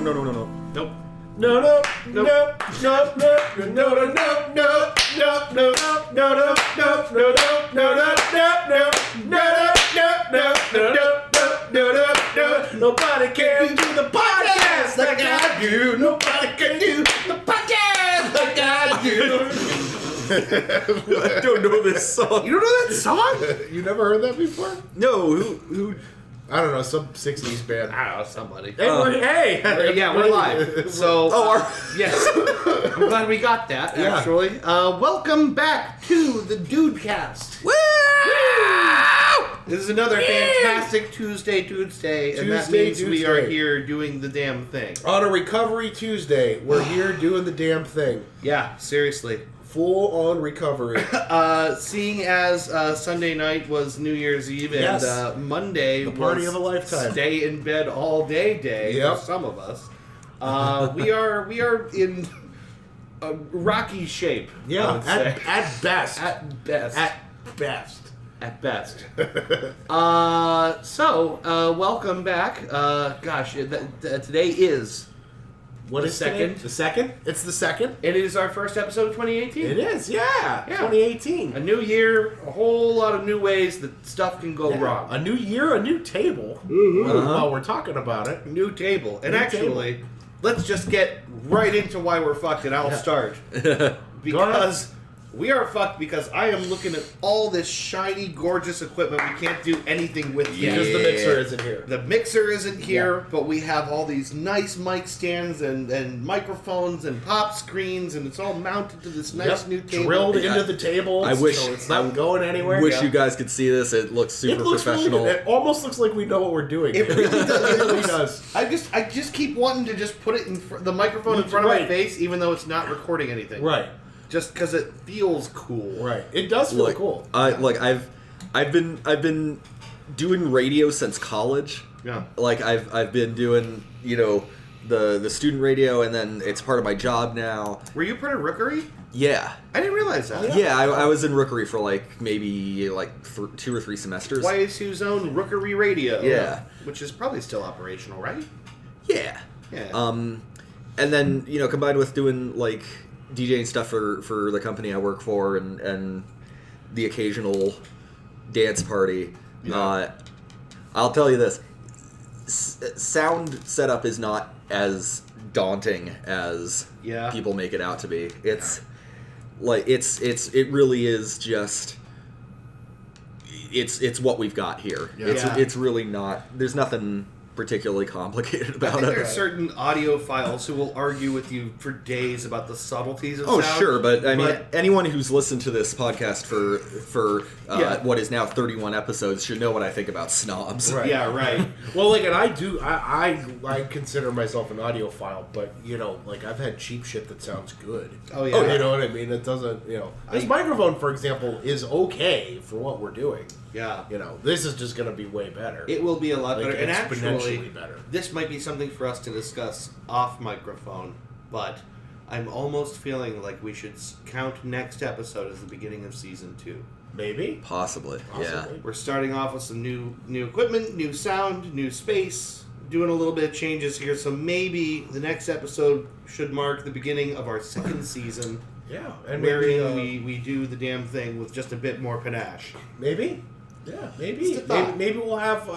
Nope. No, no, no, no, no, no, no, no, no, no, no, no, no, no, no, no. Nobody can do the podcast like I do. Nobody can do the podcast like I do. I don't know this song. You don't know that song? You never heard that before? No, who? I don't know, some 60s band. I don't know, somebody. Hey, Yeah, we're live. So, yes. I'm glad we got that, Yeah. actually. Welcome back to the Dudecast. Woo! This is another fantastic Tuesday, and that means we are here doing the damn thing. On a Recovery Tuesday, we're here doing the damn thing. Yeah, seriously. Full on recovery. Seeing as Sunday night was New Year's Eve Yes. and Monday The party was of a lifetime. stay in bed all day Yep. for some of us, we are in a rocky shape. I Yeah, would say. at best. At best. At best. So welcome back. Today is What The is second? today? The second? It's the second? it is our first episode of 2018. It is, yeah. 2018. A new year, a whole lot of new ways that stuff can go wrong. A new year, a new table. While we're talking about it. New table. And New actually, let's just get right into why we're fucked, and I'll start. Because we are fucked because I am looking at all this shiny, gorgeous equipment we can't do anything with yet. Because the mixer isn't here. The mixer isn't here, but we have all these nice mic stands and microphones and pop screens, and it's all mounted to this nice new table. Drilled into the table. I wish- so it's not going anywhere. Wish you guys could see this. It looks super It looks professional. Really good. It almost looks like we know what we're doing. It really does. It really does. I just keep wanting to just put it in the microphone in front of my Right. face, even though it's not recording anything. Right. Just because it feels cool. Right. It does feel Like, cool. I've been doing radio since college. Yeah. Like I've been doing, the student radio, and then it's part of my job now. Were you part of Rookery? Yeah. I didn't realize that. Yeah, I was in Rookery for maybe 2 or 3 semesters. YSU's own Rookery Radio. Yeah. Which is probably still operational, right? Yeah. Yeah. And then, combined with doing DJing stuff for the company I work for and the occasional dance party. Yeah. I'll tell you this. Sound setup is not as daunting as people make it out to be. It's it really is just it's what we've got here. Yeah. It's really not, there's nothing particularly complicated I about think it. there are certain audiophiles who will argue with you for days about the subtleties of Oh, sound. sure, but I mean, anyone who's listened to this podcast for what is now 31 episodes should know what I think about snobs. Right. Yeah, right. Well, and I consider myself an audiophile, but I've had cheap shit that sounds good. Oh, yeah. You know what I mean? It doesn't. This microphone, for example, is okay for what we're doing. Yeah. This is just going to be way better. It will be a lot better. And actually, better. this might be something for us to discuss off microphone, but I'm almost feeling like we should count next episode as the beginning of season 2. Maybe. Possibly. Yeah. We're starting off with some new equipment, new sound, new space, doing a little bit of changes here, so maybe the next episode should mark the beginning of our second season. Yeah, and wherein maybe, we do the damn thing with just a bit more panache. Maybe. Yeah, maybe. Maybe we'll have.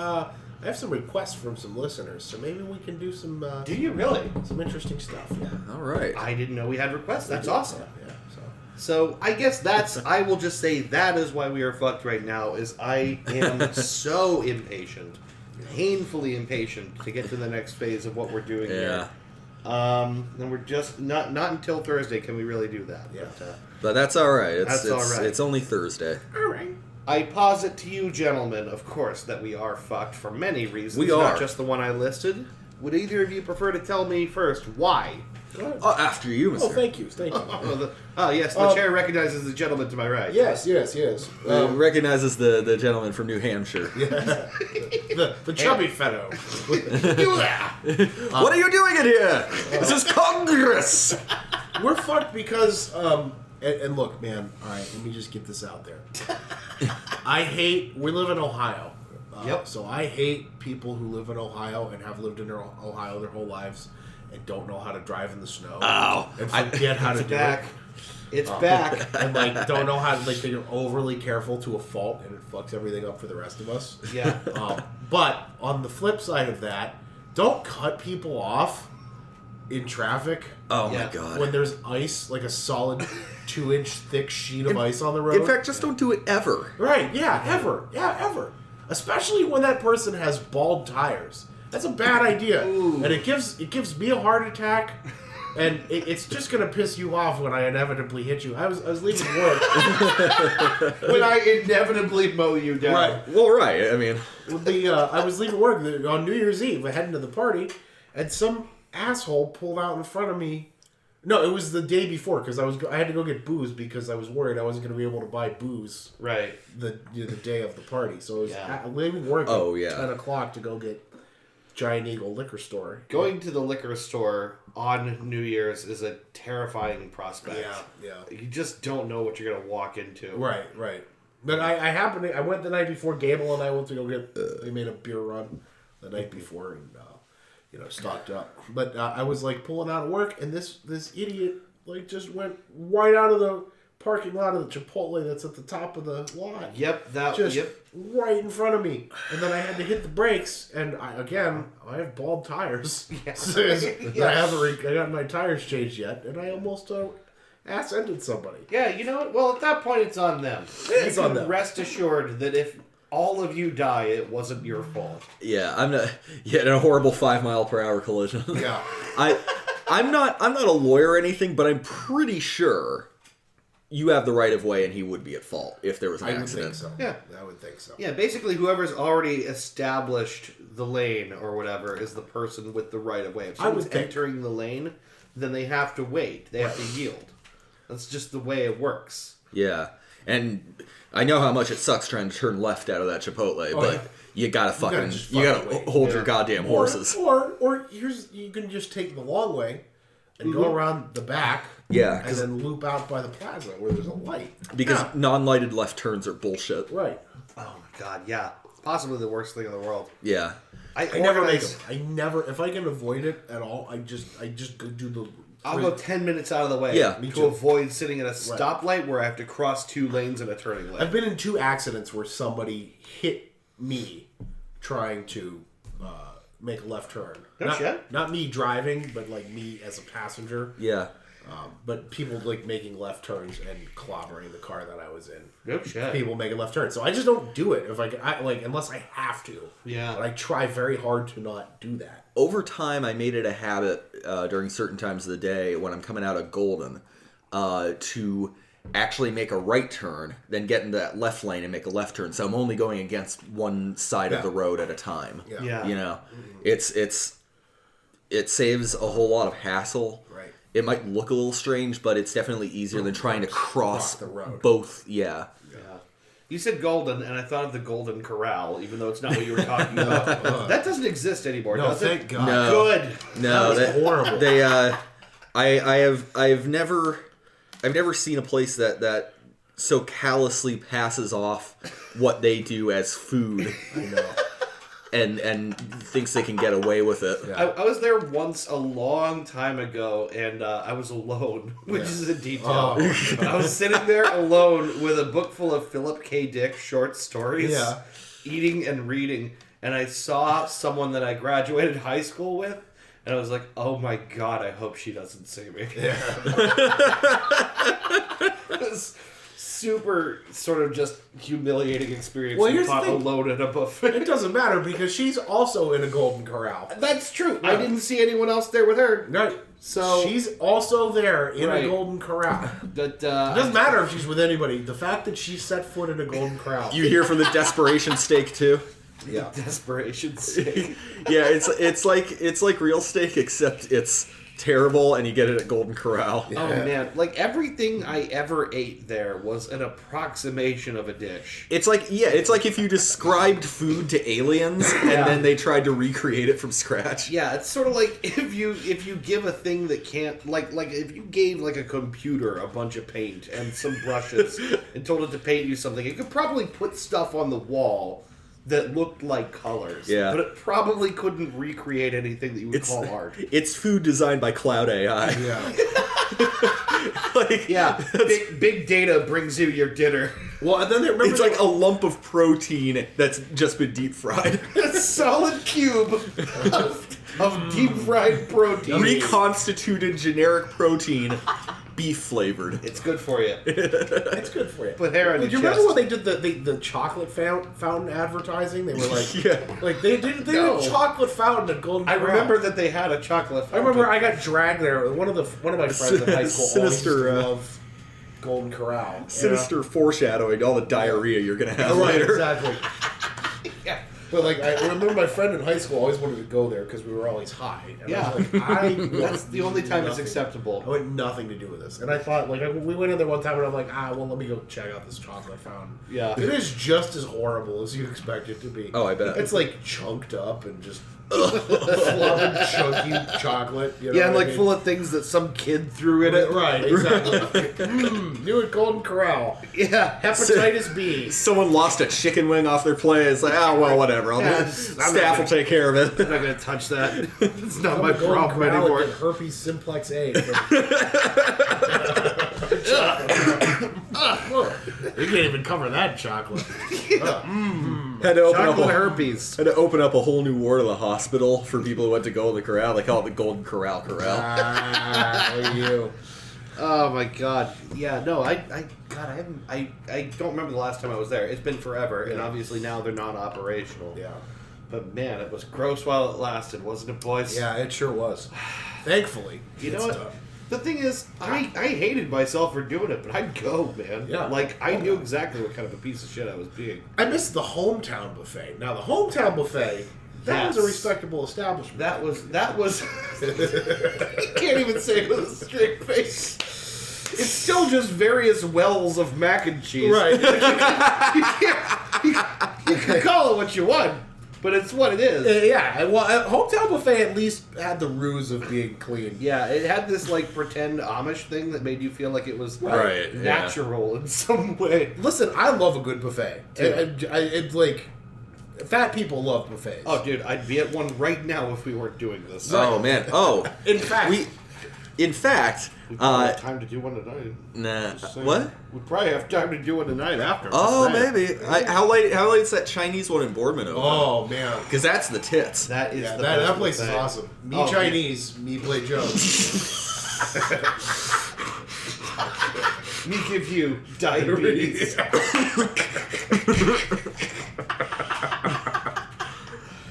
I have some requests from some listeners, so maybe we can do some. Do you really? Some interesting stuff. Yeah. All right. I didn't know we had requests. That's awesome. Yeah. So I guess I will just say that is why we are fucked right now, is I am so impatient, painfully impatient to get to the next phase of what we're doing here. And we're just, not until Thursday can we really do that. Yeah. But that's all right. That's all right. It's only Thursday. All right. I posit to you, gentlemen, of course, that we are fucked for many reasons. We are. Not just the one I listed. Would either of you prefer to tell me first why? After you, Mr. Oh, thank you. Yes, the chair recognizes the gentleman to my right. Yes. Recognizes the gentleman from New Hampshire. Yeah. the chubby fellow. What are you doing in here? This is Congress! We're fucked because, and look, man, alright, let me just get this out there. We live in Ohio. Yep. So I hate people who live in Ohio and have lived in Ohio their whole lives and don't know how to drive in the snow. Oh, and forget how to do it. It's back. And like don't know how to they're overly careful to a fault, and it fucks everything up for the rest of us. Yeah. But on the flip side of that, don't cut people off in traffic. Oh my god. When there's ice, like a solid 2-inch thick sheet of ice on the road. In fact, just don't do it ever. Right, yeah, ever. Yeah, ever. Especially when that person has bald tires. That's a bad idea. Ooh. And it gives me a heart attack. And it's just gonna piss you off when I inevitably hit you. I was leaving work when I inevitably mow you down. Right. Well, right. I mean, I was leaving work on New Year's Eve, heading to the party, and some asshole pulled out in front of me. No, it was the day before because I had to go get booze because I was worried I wasn't going to be able to buy booze. Right. The day of the party, so I was leaving work at 10 o'clock to go get Giant Eagle liquor store. Going to the liquor store on New Year's is a terrifying prospect. Yeah. You just don't know what you're going to walk into. Right. But I went the night before. Gable and I went to go get. They made a beer run the night before and stocked up. But I was like pulling out of work, and this idiot like just went right out of the parking lot of the Chipotle that's at the top of the lot. Yep, right in front of me. And then I had to hit the brakes, and I have bald tires. Yeah. I got my tires changed yet, and I almost ass-ended somebody. Yeah, you know what? Well, at that point, it's on them. It's on them. Rest assured that if all of you die, it wasn't your fault. Yeah, I'm not. Yeah, in a horrible 5-mile-per-hour collision. Yeah, I'm not a lawyer or anything, but I'm pretty sure you have the right of way, and he would be at fault if there was an accident. I would think so. Yeah, I would think so. Yeah, basically, whoever's already established the lane or whatever is the person with the right of way. If someone's entering the lane, then they have to wait. They have to yield. That's just the way it works. Yeah, and I know how much it sucks trying to turn left out of that Chipotle, but you gotta hold your goddamn horses. Or you can just take the long way and go around the back. Yeah, and then loop out by the plaza where there's a light. Because non-lighted left turns are bullshit. Right. Oh my god, yeah. Possibly the worst thing in the world. Yeah. I never make them. I never, if I can avoid it at all, I just do the... I'll go 10 minutes out of the way to avoid sitting at a stoplight where I have to cross 2 lanes in a turning lane. I've been in 2 accidents where somebody hit me trying to make a left turn. Not me driving, but like me as a passenger. Yeah. But people like making left turns and clobbering the car that I was in. No shit. People making left turns, so I just don't do it if I unless I have to. Yeah. But I try very hard to not do that. Over time, I made it a habit during certain times of the day when I'm coming out of Golden to actually make a right turn, then get into that left lane and make a left turn. So I'm only going against one side of the road at a time. Yeah. You know, it saves a whole lot of hassle. Right. It might look a little strange, but it's definitely easier than trying to cross the road. Both. Yeah. You said Golden, and I thought of the Golden Corral, even though it's not what you were talking about. That doesn't exist anymore, does thank it? God. No. Good. No, that's horrible. They, I've never seen a place that so callously passes off what they do as food. I know. And thinks they can get away with it. Yeah. I was there once a long time ago, and I was alone, which is a detail. Oh. I was sitting there alone with a book full of Philip K. Dick short stories, eating and reading, and I saw someone that I graduated high school with, and I was like, oh my god, I hope she doesn't see me. Yeah. It was super sort of just humiliating experience. Well, here's the thing. Alone at a buffet. It doesn't matter because she's also in a Golden Corral. That's true. Yeah. I didn't see anyone else there with her. Right. So she's also there in a Golden Corral. But, it doesn't matter if she's with anybody. The fact that she set foot in a Golden Corral. You hear from the Desperation Steak too? Yeah. Desperation Steak. Yeah, it's like real steak except it's terrible and you get it at Golden Corral. Yeah. Oh man, like everything I ever ate there was an approximation of a dish. It's like if you described food to aliens and then they tried to recreate it from scratch. Yeah, it's sort of like if you give a thing that can't like if you gave like a computer a bunch of paint and some brushes and told it to paint you something, it could probably put stuff on the wall that looked like colors. Yeah. But it probably couldn't recreate anything that you would call art. It's food designed by Cloud AI. Yeah. Big data brings you your dinner. Well, and then they remember it's like a lump of protein that's just been deep fried. A solid cube of deep fried protein. Reconstituted generic protein, beef flavored. It's good for you. It's good for you. Put hair on Do you your remember chest. when they did the chocolate fountain advertising? They were like, Yeah. like they did a chocolate fountain at Golden Corral. I remember that they had a chocolate fountain. I remember I got dragged there. One of my friends in high school Sinister, always loved Golden Corral. Sinister foreshadowing all the diarrhea you're gonna have Right, later. exactly. Yeah. But like, I remember my friend in high school always wanted to go there because we were always high. And Yeah. I was like, That's the only time it's nothing. acceptable. I want nothing to do with this. And I thought, like, we went in there one time and I'm like, well, let me go check out this chocolate fountain. Yeah. It is just as horrible as you expect it to be. Oh, I bet. It's like chunked up and just flopping chunky chocolate. You know Yeah, and what I like mean? full of things that some kid threw in it. Right, exactly. New at Golden Corral. Yeah. Hepatitis B. Someone lost a chicken wing off their plate. It's like, well, whatever. Staff will take care of it. I'm not going to touch that. It's not my Golden problem Corral anymore. and get herpes simplex A. You can't even cover that chocolate. Had to open Chocolate up herpes. had to open up a whole new ward of the hospital for people who went to Golden Corral. They call it the Golden Corral. Look at you. Oh my god. Yeah, no, I don't remember the last time I was there. It's been forever, and obviously now they're not operational. Yeah. But man, it was gross while it lasted, wasn't it, boys? Yeah, it sure was. Thankfully. You know it's what? done. The thing is, I hated myself for doing it, but I'd go, man. Yeah. Like, I knew exactly what kind of a piece of shit I was being. I missed the hometown buffet. Now, the hometown buffet, that was a respectable establishment. That was you can't even say it with a straight face. It's still just various wells of mac and cheese. Right. You can call it what you want, but it's what it is. Yeah, well, hometown buffet at least had the ruse of being clean. Yeah, it had this like pretend Amish thing that made you feel like it was Right, yeah. natural in some way. Listen, I love a good buffet. It's like, fat people love buffets. Oh, dude, I'd be at one right now if we weren't doing this. Oh man. Oh. In fact, In fact, We probably have time to do one tonight. nah. Just saying. What? We probably have time to do one tonight after. Oh, Just saying. maybe. How late's that Chinese one in Boardman open? oh man, Because that's the tits. That is the that best place is buffet. awesome. Me Oh, Chinese, me play Joe. Me give you diabetes.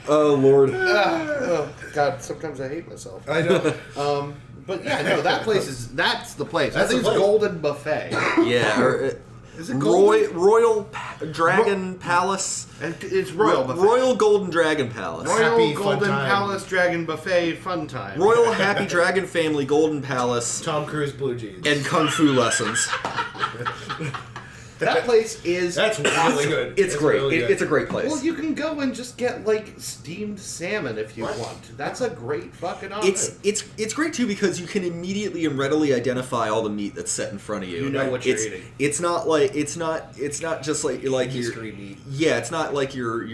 Oh Lord. Oh God, sometimes I hate myself. I know. But yeah, no, that's the place. That's I think the it's place. Golden Buffet. Yeah. Is it Golden? Royal Dragon Palace. And it's Royal Buffet. Royal Golden Dragon Palace. Royal Happy Fun Golden Time. Palace Dragon Buffet Fun Time. Royal Happy Dragon Family Golden Palace Tom Cruise blue jeans. and Kung Fu lessons. That place is That's really good. It's great. really good. It's a great place. Well, you can go and just get like steamed salmon if you want. That's a great fucking option. It's great too because you can immediately and readily identify all the meat that's set in front of you. You know what you're eating. It's not just like your Mystery meat. yeah. It's not like your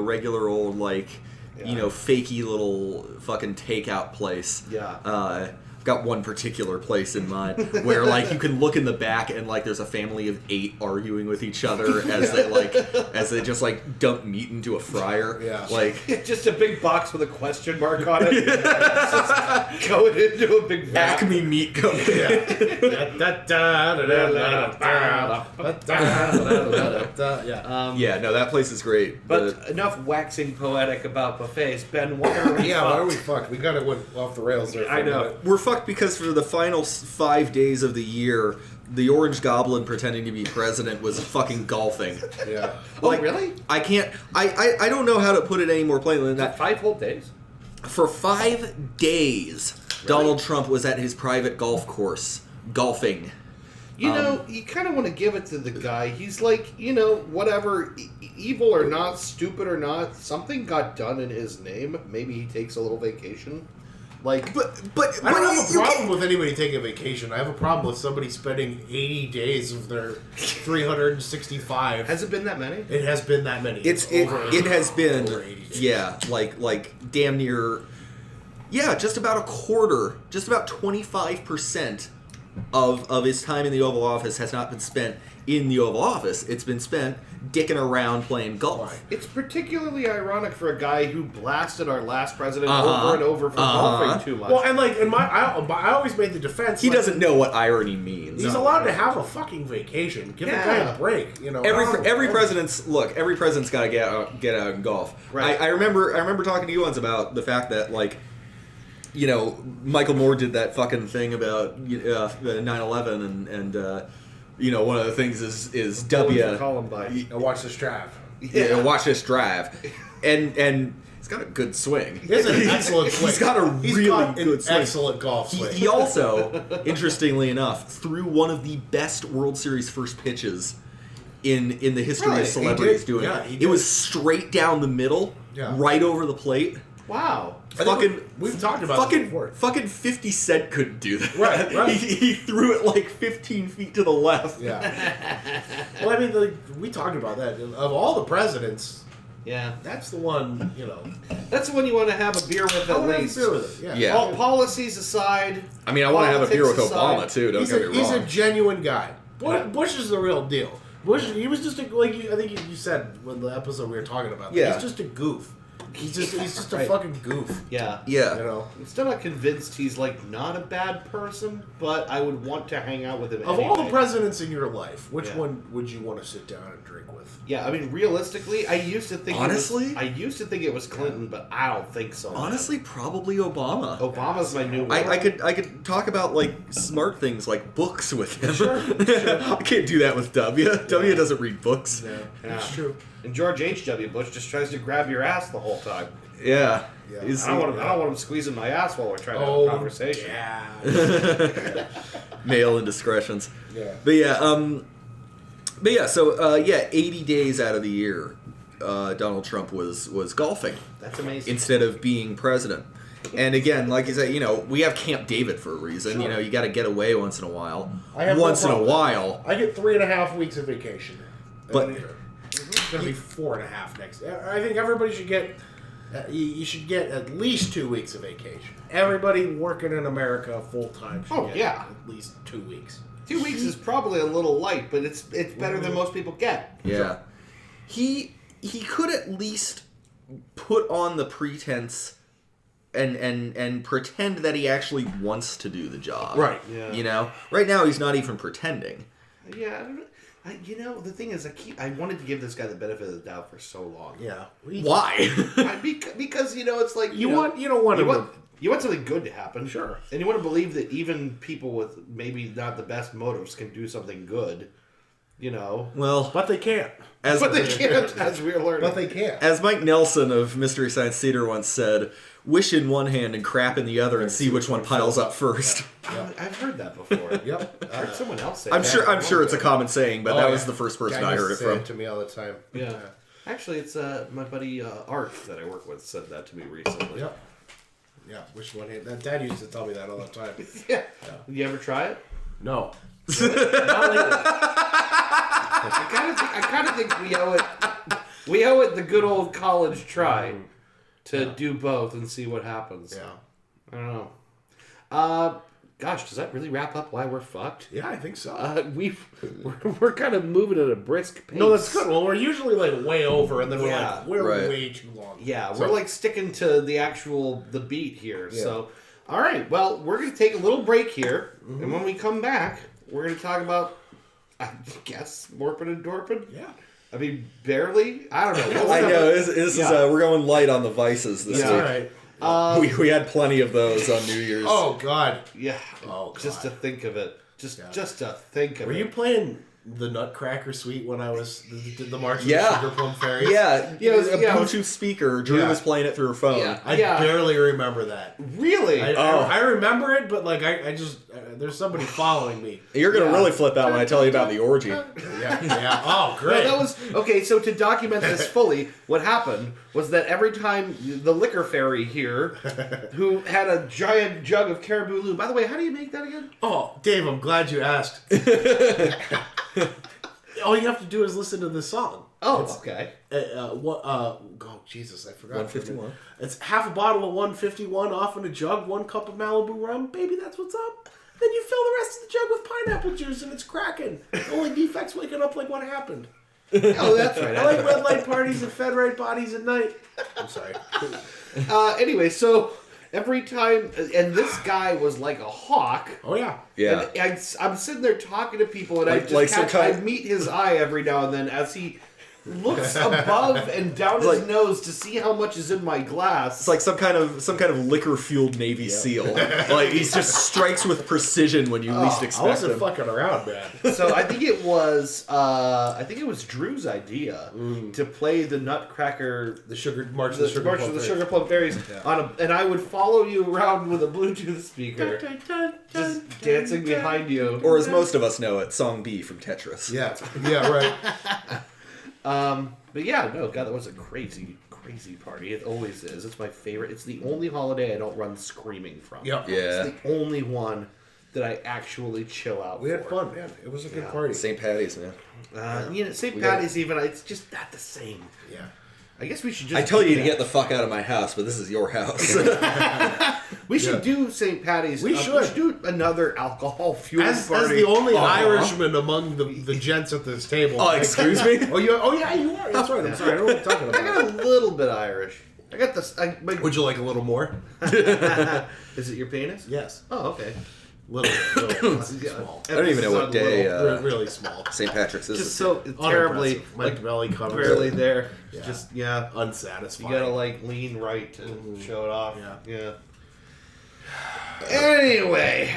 regular old like fakey little fucking takeout place. Yeah. I've got one particular place in mind where like you can look in the back and like there's a family of 8 arguing with each other as they just like dump meat into a fryer. Yeah. Like Just a big box with a question mark on it. Just going into a big vat. Acme Meat Company. Yeah. Yeah, no, that place is great. But enough waxing poetic about buffets. Ben, why are we Yeah, why are we fucked? fucked? We kind of went off the rails there. For I a know. minute. We're fucked because for the final 5 days of the year, the Orange Goblin pretending to be president was fucking golfing. Yeah. Oh, really? I can't. I don't know how to put it any more plainly than that. 5 whole days? For 5 days, Donald Trump was at his private golf course golfing. You know, you kind of want to give it to the guy. He's like, whatever, evil or not, stupid or not, something got done in his name. Maybe he takes a little vacation. Like, but I don't have a problem with anybody taking a vacation. I have a problem with somebody spending 80 days of their 365. Has it been that many? It has been that many. It has been, like damn near, just about a quarter, just about 25% of his time in the Oval Office has not been spent in the Oval Office. It's been spent dicking around playing golf. It's particularly ironic for a guy who blasted our last president over and over for golfing too much. Well, and like I always made the defense. He doesn't know what irony means. He's allowed to have a fucking vacation. Give the guy a break. You know, every president's got to get out and golf. Right. I remember talking to you once about the fact that Michael Moore did that fucking thing about 9/11 and one of the things is Columbine. Watch this drive. Yeah, watch this drive, and he's got a good swing. He has an excellent swing. He's got a really good swing. Excellent golf swing. He also, interestingly enough, threw one of the best World Series first pitches in the history of celebrities doing it. It was straight down the middle, right over the plate. Wow. We've talked about it before. Fucking 50 Cent couldn't do that. Right. He threw it like 15 feet to the left. Yeah. Well, I mean, we talked about that. Of all the presidents, that's the one, That's the one you want to have a beer with at least. Have a beer with it. Yeah. All policies aside. I mean, I want to have a beer with aside, Obama, too. Don't get me wrong. He's a genuine guy. Bush is the real deal. Bush, he was just I think you said when the episode we were talking about. Yeah. He's just a goof. He's just a fucking goof. Yeah. Yeah. I'm still not convinced he's not a bad person, but I would want to hang out with him. Of all the presidents in your life, which one would you want to sit down and drink with? Yeah, I mean, realistically, I used to think it was Clinton, but I don't think so. Honestly, probably Obama. Obama's my new one. I could talk about smart things like books with him. Sure. I can't do that with W. W doesn't read books. Yeah, that's true. And George H.W. Bush just tries to grab your ass the whole time. Yeah. I don't want him squeezing my ass while we're trying to have a conversation. Yeah. Male indiscretions. Yeah. But yeah, so 80 days out of the year, Donald Trump was golfing. That's amazing. Instead of being president. And again, like you said, we have Camp David for a reason. Sure. You got to get away once in a while. I get 3.5 weeks of vacation. But it's going to be 4.5 next. I think everybody should get. You should get at least 2 weeks of vacation. Everybody working in America full time should get at least 2 weeks. 2 weeks is probably a little light, but it's better than most people get. Yeah. Sure. He could at least put on the pretense and pretend that he actually wants to do the job. Right. Yeah. Right now he's not even pretending. Yeah, I don't know. The thing is, I wanted to give this guy the benefit of the doubt for so long. Yeah. Why? Because it's like you don't want something good to happen. Sure. And you want to believe that even people with maybe not the best motives can do something good. Well, but they can't. As we're learning. But they can't. As Mike Nelson of Mystery Science Theater once said, wish in one hand and crap in the other and see which one piles up first. Yeah. I've heard that before. Yep. I heard someone else say I'm that. I'm sure it's a common saying, but that was the first person I heard it from. It to me all the time. Yeah. Actually, it's my buddy Art that I work with said that to me recently. Yep. Yeah, wish one hand. Dad used to tell me that all the time. Yeah. Did you ever try it? No. Not lately. I kind of think we owe it the good old college try to do both and see what happens. Yeah. I don't know. Gosh, does that really wrap up why we're fucked? Yeah, I think so. We're kind of moving at a brisk pace. No, that's good. Well, we're usually way over, and then we're way too long. Yeah, we're sticking to the beat here. Yeah. So, all right. Well, we're going to take a little break here, and when we come back, we're going to talk about, I guess, Morpin and Dorpin. Yeah. I mean, barely. I don't know. I know. This is we're going light on the vices this week. All right. We had plenty of those on New Year's. Oh God. Yeah. Oh God. Just to think of it. Just to think of it. Were you playing the Nutcracker Suite when I was did the March of the Sugar Plum Fairies. Yeah, it was a Bluetooth speaker. Drew was playing it through her phone. Yeah. I barely remember that. Really? I remember it, but like I just there's somebody following me. You're gonna really flip out when I tell you about the orgy. Yeah. Oh, great. No, that was okay. So to document this fully, what happened was that every time the liquor fairy here, who had a giant jug of Caribou Lou. By the way, how do you make that again? Oh, Dave, I'm glad you asked. All you have to do is listen to the song. Oh, okay. Jesus, I forgot. 151. It's half a bottle of 151 off in a jug, 1 cup of Malibu rum. Baby, that's what's up. Then you fill the rest of the jug with pineapple juice and it's cracking. The only defect's waking up like what happened. Oh, that's right. I like red light parties and fed right bodies at night. I'm sorry. Anyway, so every time, and this guy was like a hawk. Oh, yeah. Yeah. And I'm sitting there talking to people, and I meet his eye every now and then as he looks above and down his nose to see how much is in my glass. It's like some kind of liquor fueled Navy SEAL. Like he just strikes with precision when you least expect I wasn't him. fucking around, man. So I think it was Drew's idea to play the Nutcracker, the March of the Sugar Plum Fairies and I would follow you around with a Bluetooth speaker, just dancing behind you. Or as most of us know it, Song B from Tetris. Yeah, right. But yeah, no, God, that was a crazy party. It always is. It's my favorite. It's the only holiday I don't run screaming from. Yep. Yeah. It's the only one that I actually chill out. We had fun, man. It was a good party. St. Patty's, man. St. Patty's even, it's just not the same. Yeah. I guess we should just. I tell you to get the fuck out of my house, but this is your house. We should do St. Patty's. We should do another alcohol-fueled party. As the only Irishman among the gents at this table. Oh, excuse me? Oh, yeah, you are. That's right. I'm sorry. I don't know what you're talking about. I got a little bit Irish. I got this. Would you like a little more? Is it your penis? Yes. Oh, okay. Little small. I don't even know what day really small. St. Patrick's is. Just so terribly, my belly covered. barely there. Yeah. Just unsatisfying. You gotta lean right to show it off. Yeah. Anyway,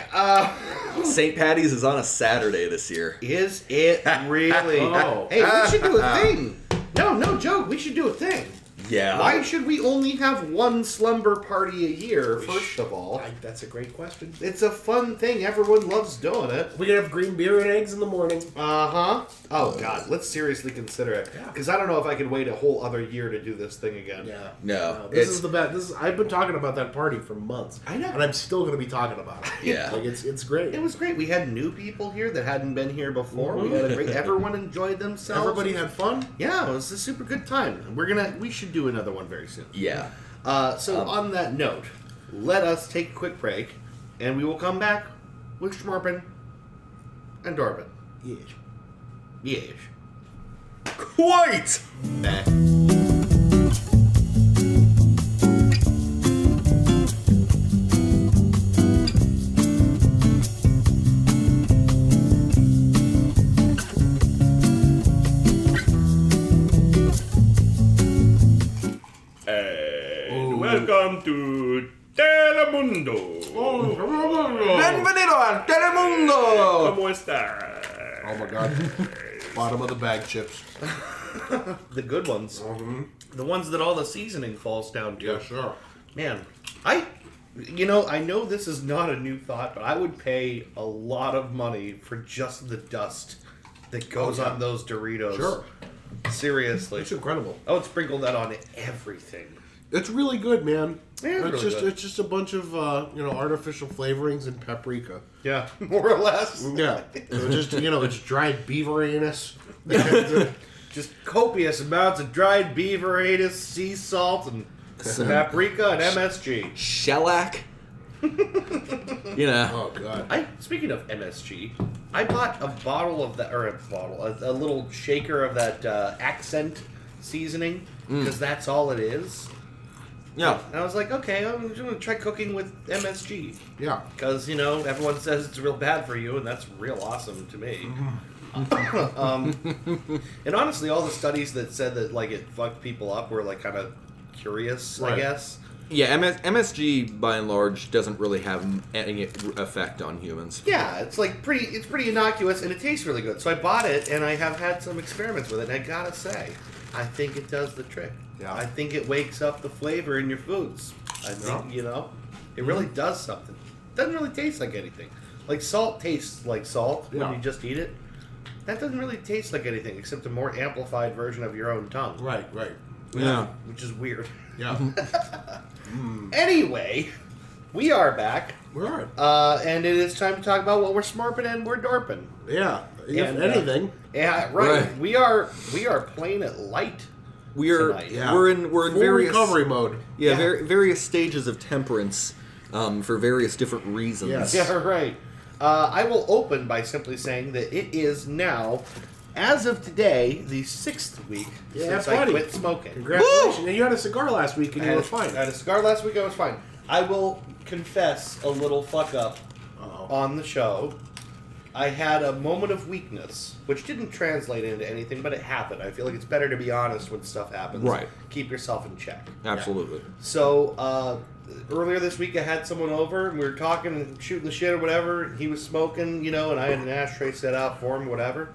St. Patty's is on a Saturday this year. is it really? Oh. Hey, we should do a thing. No joke. We should do a thing. Yeah. Why should we only have one slumber party a year, first of all? That's a great question. It's a fun thing. Everyone loves doing it. We can have green beer and eggs in the morning. Uh-huh. Oh, God. Let's seriously consider it. Because I don't know if I can wait a whole other year to do this thing again. Yeah. No. This is the best. I've been talking about that party for months. I know. And I'm still going to be talking about it. Yeah. It's great. It was great. We had new people here that hadn't been here before. We had a great... Everyone enjoyed themselves. Everybody had fun. Yeah, it was a super good time. We should do another one very soon. Yeah. So on that note, let us take a quick break, and we will come back with Schmorpin and Dorbin. Yes. Yes. Quite! Welcome to Telemundo. Bienvenido al Telemundo! ¿Cómo está? Oh my God. Bottom of the bag chips. The good ones. The ones that all the seasoning falls down to. Yeah, sure. Man, I know this is not a new thought, but I would pay a lot of money for just the dust that goes on those Doritos. Sure. Seriously. It's incredible. I would sprinkle that on everything. It's really good, man. Yeah, It's just a bunch of artificial flavorings and paprika. Yeah, more or less. Yeah. It's dried beaver anus. Just copious amounts of dried beaver anus, sea salt, and paprika and MSG. Shellac. Oh God. Speaking of MSG, I bought a bottle of that, or a little shaker of that accent seasoning, because that's all it is. Yeah. And I was like, okay, I'm going to try cooking with MSG. Yeah. Because, everyone says it's real bad for you, and that's real awesome to me. And honestly, all the studies that said that, it fucked people up were, kind of curious, Right. I guess. Yeah, MSG by and large doesn't really have any effect on humans. Yeah, it's pretty innocuous and it tastes really good. So I bought it and I have had some experiments with it. And I gotta say, I think it does the trick. Yeah. I think it wakes up the flavor in your foods. I think it really does something. It doesn't really taste like anything. Like salt tastes like salt when you just eat it. That doesn't really taste like anything except a more amplified version of your own tongue. Right. Yeah. Which is weird. Yeah. Anyway, we are back. We are. And it is time to talk about what we're smurping and we're dorping. Yeah. If And, anything. Yeah, right. We are playing it light. We're in Full various recovery mode. Yeah, various stages of temperance for various different reasons. Yes. Yeah, right. I will open by simply saying that it is now, as of today, the 6th week since I quit smoking. Congratulations. Woo! And you had a cigar last week and you were fine. I had a cigar last week, I was fine. I will confess a little fuck up on the show. I had a moment of weakness, which didn't translate into anything, but it happened. I feel like it's better to be honest when stuff happens. Right. Keep yourself in check. Absolutely. Yeah. So, earlier this week I had someone over, and we were talking, shooting the shit or whatever. He was smoking, and I had an ashtray set out for him, whatever.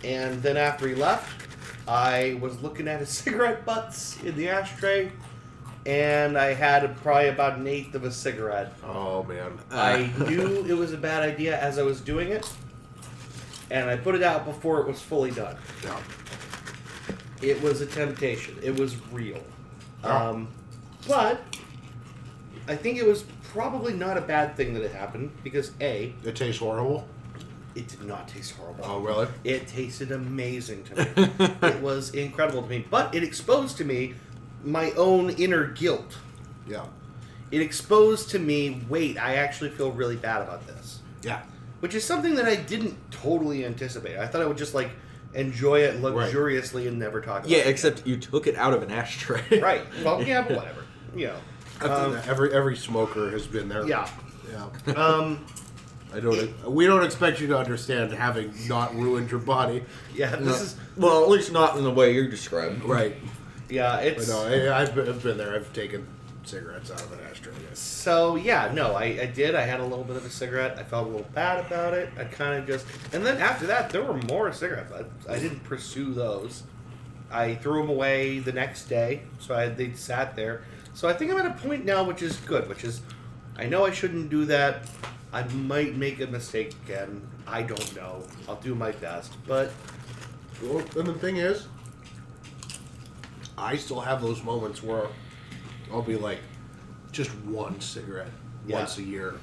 And then after he left, I was looking at his cigarette butts in the ashtray, and I had probably about an eighth of a cigarette. Oh, man. I knew it was a bad idea as I was doing it, and I put it out before it was fully done. Yeah. It was a temptation. It was real. Yeah. But I think it was probably not a bad thing that it happened, because A, It tastes horrible. it did not taste horrible. Oh, really? It tasted amazing to me. It was incredible to me. But it exposed to me my own inner guilt. Yeah. It exposed to me, wait, I actually feel really bad about this. Yeah. Which is something that I didn't totally anticipate. I thought I would just, enjoy it luxuriously and never talk about it. Yeah, except you took it out of an ashtray. Right. Well, yeah, but whatever. Every smoker has been there. Yeah. Yeah. We don't expect you to understand having not ruined your body. Yeah, Well, at least not in the way you're describing. Right. Yeah, it's... But no, I've been there. I've taken cigarettes out of an ashtray. Yes. So, yeah, no, I did. I had a little bit of a cigarette. I felt a little bad about it. I kind of just... And then after that, there were more cigarette butts. I didn't pursue those. I threw them away the next day, so they sat there. So I think I'm at a point now which is good, which is... I know I shouldn't do that. I might make a mistake again. I don't know. I'll do my best, but... Well, and the thing is, I still have those moments where I'll be like, just one cigarette once a year.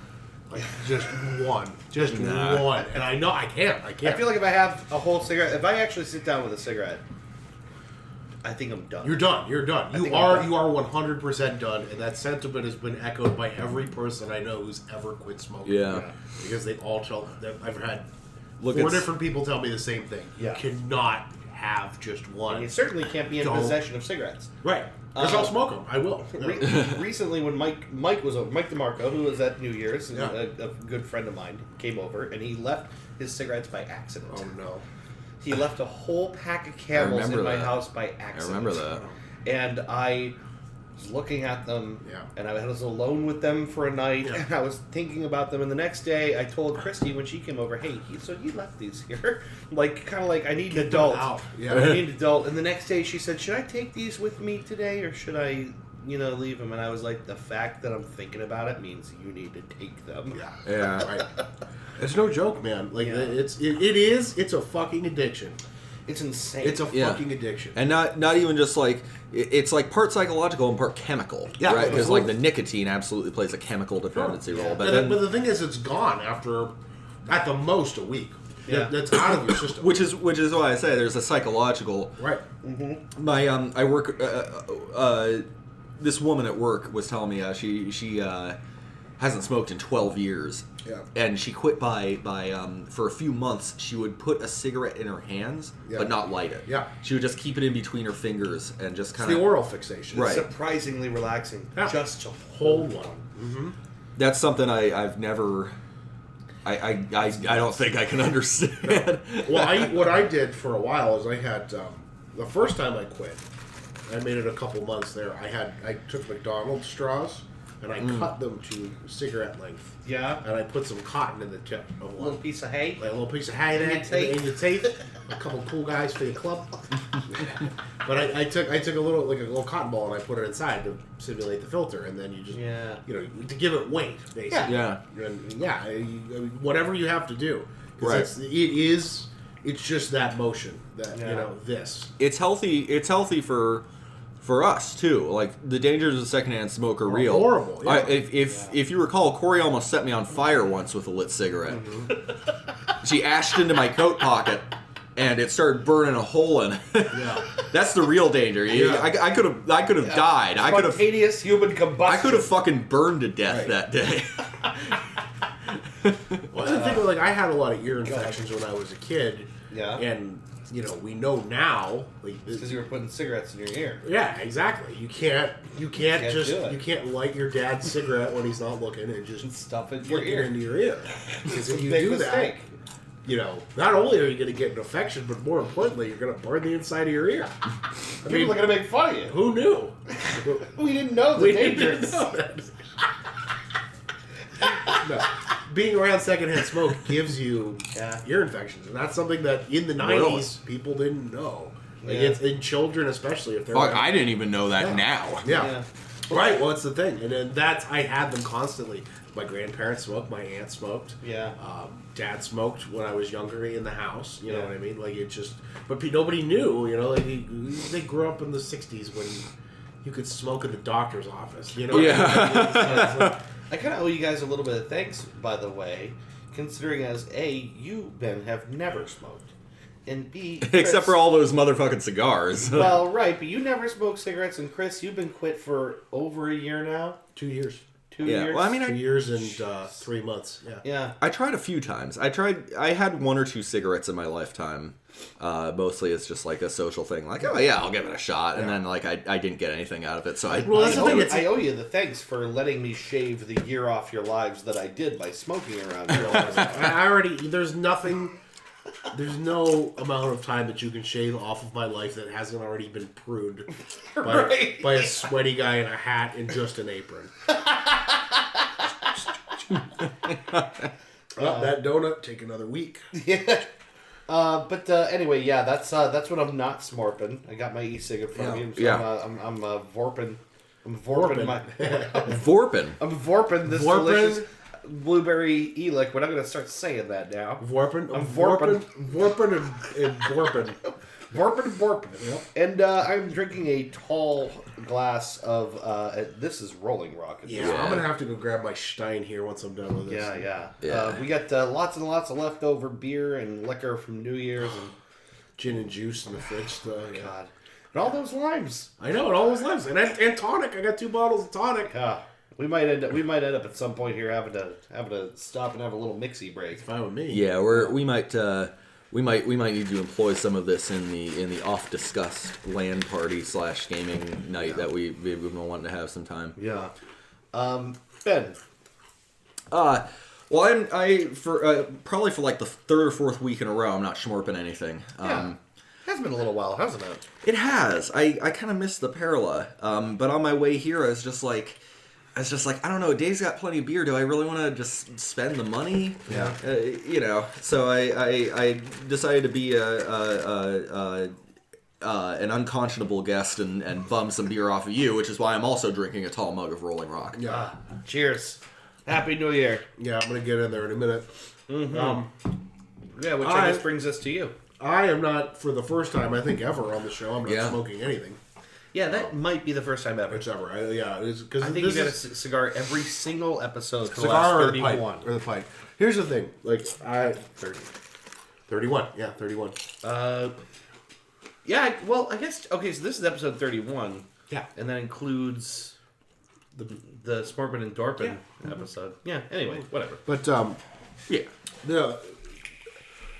Like, just one. Just one. And I know I can't. I feel like if I have a whole cigarette, if I actually sit down with a cigarette, I think I'm done. You're done. You're done. You are 100% done, and that sentiment has been echoed by every person I know who's ever quit smoking. Yeah. Because they all tell... I've had Look, 4 different people tell me the same thing. Yeah. You cannot have just one. And you certainly can't be in possession of cigarettes. Right. Because I'll smoke them. I will. Recently, when Mike was over, Mike DeMarco, who was at New Year's, a good friend of mine, came over, and he left his cigarettes by accident. Oh, no. He left a whole pack of Camels in my house by accident. I remember that. And I was looking at them, and I was alone with them for a night, and I was thinking about them, and the next day I told Christy when she came over, hey, so you left these here? Kind of like, I need an adult. Yeah. I need an adult. And the next day she said, should I take these with me today, or should I, leave them? And I was like, the fact that I'm thinking about it means you need to take them. Yeah. Right. It's no joke, man. It's a fucking addiction. It's insane. It's a fucking addiction. And not even just it's like part psychological and part chemical. Yeah, right? Because the nicotine absolutely plays a chemical dependency role. But the thing is, it's gone after, at the most, a week. Yeah. That's out of your system. Which is why I say there's a psychological. Right. Mm-hmm. I work. This woman at work was telling me she hasn't smoked in 12 years. Yeah. And she quit by for a few months. She would put a cigarette in her hands, but not light it. Yeah. She would just keep it in between her fingers and just kind of the oral fixation. Right. Surprisingly relaxing. Yeah. Just to hold one. Mm-hmm. That's something I've never. I don't think I can understand. Well, what I did for a while is I had the first time I quit, I made it a couple months there. I took McDonald's straws and I cut them to cigarette length. Yeah. And I put some cotton in the tip of one. A little piece of hay. Like a little piece of hay there in your teeth. A couple cool guys for your club. But I took a little cotton ball and I put it inside to simulate the filter, and then you just to give it weight basically. Yeah. And whatever you have to do. Right. It's just that motion that this. It's healthy for us too. Like the dangers of secondhand smoke are real. Horrible. Yeah. If you recall, Corey almost set me on fire once with a lit cigarette. She ashed into my coat pocket, and it started burning a hole in it. Yeah. That's the real danger. I could have died. Spontaneous human combustion. I could have fucking burned to death that day. Well, the thing was, I had a lot of ear infections when I was a kid. Yeah. And we know now, because you were putting cigarettes in your ear. Yeah, exactly. You can't light your dad's cigarette when he's not looking and just stuff it into your ear. Because if you do mistake. that, not only are you going to get an infection, but more importantly, you're going to burn the inside of your ear. People are going to make fun of you. Who knew? We didn't know the dangers. No. Being around secondhand smoke gives you ear infections, and that's something that in the 90s people didn't know. It's in children, especially if they're. Fuck, I didn't even know that now. Yeah. Right. Well, it's the thing, and then I had them constantly. My grandparents smoked. My aunt smoked. Yeah. Dad smoked when I was younger in the house. You know what I mean? But nobody knew. They grew up in the '60s when you could smoke in the doctor's office. Yeah. I kind of owe you guys a little bit of thanks, by the way, considering as A, you, Ben, have never smoked, and B, Chris, except for all those motherfucking cigars. Well, right, but you never smoked cigarettes, and Chris, you've been quit for over a year now. 2 years. 2 years. Well, I mean, 2 years and 3 months. Yeah. I tried a few times. I had 1 or 2 cigarettes in my lifetime. Mostly it's just like a social thing. Like, oh yeah, I'll give it a shot. And then I didn't get anything out of it. So I owe you the thanks for letting me shave the year off your lives that I did by smoking around you. There's no amount of time that you can shave off of my life that hasn't already been pruned by a sweaty guy in a hat and just an apron. That donut, take another week. Yeah. But anyway, that's what I'm not smorping. I got my e-cig in front of me. So I'm vorping. I'm vorping my. Vorping. I'm vorping this delicious blueberry e-liquid. I'm gonna start saying that now. Vorping. I'm vorping. Vorping and vorping. Vorping. Yep. And I'm drinking a tall glass of. This is Rolling Rock. I'm gonna have to go grab my Stein here once I'm done with this. Yeah. We got lots and lots of leftover beer and liquor from New Year's and gin and juice in the fridge. God, and all those limes. I know, and all those limes, and tonic. I got 2 bottles of tonic. We might end up at some point here having to stop and have a little mixy break. It's fine with me. Yeah, we might need to employ some of this in the off discussed LAN party / gaming night that we've been wanting to have some time. Yeah. Ben. Well, for probably for like the 3rd or 4th week in a row, I'm not schmorping anything. It has been a little while, hasn't it? It has. I kind of missed the Perla. But on my way here, I was just like, I don't know. Dave's got plenty of beer. Do I really want to just spend the money? Yeah. So I decided to be an unconscionable guest and bum some beer off of you, which is why I'm also drinking a tall mug of Rolling Rock. Yeah. Cheers. Happy New Year. Yeah, I'm gonna get in there in a minute. Mm-hmm. Which I guess brings us to you. I am not, for the first time I think ever on the show, I'm not smoking anything. Yeah, that might be the first time ever. It's ever. I think you get a cigar every single episode for the last last 31. Or the pipe. Here's the thing. 31. Yeah, 31. Yeah, well, I guess... Okay, so this is episode 31. Yeah. And that includes the Smorpin and Dorpin episode. Yeah, anyway, whatever. But,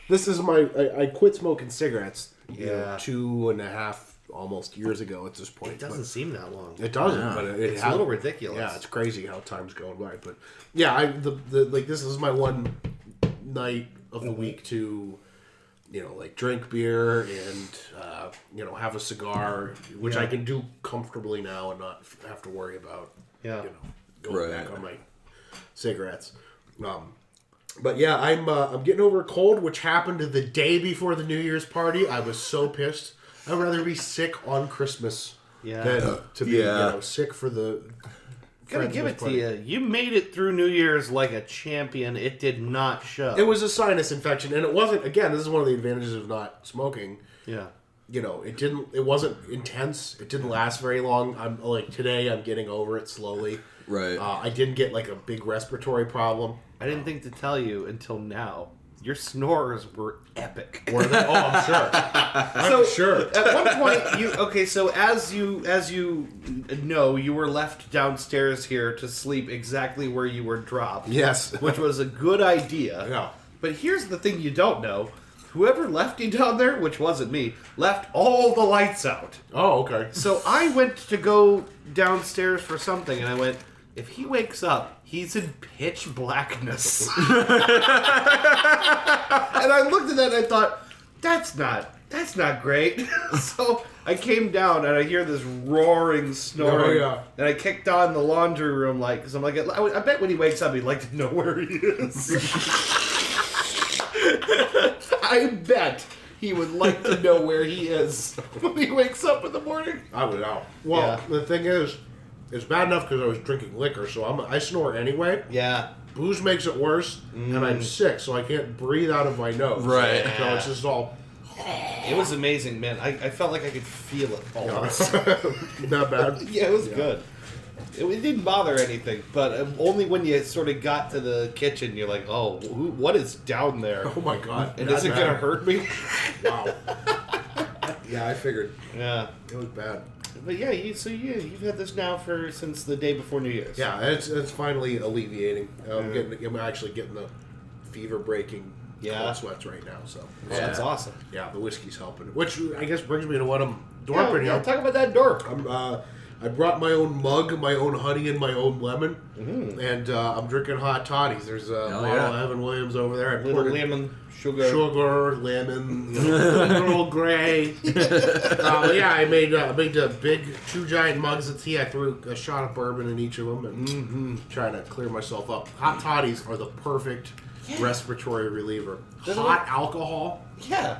this is I quit smoking cigarettes 2.5 almost years ago at this point. It doesn't seem that long. It doesn't, but it's a little ridiculous. Yeah, it's crazy how time's going by. But yeah, this is my one night of the week to like drink beer and, have a cigar, which I can do comfortably now and not have to worry about, going back on my cigarettes. But yeah, I'm getting over a cold, which happened the day before the New Year's party. I was so pissed. I'd rather be sick on Christmas than to be sick for the. Gotta give it to you. You made it through New Year's like a champion. It did not show. It was a sinus infection, and it wasn't. Again, this is one of the advantages of not smoking. Yeah. It wasn't intense. It didn't last very long. I'm like today. I'm getting over it slowly. Right. I didn't get like a big respiratory problem. I didn't think to tell you until now. Your snores were epic. Were they? Oh, I'm sure. I'm sure. At one point, so as you know, you were left downstairs here to sleep exactly where you were dropped. Yes. Which was a good idea. Yeah. But here's the thing you don't know. Whoever left you down there, which wasn't me, left all the lights out. Oh, okay. So I went to go downstairs for something, and I went, if he wakes up, he's in pitch blackness. And I looked at that and I thought, that's not great. So I came down and I hear this roaring snoring. Oh, yeah. And I kicked on the laundry room light because I'm like, I bet when he wakes up, he'd like to know where he is. I bet he would like to know where he is when he wakes up in the morning. I would know. Well, the thing is, it's bad enough because I was drinking liquor, so I snore anyway. Yeah. Booze makes it worse, and I'm sick, so I can't breathe out of my nose. Right. So it's just all... It was amazing, man. I felt like I could feel it almost. Not bad. Yeah, it was good. It didn't bother anything, but only when you sort of got to the kitchen, you're like, oh, what is down there? Oh my god. And is it going to hurt me? Wow. Yeah, I figured. Yeah. It was bad. But yeah, you've had this now since the day before New Year's. Yeah, it's finally alleviating. I'm actually getting the fever-breaking cold sweats right now. So that's awesome. Yeah, the whiskey's helping. Which I guess brings me to what I'm dorping. Yeah, talk about that dorp. I brought my own mug, my own honey, and my own lemon, and I'm drinking hot toddies. There's a bottle of Evan Williams over there. I Little lemon, sugar, lemon, Earl Grey. Yeah, I made a big 2 giant mugs of tea. I threw a shot of bourbon in each of them and trying to clear myself up. Hot toddies are the perfect respiratory reliever. Hot alcohol. Yeah.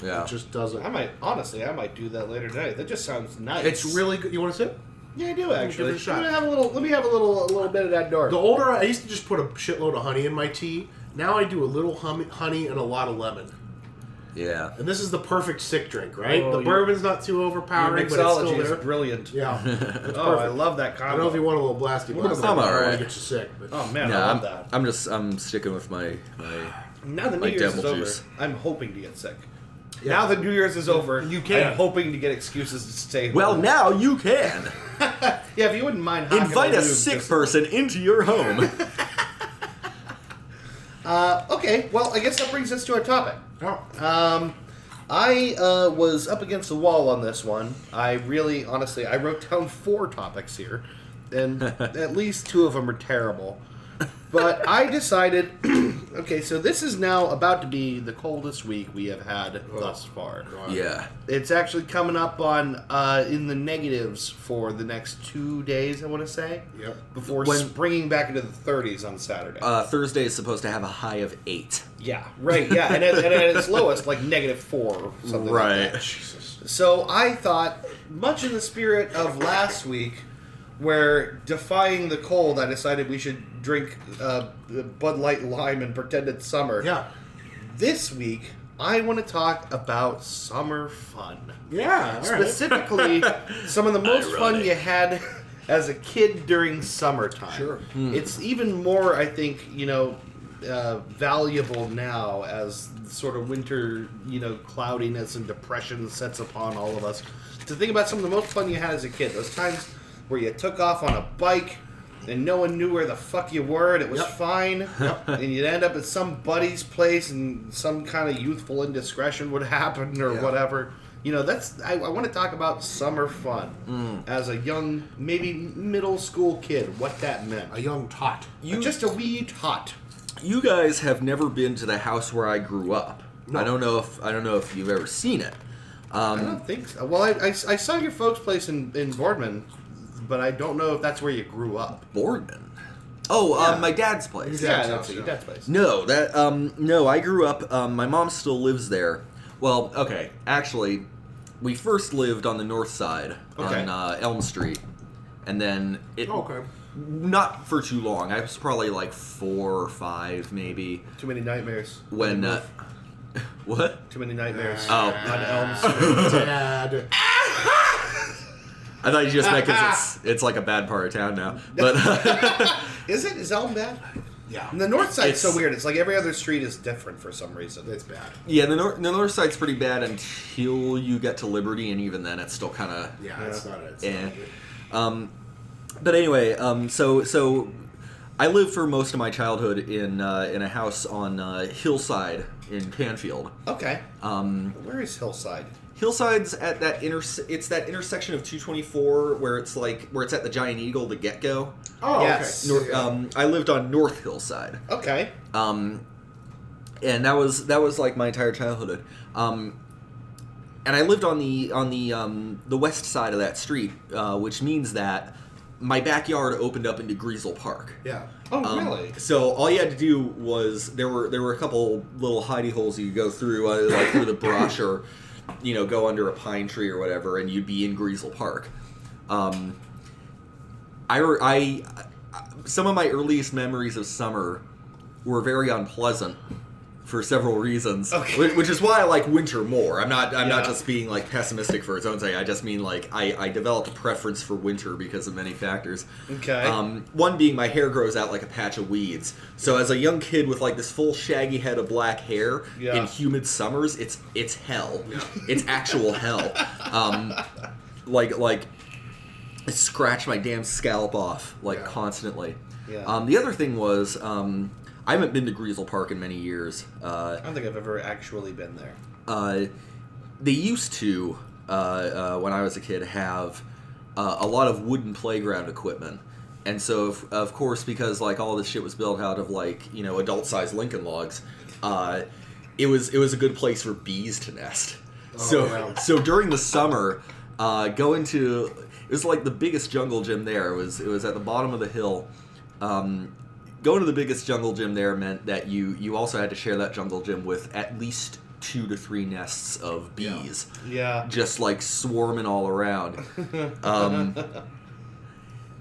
Yeah. It just doesn't. I might do that later tonight. That just sounds nice. It's really good. You want to sip? Yeah, I do actually. Give it a shot. Let me have a little bit of that dorp. The older I used to just put a shitload of honey in my tea. Now I do a little honey and a lot of lemon. Yeah. And this is the perfect sick drink, right? Oh, the bourbon's not too overpowering, Your but it's still mixology there. is brilliant. Yeah. Oh, I love that combo. I don't know if you want a little blasty blast. I'm I don't alright. want to get you sick. But. Oh man, Yeah, I love that. I'm sticking with my Now the New like Year's is devil over. juice. I'm hoping to get sick. Yeah. Now the New Year's is over. You can. I'm hoping to get excuses to stay home. Well, now you can. Yeah, if you wouldn't mind hocking Invite the a lube, sick just- person into your home. Okay, well, I guess that brings us to our topic. Oh. I was up against the wall on this one. I honestly, I wrote down 4 topics here, and at least 2 of them are terrible. But I decided, okay, so this is now about to be the coldest week we have had thus far. Yeah. It's actually coming up on in the negatives for the next 2 days, I want to say. Yep. Before springing back into the 30s on Saturday. Thursday is supposed to have a high of 8. Yeah, right, yeah. And at its lowest, like -4 or something like that. Jesus. So I thought, much in the spirit of last week, where defying the cold, I decided we should drink Bud Light Lime and pretend it's summer. Yeah. This week, I want to talk about summer fun. Yeah. All right. Specifically, some of the most fun you had as a kid during summertime. Sure. It's even more, I think, valuable now as sort of winter, cloudiness and depression sets upon all of us. To think about some of the most fun you had as a kid. Those times where you took off on a bike and no one knew where the fuck you were and it was fine. And you'd end up at some buddy's place and some kind of youthful indiscretion would happen or whatever. I want to talk about summer fun as a young, maybe middle school kid, what that meant. A young tot. Just a wee tot. You guys have never been to the house where I grew up. No. I don't know if you've ever seen it. I don't think so. Well, I saw your folks' place in Boardman, but I don't know if that's where you grew up. Boardman? Oh, my dad's place. Yeah, that's your dad's place. No, I grew up. My mom still lives there. Well, okay, actually, we first lived on the north side on Elm Street, and then not for too long. I was probably like 4 or 5, maybe. Too many nightmares. When what? Too many nightmares. Oh, on Elm Street. Dad. I thought you just meant because it's like a bad part of town now. But Is it? Is Elm bad? Yeah. And the north side's so weird. It's like every other street is different for some reason. It's bad. Yeah, the north side's pretty bad until you get to Liberty, and even then, it's still kind of it's not. But anyway, so I lived for most of my childhood in a house on Hillside in Canfield. Okay. Where is Hillside? Hillside's at that it's that intersection of 224 where it's at the Giant Eagle, the get-go. Oh, yes. Okay. I lived on North Hillside. Okay. And that was like my entire childhood. And I lived on the west side of that street, which means that my backyard opened up into Griesel Park. Yeah. Oh, really? So all you had to do was there were a couple little hidey holes you could go through, like through the brush or go under a pine tree or whatever, and you'd be in Griesel Park. I some of my earliest memories of summer were very unpleasant for several reasons, which is why I like winter more. I'm not just being like pessimistic for its own sake. I just mean like I developed a preference for winter because of many factors. Okay. One being my hair grows out like a patch of weeds. So as a young kid with like this full shaggy head of black hair in humid summers, it's hell. Yeah. It's actual hell. Like it scratched my damn scalp off constantly. Yeah. The other thing was I haven't been to Griesel Park in many years. I don't think I've ever actually been there. They used to, when I was a kid, have a lot of wooden playground equipment. And so, of course, because like all this shit was built out of adult-sized Lincoln logs, it was a good place for bees to nest. So during the summer, it was like the biggest jungle gym there. It was at the bottom of the hill. Going to the biggest jungle gym there meant that you also had to share that jungle gym with at least 2 to 3 nests of bees. Yeah. Just like swarming all around.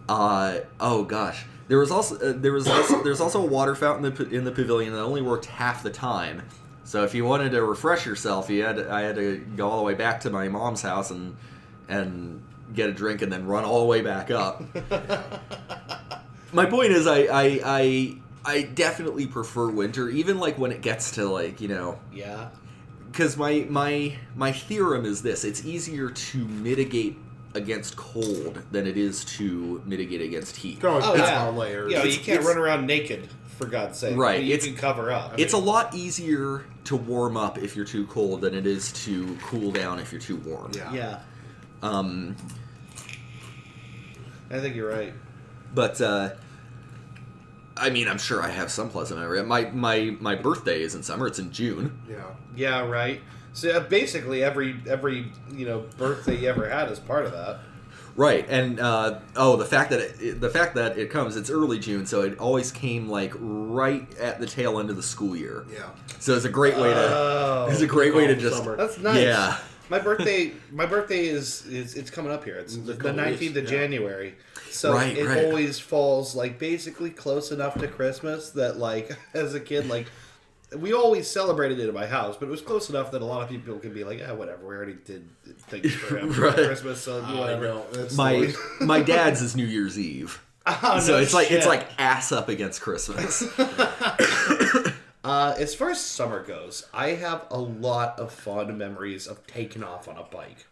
Oh gosh. There's also a water fountain in the pavilion that only worked half the time. So if you wanted to refresh yourself, I had to go all the way back to my mom's house and get a drink and then run all the way back up. My point is, I definitely prefer winter, even like when it gets to Yeah. Because my theorem is this: it's easier to mitigate against cold than it is to mitigate against heat. Layers. Yeah, you can't run around naked, for God's sake. Right. You can cover up. It's a lot easier to warm up if you're too cold than it is to cool down if you're too warm. Yeah. I think you're right. But I mean, I'm sure I have some pleasant memory. My birthday is in summer. It's in June. Yeah. Yeah. Right. So basically, every birthday you ever had is part of that. Right, and the fact that it comes, it's early June, so it always came like right at the tail end of the school year. Yeah. So it's a great way to. It's a great way to just. Summer. That's nice. Yeah. My birthday is it's coming up here. It's the 19th of January. So it always falls like basically close enough to Christmas that like as a kid like we always celebrated it at my house, but it was close enough that a lot of people can be like, whatever, we already did things for him for Christmas, so whatever. My dad's is New Year's Eve. So it's like ass up against Christmas. As far as summer goes, I have a lot of fond memories of taking off on a bike.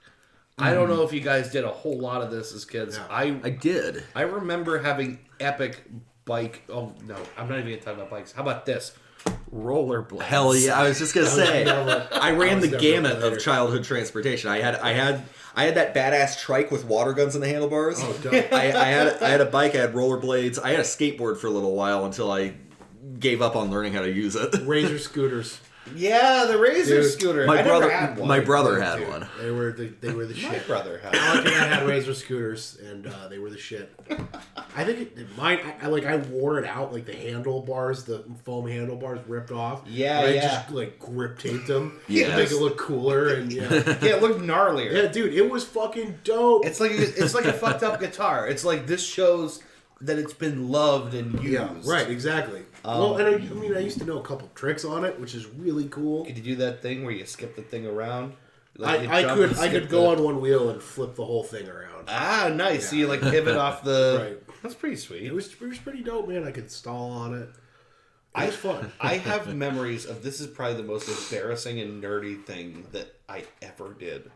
I don't know if you guys did a whole lot of this as kids. Yeah. I did. I remember having epic bike. Oh no, I'm not even gonna talk about bikes. How about this? Rollerblades. Hell yeah! I was just gonna say, I ran the gamut of childhood transportation. I had that badass trike with water guns in the handlebars. Oh, I had a bike. I had rollerblades. I had a skateboard for a little while until I gave up on learning how to use it. Razor scooters. Yeah, the Razor Dude, scooter. My Never had one. my brother had one. They were the shit. My brother had Alec and I had Razor scooters, and they were the shit. I think mine. I wore it out, like the handlebars, the foam handlebars ripped off. Yeah, and yeah. I just like grip taped them to Yes. make it look cooler, and yeah, it looked gnarlier. yeah, dude, it was fucking dope. It's like a fucked up guitar. It's like this shows that it's been loved and used. Yeah, right, exactly. Well, and I used to know a couple tricks on it, which is really cool. Could you do that thing where you skip the thing around? I could go on one wheel and flip the whole thing around. Ah, nice. Yeah. So you like pivot off the. Right. That's pretty sweet. It was pretty dope, man. I could stall on it. It was fun. I have memories of this is probably the most embarrassing and nerdy thing that I ever did.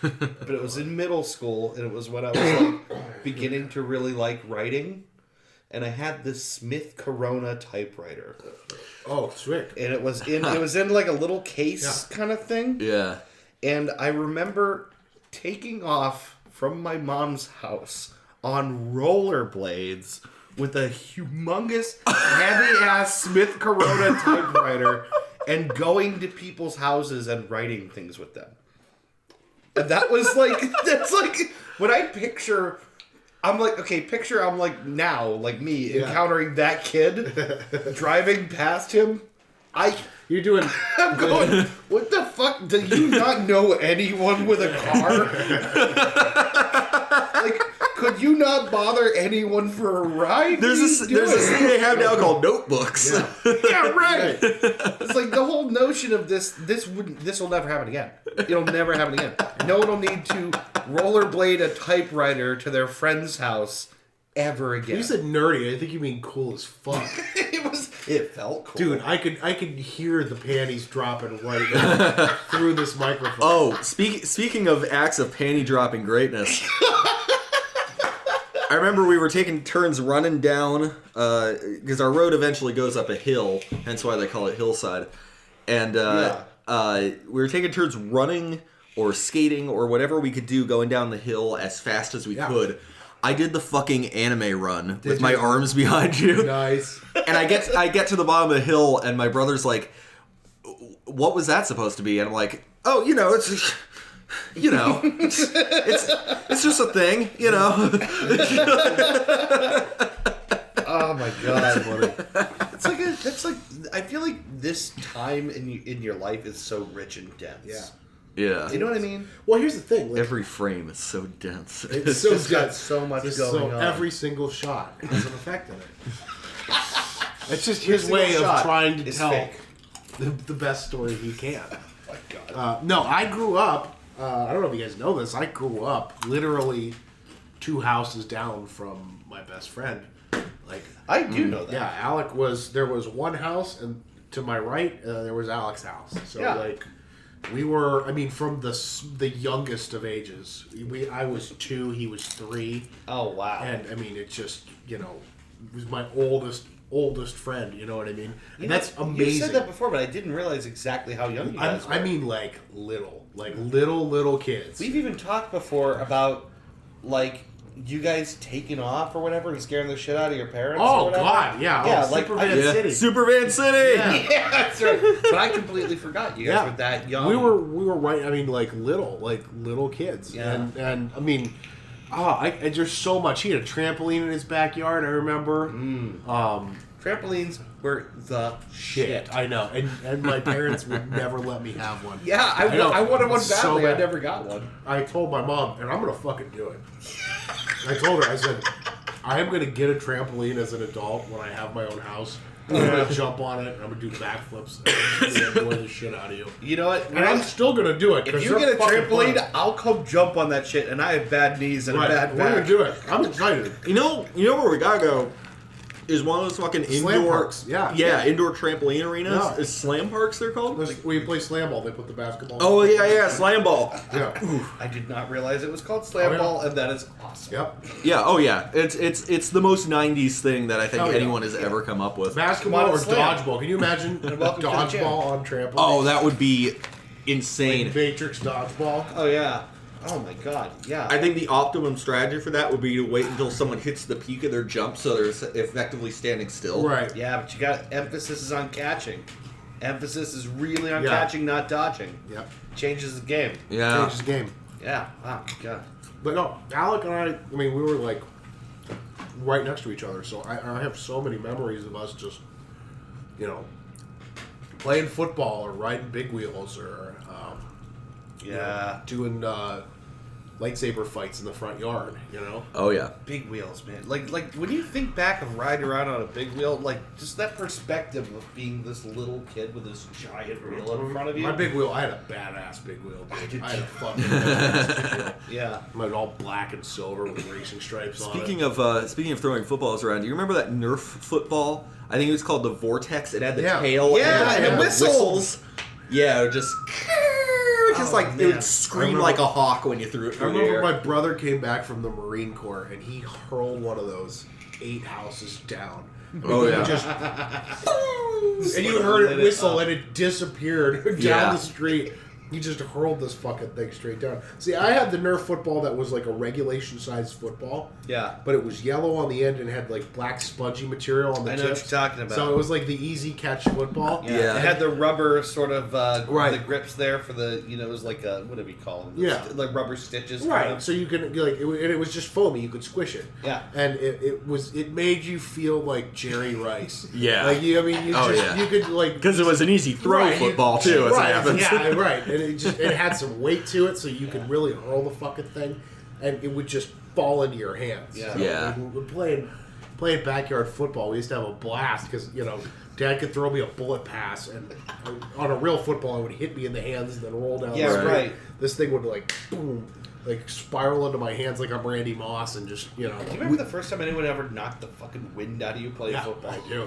But it was in middle school, and it was when I was like beginning to really like writing, and I had this Smith Corona typewriter. Oh, sweet. And it was in like a little case kind of thing. Yeah. And I remember taking off from my mom's house on rollerblades with a humongous, heavy-ass Smith Corona typewriter and going to people's houses and writing things with them. And that was like, that's like, when I picture, I'm like, okay, picture I'm like now, like me, encountering that kid, driving past him. You're doing. I'm going, what the fuck? Do you not know anyone with a car? Like, could you not bother anyone for a ride? There's this thing they have now called notebooks. Yeah, right. It's like the whole notion of this will never happen again. It'll never happen again. No one will need to rollerblade a typewriter to their friend's house ever again. You said nerdy. I think you mean cool as fuck. It felt cool. Dude, I could hear the panties dropping right now through this microphone. Oh, speaking of acts of panty dropping greatness, I remember we were taking turns running down because our road eventually goes up a hill, hence why they call it hillside. And we were taking turns running or skating or whatever we could do going down the hill as fast as we could. I did the fucking anime run with my arms behind you. Nice. And I get to the bottom of the hill, and my brother's like, "What was that supposed to be?" And I'm like, "Oh, it's it's just a thing, Oh my god, buddy. It's like I feel like this time in your life is so rich and dense. Yeah. Yeah. You know what I mean? Well, here's the thing. Like, Every frame is so dense. it's so just got dense. so much going on. Every single shot has an effect in it. It's just his single way of shot trying to is tell fake. the best story he can. Oh my god. No, I grew up. I don't know if you guys know this. I grew up literally 2 houses down from my best friend. Like I do know that. Yeah, Alec was. There was one house, and to my right, there was Alec's house. So like, we were. I mean, from the youngest of ages. I was 2, he was 3. Oh wow. And I mean, it just it was my oldest friend. You know what I mean? And that's amazing. You said that before, but I didn't realize exactly how young you guys were. I mean, like little kids. We've even talked before about like you guys taking off or whatever and scaring the shit out of your parents. Oh or whatever. God, yeah. Yeah, Oh, like Superman City. Superman City. Yeah. Yeah, that's right. But I completely forgot you guys were that young. We were right. I mean, like little kids. Yeah. And I mean, there's so much. He had a trampoline in his backyard. I remember. Trampolines were the shit. I know. And my parents would never let me have one. Yeah, I wanted one badly. So I bad. never got one. I told my mom, and I'm gonna fucking do it. I told her, I said, I am gonna get a trampoline as an adult when I have my own house. I'm gonna jump on it and I'm gonna do backflips and annoy the shit out of you. You know what? And I'm still gonna do it. If you get a trampoline, I'll come jump on that shit. And I have bad knees and a bad We're back. gonna do it. I'm excited. You know where we gotta go is one of those fucking Slam indoor parks, yeah. indoor trampoline arenas. Yeah. Is slam parks they're called? We play slam ball. They put the basketball. Oh yeah, slam ball. Yeah. I did not realize it was called slam ball, and that is awesome. Yep. Yeah, oh yeah. It's the most 90s thing that I think Hell yeah. anyone has ever come up with. Basketball Come on, or slam. dodgeball? Can you imagine welcome to the gym. dodgeball on trampoline? Oh, that would be insane. Like Matrix dodgeball. Oh yeah. Oh my god. Yeah. I think the optimum strategy for that would be to wait until someone hits the peak of their jump so they're effectively standing still. Right. Yeah, but you got emphasis is on catching. Emphasis is really on Yeah. catching, not dodging. Yep. Changes the game. Yeah. Changes the game. Yeah. Wow. God. But no, Alec and I mean, we were like right next to each other, so I have so many memories of us just, you know, playing football or riding big wheels or you know, doing lightsaber fights in the front yard, you know? Oh, yeah. Big wheels, man. Like when you think back of riding around on a big wheel, like just that perspective of being this little kid with this giant wheel in front of you. My big wheel, I had a badass big wheel, dude. I had a fucking badass big wheel. Yeah. Mine all black and silver with racing stripes on it. Speaking of throwing footballs around, do you remember that Nerf football? I think it was called the Vortex. It had the tail and the whistles. Yeah, just like it would scream like a hawk when you threw it through the air. I remember my brother came back from the Marine Corps and he hurled one of those 8 houses down. Oh yeah. And you heard it whistle and it disappeared down the street. He just hurled this fucking thing straight down. See, I had the Nerf football that was like a regulation-sized football. Yeah. But it was yellow on the end and had like black spongy material on the tips. I know what you're talking about. So it was like the easy catch football. Yeah. It had the rubber sort of right. the grips there for the, you know, it was like a, what do we call them? Yeah. Like rubber stitches. Right. Kind of. So you could like and it was just foamy. You could squish it. Yeah. And it made you feel like Jerry Rice. Yeah. Like you could like because it was an easy throw football too, as it happens. Yeah, right. And it had some weight to it, so you could really hurl the fucking thing, and it would just fall into your hands. Yeah. So, Yeah. like, we were playing backyard football. We used to have a blast because Dad could throw me a bullet pass, and on a real football, it would hit me in the hands and then roll down. Yeah, the street. right. This thing would like boom. Like spiral into my hands like I'm Randy Moss and just Do you remember the first time anyone ever knocked the fucking wind out of you playing football? I do.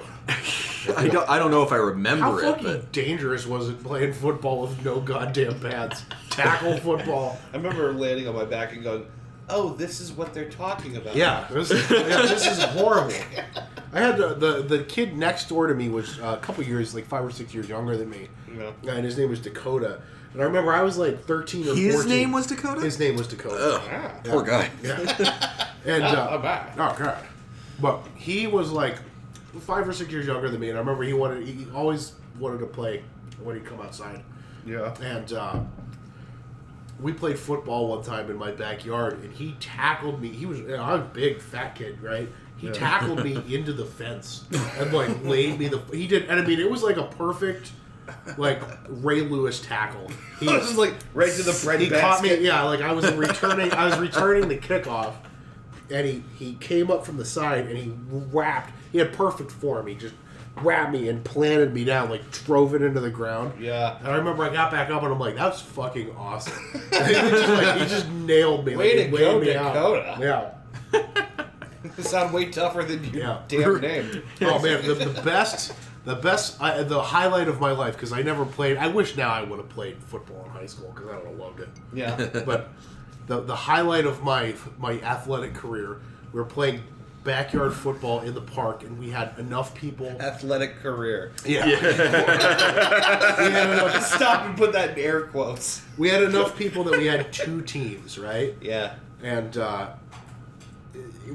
I don't know if I remember How it, fucking but dangerous was it playing football with no goddamn pads? Tackle football. I remember landing on my back and going, "Oh, this is what they're talking about." Yeah, this is horrible. I had the kid next door to me was a couple years, like 5 or 6 years younger than me, and his name was Dakota. And I remember I was like 13 or 14. His name was Dakota? His name was Dakota. Oh, poor guy. Yeah. And Not bad. oh god, but he was like 5 or 6 years younger than me, and I remember he always wanted to play when he'd come outside. Yeah. And we played football one time in my backyard, and he tackled me. I was a big fat kid, right? He tackled me into the fence and like laid me he did, and I mean it was like a perfect like Ray Lewis tackle. He was just like right to the bread he basket. caught me. Yeah, like I was returning the kickoff, and he came up from the side and he wrapped. He had perfect form. He just wrapped me and planted me down, like drove it into the ground. Yeah. And I remember I got back up and I'm like, that was fucking awesome. he just nailed me. Way like, to go, me Dakota. out. Yeah. You sound way tougher than your damn name. Oh man, the highlight of my life, because I never played. I wish now I would have played football in high school because I would have loved it. Yeah. But the highlight of my athletic career, we were playing backyard football in the park, and we had enough people. Athletic career. Yeah. We had enough. Stop and put that in air quotes. We had enough people that we had 2 teams, right? Yeah. And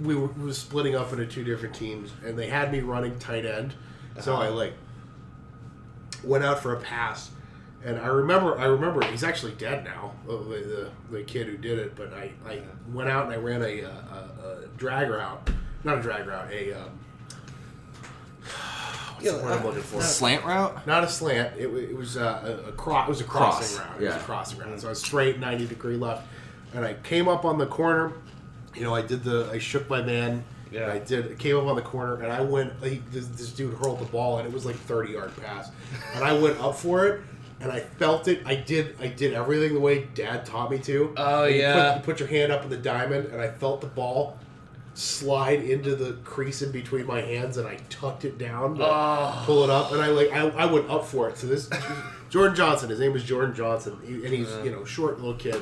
we were splitting up into 2 different teams, and they had me running tight end. So I like went out for a pass, and I remember he's actually dead now, the kid who did it. But I went out and I ran a drag route, not a drag route, what's the word I'm looking for? Slant route? Not a slant. It was a crossing route. It was Yeah. a crossing route. So I was straight 90-degree left, and I came up on the corner. I shook my man. Yeah. I came up on the corner, and I went. This dude hurled the ball, and it was like 30-yard pass, and I went up for it, and I felt it. I did everything the way Dad taught me to. Oh, You yeah. put your hand up in the diamond, and I felt the ball slide into the crease in between my hands, and I tucked it down to pull it up, and I went up for it. So this Jordan Johnson. His name was Jordan Johnson, and he's short little kid,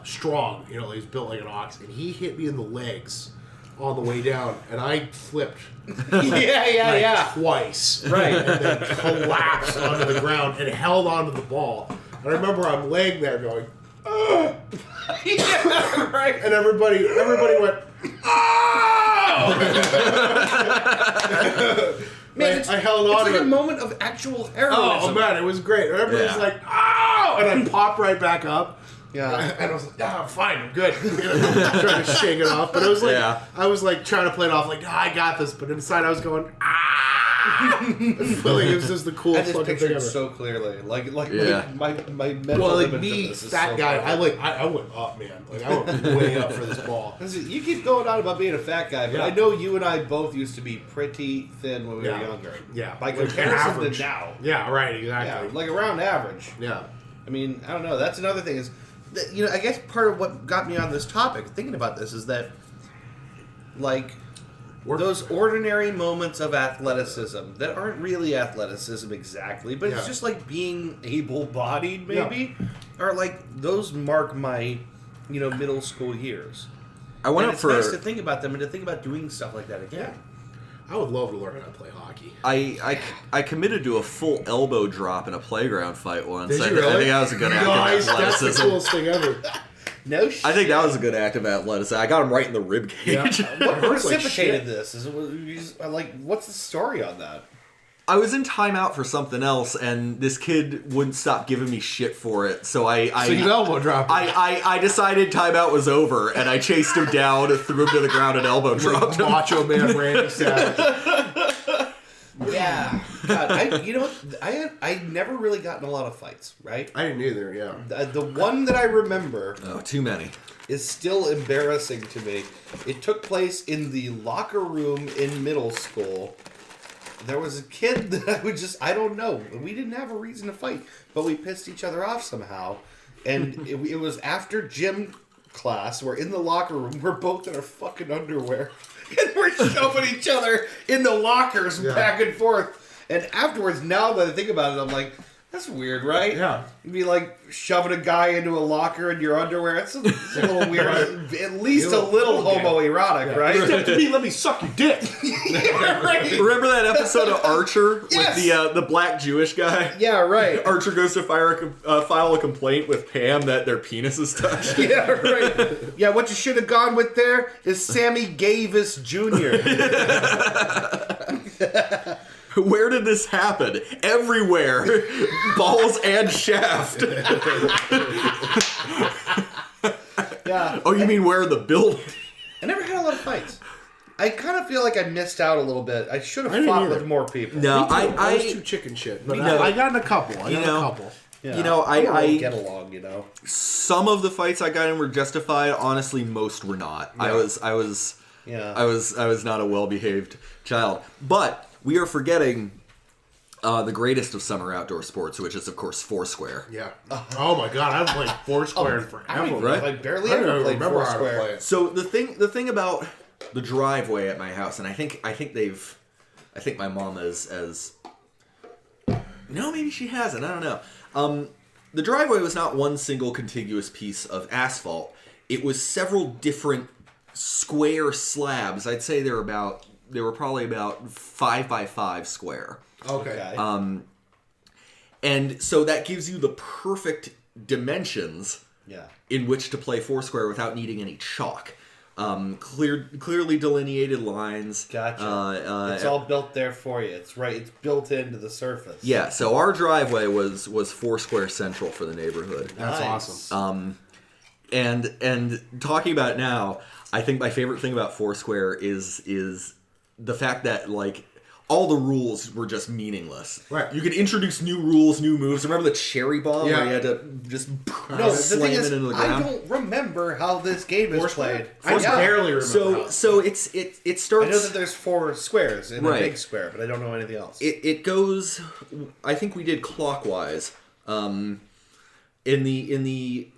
strong. He's built like an ox, and he hit me in the legs on the way down, and I flipped twice, Right. and then collapsed onto the ground and held onto the ball. And I remember I'm laying there going, "Ugh." Yeah, right. And everybody went, "Oh!" Man, I held on it's to like it. a moment of actual heroism. Oh man, it was great. Everybody's like, "Oh!" and I popped right back up. Yeah. And I was like, I'm fine, I'm good. Trying to shake it off. But it was like, I was like trying to play it off like, I got this. But inside I was going, I feel like it was just the coolest I just fucking thing pictured ever. so clearly. Like my mental Well, like image me, of this is fat so guy, perfect. I went up, man. Like I went way up for this ball. Listen, you keep going on about being a fat guy, but I know you and I both used to be pretty thin when we were younger. Yeah. By Like comparison average. to now. Yeah, right, exactly. Yeah, like around average. Yeah. I mean, I don't know. That's another thing is, that, I guess part of what got me on this topic, thinking about this, is that, like, those ordinary moments of athleticism that aren't really athleticism exactly, but it's just like being able-bodied, maybe, or like those mark my, middle school years. It's nice to think about them and to think about doing stuff like that again. I would love to learn how to play hockey. I committed to a full elbow drop in a playground fight once. Did you I really? think that was a good act of Nice, athleticism. that's the coolest thing ever. No shit. I think that was a good act of athleticism. I got him right in the rib cage. Yeah. What hurts like precipitated shit. this? What's the story on that? I was in timeout for something else, and this kid wouldn't stop giving me shit for it. So you elbow dropped him. I decided timeout was over, and I chased him down, threw him to the ground, and elbow dropped him. Macho Man Randy Savage. Yeah. God, I never really got in a lot of fights, right? I didn't either, yeah. The one that I remember Oh, too many. is still embarrassing to me. It took place in the locker room in middle school. There was a kid that I don't know. We didn't have a reason to fight, but we pissed each other off somehow. And it was after gym class. We're in the locker room. We're both in our fucking underwear. And we're shoving each other in the lockers back and forth. And afterwards, now that I think about it, I'm like, that's weird, right? Yeah. You'd be like shoving a guy into a locker in your underwear. It's a little weird. At least a little homoerotic, right? Step to me, let me suck your dick. Right. Remember that episode of Archer Yes! with the black Jewish guy? Yeah, right. Archer goes to file a complaint with Pam that their penis is touched. Yeah, right. Yeah, what you should have gone with there is Sammy Gavis Jr. Where did this happen? Everywhere. Balls and shaft. Yeah. Oh, you mean where the building? I never had a lot of fights. I kind of feel like I missed out a little bit. I should have I didn't fought either. with more people. No, I was too chicken shit. But I got in a couple. Yeah. You know, I I get along, some of the fights I got in were justified. Honestly, most were not. Yeah. I was not a well-behaved child. But we are forgetting the greatest of summer outdoor sports, which is of course Foursquare. Yeah. Oh my god, I haven't played Foursquare in forever. Right? I barely I don't ever even played remember how to play Foursquare. it. So the thing about the driveway at my house, and I think my mom as no, maybe she hasn't. I don't know. The driveway was not one single contiguous piece of asphalt. It was several different square slabs. I'd say they were probably about 5x5 square. Okay. And so that gives you the perfect dimensions in which to play Foursquare without needing any chalk. Clearly delineated lines. Gotcha. It's all built there for you. It's right. It's built into the surface. Yeah, so our driveway was Foursquare central for the neighborhood. That's Nice. awesome. And talking about it now, I think my favorite thing about Foursquare is the fact that like all the rules were just meaningless. Right. You could introduce new rules, new moves. Remember the cherry bomb where you had to just No, the slam thing it is, into the ground? I don't remember how this game is played. I barely remember. So it starts. I know that there's 4 squares in a Right. big square, but I don't know anything else. It goes. I think we did clockwise. In the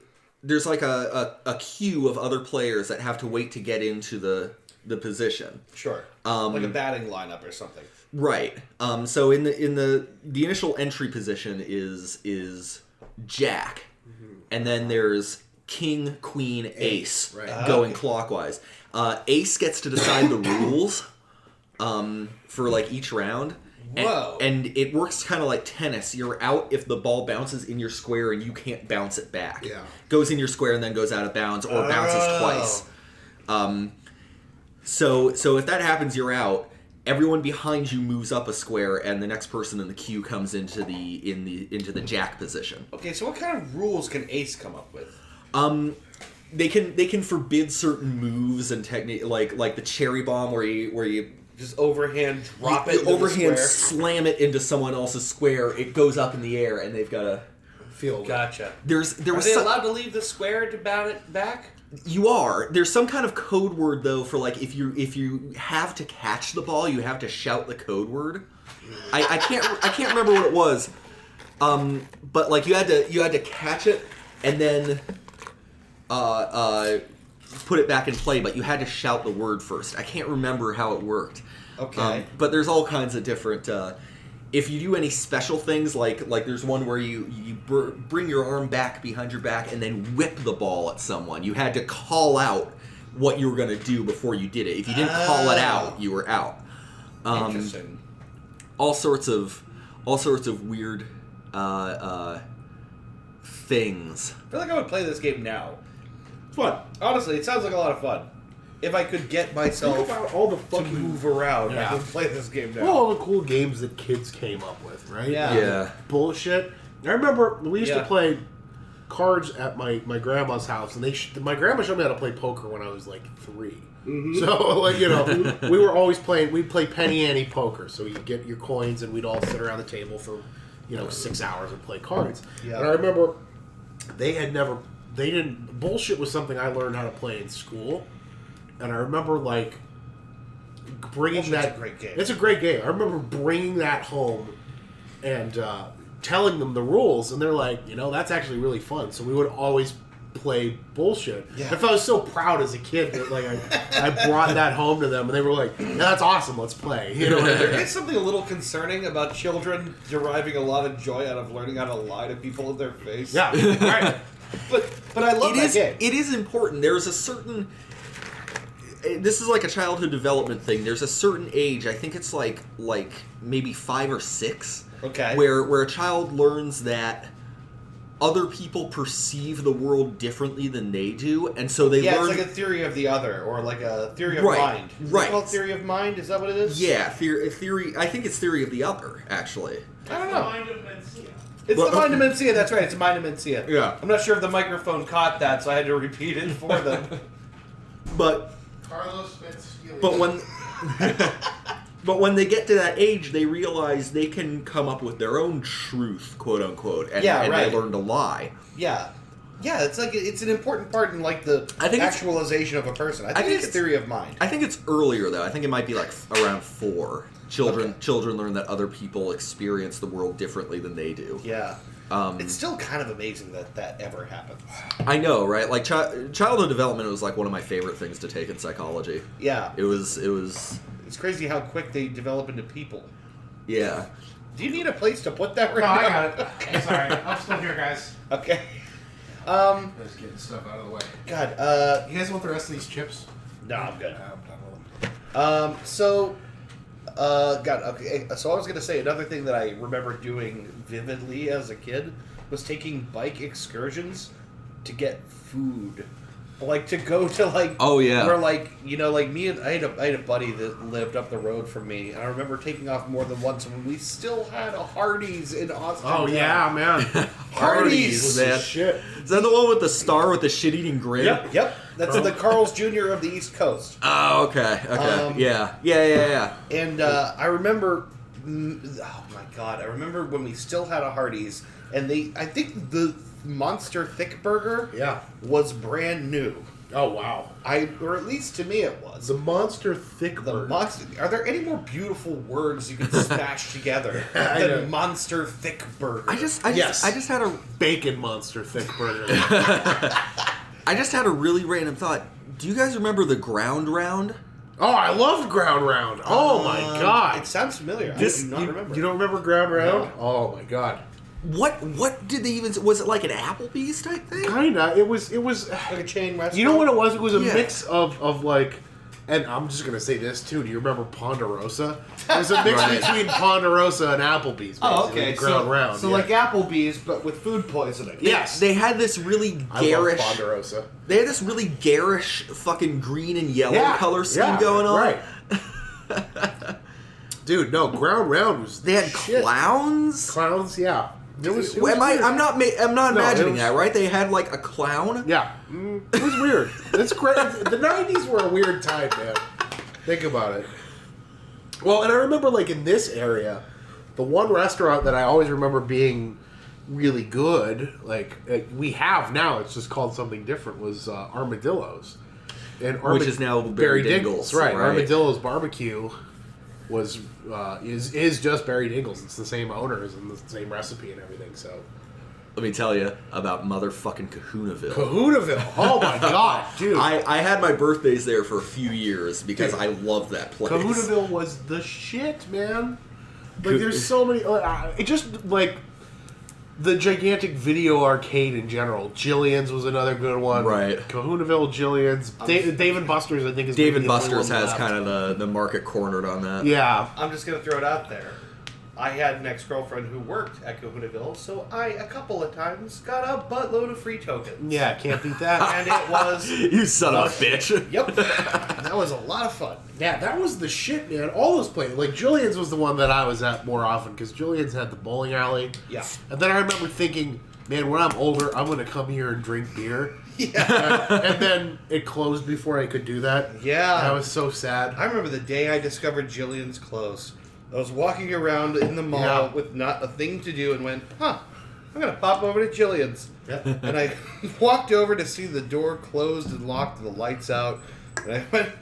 there's like a queue of other players that have to wait to get into the position. Sure. Like a batting lineup or something. Right. So in the initial entry position is Jack, and then there's King, Queen, Ace, going clockwise. Ace gets to decide the rules for like each round. Whoa. And it works kind of like tennis. You're out if the ball bounces in your square and you can't bounce it back. Yeah. Goes in your square and then goes out of bounds or bounces twice. So if that happens, you're out. everyone behind you moves up a square, and the next person in the queue comes into the jack position. Okay, so what kind of rules can Ace come up with? They can forbid certain moves and technique, like the cherry bomb, where you just overhand drop it. You overhand slam it into someone else's square. It goes up in the air, and they've got to field. Gotcha. Are they allowed to leave the square to bat it back? You are. There's some kind of code word though for like if you have to catch the ball, you have to shout the code word. I can't remember what it was. But like you had to catch it and then put it back in play, but you had to shout the word first. I can't remember how it worked. Okay. But there's all kinds of different. If you do any special things, like there's one where you bring your arm back behind your back and then whip the ball at someone. You had to call out what you were going to do before you did it. If you didn't call it out, you were out. Interesting. All sorts of weird things. I feel like I would play this game now. It's fun. Honestly, it sounds like a lot of fun. If I could get myself Think about all the to fucking move around, Yeah. I would play this game now. all the cool games that kids came up with, right? Yeah. Bullshit. I remember we used Yeah. to play cards at my grandma's house, and my grandma showed me how to play poker when I was like 3. Mm-hmm. So like we were always we'd play penny ante poker. So you get your coins, and we'd all sit around the table for 6 hours and play cards. Yeah. And I remember bullshit was something I learned how to play in school. And I remember, like, bringing Bullshit's that... a great game. It's a great game. I remember bringing that home and telling them the rules, and they're like, that's actually really fun. So we would always play bullshit. Yeah. I felt so proud as a kid that, like, I brought that home to them, and they were like, yeah, that's awesome, let's play. There is something a little concerning about children deriving a lot of joy out of learning how to lie to people in their face. Yeah, right. But I love that game. It is important. There's a certain... This is like a childhood development thing. There's a certain age, I think it's like maybe 5 or 6, Okay. where a child learns that other people perceive the world differently than they do, and so they learn... it's like a theory of the other, or like a theory of Right, mind. Is right. it called theory of mind? Is that what it is? Yeah, theory. I think it's theory of the other, actually. I don't know. Mind of Mencia. It's But- the mind of Mencia. That's right. It's the mind of Mencia. Yeah. I'm not sure if the microphone caught that, so I had to repeat it for them. But Carlos Mencia. But when they get to that age, they realize they can come up with their own truth, quote unquote, and right. they learn to lie. Yeah. Yeah, it's like it's an important part in like the I think actualization of a person. I think it's theory of mind. I think it's earlier though. I think it might be like around 4. Children learn that other people experience the world differently than they do. Yeah. It's still kind of amazing that ever happened. I know, right? Like childhood development was like one of my favorite things to take in psychology. Yeah. It was. It's crazy how quick they develop into people. Yeah. Do you need a place to put that right No, now? I got it. It's alright. I'm still here, guys. Okay. Just getting stuff out of the way. God, You guys want the rest of these chips? no, I'm good. I'm done with them. Okay. So I was gonna say another thing that I remember doing vividly as a kid was taking bike excursions to get food, like to go to like. Oh, yeah. Where like me and I had a buddy that lived up the road from me, and I remember taking off more than once when we still had a Hardee's in Austin. Oh, yeah, man. Hardee's, man. Shit. Is that the one with the star with the shit-eating grin? Yep. That's the Carl's Jr. of the East Coast. Oh, okay. Yeah. And I remember, oh my god, I remember when we still had a Hardee's, and I think the Monster Thick Burger was brand new. Oh, wow. Or at least to me it was. The Monster Thick The Burger. monster. Are there any more beautiful words you could smash together I know. than Monster Thick Burger? I just had a Bacon Monster Thick Burger. I just had a really random thought. Do you guys remember the Ground Round? Oh, I love Ground Round. Oh, my God. It sounds familiar. I do not remember. You don't remember Ground Round? No. Oh, my God. What did they even... Was it like an Applebee's type thing? Kinda. It was... Like a chain restaurant? You know what it was? It was a Yeah. mix of like... And I'm just going to say this, too. Do you remember Ponderosa? It was a mix Right. between Ponderosa and Applebee's. Oh, basically, okay. Ground Round. So yeah. like Applebee's, but with food poisoning. Yes. They had this really I love garish... Ponderosa. They had this really garish fucking green and yellow Yeah, color scheme yeah, going on. right. Dude, no, Ground Round was. They had shit. clowns. Clowns, yeah. It was I'm not imagining was, that, right? They had like a clown. Yeah, it was weird. It's great. The '90s were a weird time, man. Think about it. Well, and I remember like in this area, the one restaurant that I always remember being really good, like we have now, it's just called something different, was Armadillo's, and which is now Barry Dingle's, right? Armadillo's Barbecue was is just Barry Dingle's. It's the same owners and the same recipe and everything. So let me tell you about motherfucking Kahunaville. Kahunaville. Oh my god, dude! I had my birthdays there for a few years because I love that place. Kahunaville was the shit, man. Like there's so many. It just like the gigantic video arcade in general. Jillian's was another good one. Right. Kahunaville, Jillian's. Dave and Buster's, I think, is Dave and Buster's has kind of the market cornered on that. Yeah. I'm just going to throw it out there. I had an ex-girlfriend who worked at Kahunaville, so I, a couple of times, got a buttload of free tokens. Yeah, can't beat that. And it was... You son of a bitch. Yep. That was a lot of fun. Yeah, that was the shit, man. All those places. Like, Jillian's was the one that I was at more often, because Jillian's had the bowling alley. Yeah. And then I remember thinking, man, when I'm older, I'm going to come here and drink beer. Yeah. And then it closed before I could do that. Yeah. I was so sad. I remember the day I discovered Jillian's closed. I was walking around in the mall with not a thing to do and went, I'm going to pop over to Jillian's. Yeah. And I walked over to see the door closed and locked and the lights out. And I went,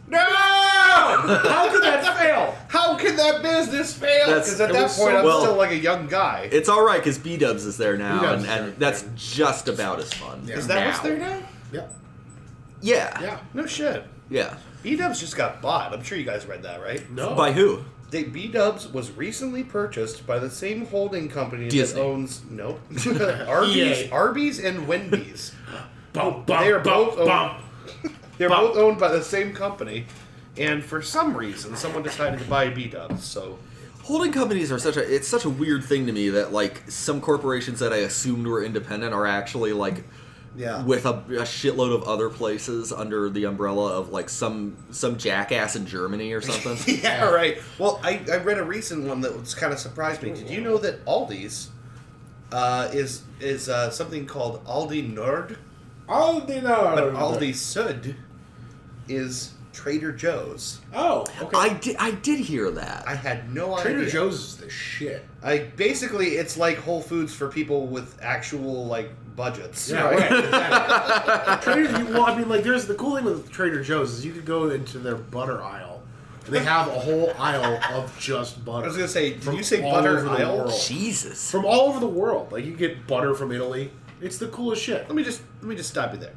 no! How could that fail? How could that business fail? Because at that point, I'm still like a young guy. It's all right because B-Dubs is there now, B-Dubs and that's just about as fun. Is that what's there now? Yep. Yeah. Yeah. No shit. Yeah. B-Dubs just got bought. I'm sure you guys read that, right? No. By who? B-Dubs was recently purchased by the same holding company Disney. that owns Arby's, EA. Arby's and Wendy's. Bum, They are both owned. bum. They're both owned by the same company, and for some reason, someone decided to buy B-Dubs. So Holding companies are such a weird thing to me that like some corporations that I assumed were independent are actually like with a shitload of other places under the umbrella of like some jackass in Germany or something. yeah, right. Well, I read a recent one that was kind of surprised me. Did you know that Aldi's is something called Aldi Nord? Aldi Nord. But Aldi Sud is Trader Joe's. Oh, okay. I did hear that. I had no idea. Trader Joe's is the shit. Basically, it's like Whole Foods for people with actual like budgets. Yeah, right. Exactly. I mean, like, there's the cool thing with Trader Joe's is you could go into their butter aisle. And they have a whole aisle of just butter. I was gonna say, did you say butter aisle? Jesus. From all over the world, like you get butter from Italy. It's the coolest shit. Let me just stop you there.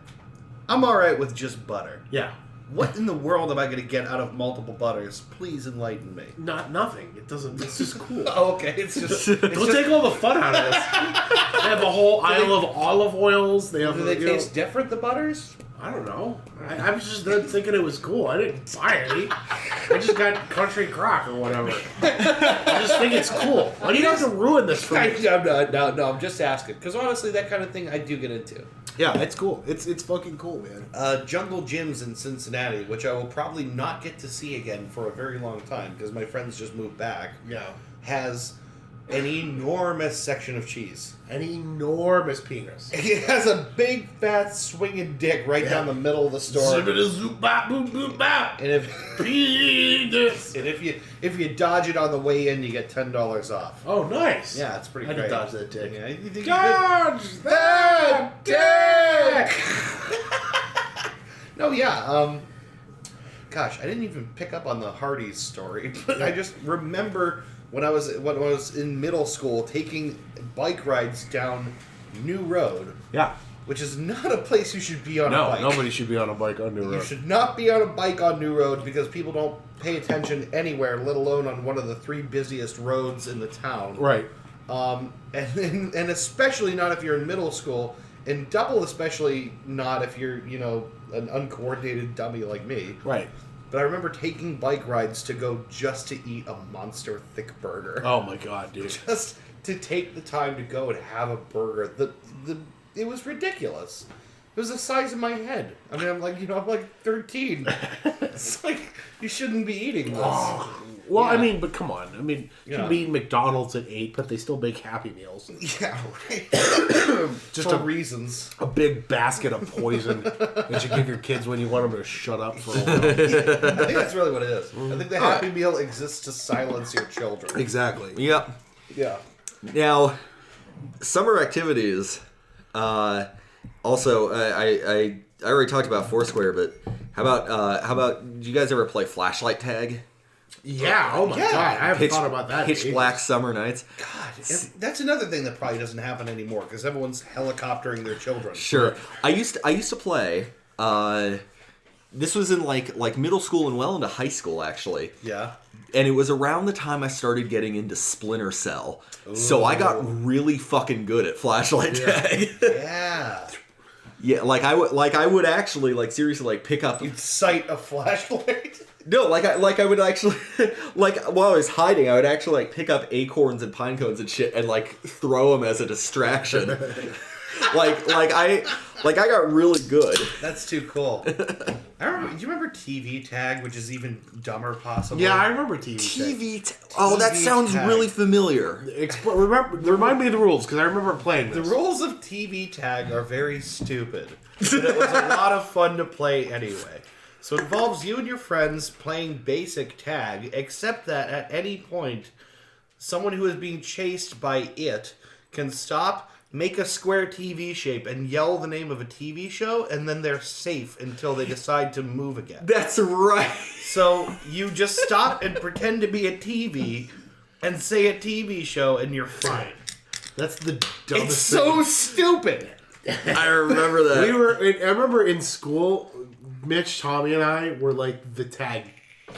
I'm all right with just butter. Yeah. What in the world am I going to get out of multiple butters? Please enlighten me. Nothing. It doesn't. It's just cool. Oh, okay. It's just. Don't take all the fun out of this. They have a whole aisle of olive oils. They have. Do they taste different, the butters? I don't know. I was just thinking it was cool. I didn't buy any. I just got Country Crock or whatever. I just think it's cool. Why do you have to ruin this for me? No, I'm just asking. Because honestly, that kind of thing I do get into. Yeah, it's cool. It's fucking cool, man. Jungle Gyms in Cincinnati, which I will probably not get to see again for a very long time because my friends just moved back. Yeah. Has an enormous section of cheese. An enormous penis. It has a big, fat, swinging dick right down the middle of the store. And if you dodge it on the way in, you get $10 off. Oh, nice. Yeah, it's pretty I great. can dodge that dick. Yeah, you think Dodge that dick! No, yeah. Gosh, I didn't even pick up on the Hardee's story, but I just remember when I was in middle school taking bike rides down New Road. Yeah. Which is not a place you should be on a bike. No, nobody should be on a bike on New Road. You should not be on a bike on New Road because people don't pay attention anywhere, let alone on one of the 3 busiest roads in the town. Right. And especially not if you're in middle school, and double especially not if you're, an uncoordinated dummy like me. Right. But I remember taking bike rides to go just to eat a monster thick burger. Oh my god, dude. Just to take the time to go and have a burger. It was ridiculous. It was the size of my head. I mean, I'm like 13. It's like, you shouldn't be eating this. Well, I mean, but come on. I mean, you can be eating McDonald's at 8, but they still make Happy Meals. Yeah, right. Just for reasons. A big basket of poison that you give your kids when you want them to shut up for a while. I think that's really what it is. I think the Happy Meal exists to silence your children. Exactly. Yep. Yeah. Now, summer activities. Also, I already talked about Foursquare, but how about? Do you guys ever play flashlight tag? Yeah. Oh my god, I haven't thought about that. Pitch black summer nights. God, that's another thing that probably doesn't happen anymore because everyone's helicoptering their children. Sure. I used to play. This was in like middle school and well into high school actually. Yeah. And it was around the time I started getting into Splinter Cell. Ooh. So I got really fucking good at flashlight tag. Yeah. Yeah, I would actually seriously pick up. You'd sight a flashlight. No, I would actually while I was hiding, I would actually pick up acorns and pine cones and shit and throw them as a distraction. I got really good. That's too cool. I remember. Do you remember TV tag, which is even dumber, possibly? Yeah, I remember TV tag. Oh, that sounds tag. Really familiar. Remind me of the rules because I remember playing this. The rules of TV tag are very stupid, but it was a lot of fun to play anyway. So it involves you and your friends playing basic tag, except that at any point, someone who is being chased by it can stop, make a square TV shape, and yell the name of a TV show, and then they're safe until they decide to move again. That's right. So you just stop and pretend to be a TV and say a TV show, and you're fine. That's the dumbest It's so stupid. I remember that. I remember in school, Mitch, Tommy, and I were the tag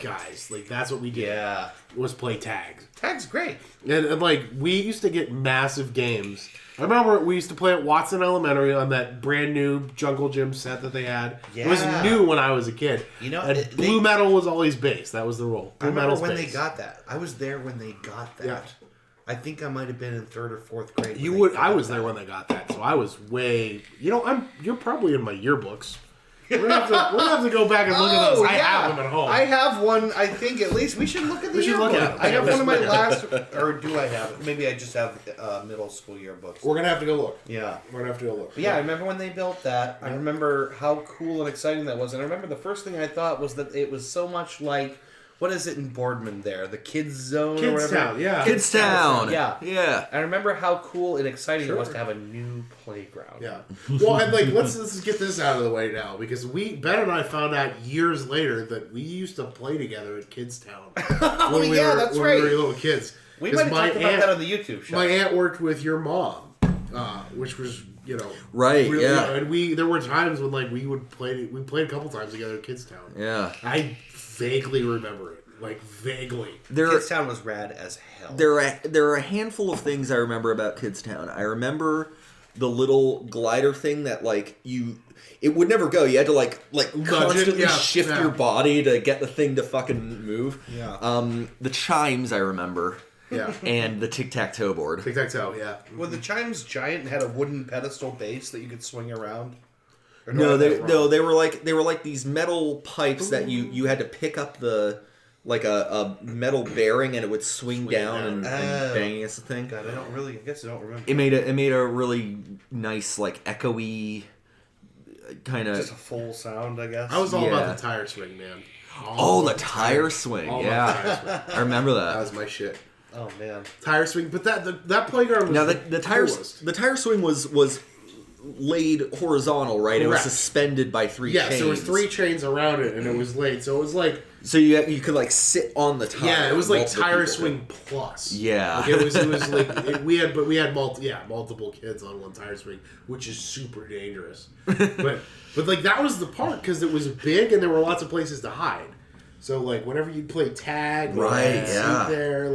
guys. That's what we did. Yeah. Was play tags. Tag's great. And we used to get massive games. I remember we used to play at Watson Elementary on that brand new Jungle Gym set that they had. Yeah. It was new when I was a kid. Blue metal was always base. That was the rule. I remember when they got that. I was there when they got that. Yeah. I think I might have been in 3rd or 4th grade. I was there when they got that, so I was way. You're probably in my yearbooks. We're gonna have to go back and look at those. I have them at home. I have one. I think at least we should look at the yearbook. Look at it. I have one of my last, or do I have it? Maybe I just have middle school yearbooks. We're gonna have to go look. Yeah, we're gonna have to go look. But yeah, I remember when they built that. I remember how cool and exciting that was, and I remember the first thing I thought was that it was so much like. What is it in Boardman there? The Kids Zone or whatever? Town, yeah. Kids Town. Yeah. Yeah. I remember how cool and exciting it was to have a new playground. Yeah. Well, and let's get this out of the way now because Ben and I found out years later that we used to play together at Kids Town. That's right. When we were little kids. We might have talked about that on the YouTube show. My aunt worked with your mom, which was right. Really, yeah. And there were times when we played a couple times together at Kids Town. Yeah. I vaguely remember it. Vaguely. Kids Town was rad as hell. There are a handful of things I remember about Kids Town. I remember the little glider thing that it would never go. You had to constantly shift your body to get the thing to fucking move. Yeah. The chimes I remember. Yeah. And the tic-tac-toe board. Tic-tac-toe, yeah. Were the chimes giant and had a wooden pedestal base that you could swing around? No, they were like these metal pipes that you had to pick up a metal bearing and it would swing down and bang against the thing. God, I guess I don't remember. It made a really nice echoey kind of just a full sound, I guess. I was all about the tire swing, man. The tire swing. Yeah. I remember that. That was my shit. Oh man. Tire swing, but that playground was now the tire swing was laid horizontal, right? Correct. It was suspended by 3 chains. Yes, there was 3 chains around it, and it was laid. So it was so you could sit on the tire. Yeah, it was tire swing plus. Yeah, it was we had multiple kids on one tire swing, which is super dangerous. but that was the part because it was big and there were lots of places to hide. So whenever you play tag, right? Sit there,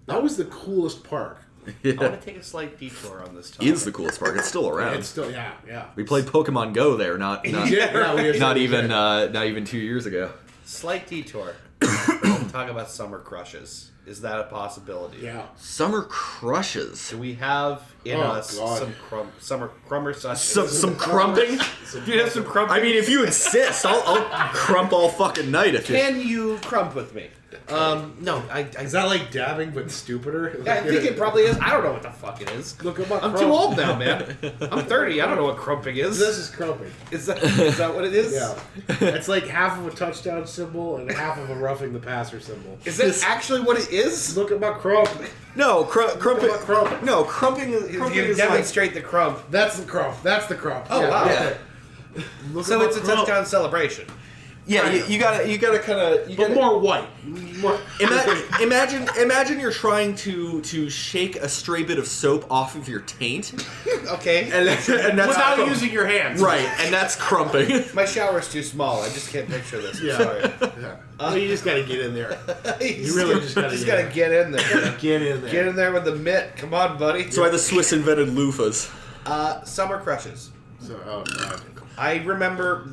that was the coolest park. Yeah. I want to take a slight detour on this topic. It's the coolest park. It's still around. It's still, yeah. We played Pokemon Go there, not even 2 years ago. Slight detour. Talk about summer crushes. Is that a possibility? Yeah. Summer crushes. Do we have in us God. summer crummer such? Some crumping? Do you have some crump? I mean, if you insist, I'll crump all fucking night if you... Can you crump with me? No. Is that like dabbing but stupider? I think it probably is. I don't know what the fuck it is. Look at my I'm crump. too old now, man. I'm 30. I don't know what crumping is. This is crumping. Is that what it is? Yeah. It's like half of a touchdown symbol and half of a roughing the passer symbol. Is that actually what it is? Look at my crump. No, crumping... Crump. No, crumping You is like... demonstrate the crump. That's the crump. That's the crump. Oh, wow. Yeah. Look So at my it's a crump. touchdown celebration. Yeah, you gotta kind of... But more white. More. Imagine you're trying to shake a stray bit of soap off of your taint, Okay. and that's Without using your hands. right, and that's crumping. My shower's too small. I just can't picture this. I'm Yeah. sorry. Yeah. Well, you just gotta get in there. You really just gotta get in there. Get in there. Get in there with the mitt. Come on, buddy. That's why the Swiss invented loofahs. Summer crushes. So, oh god. I remember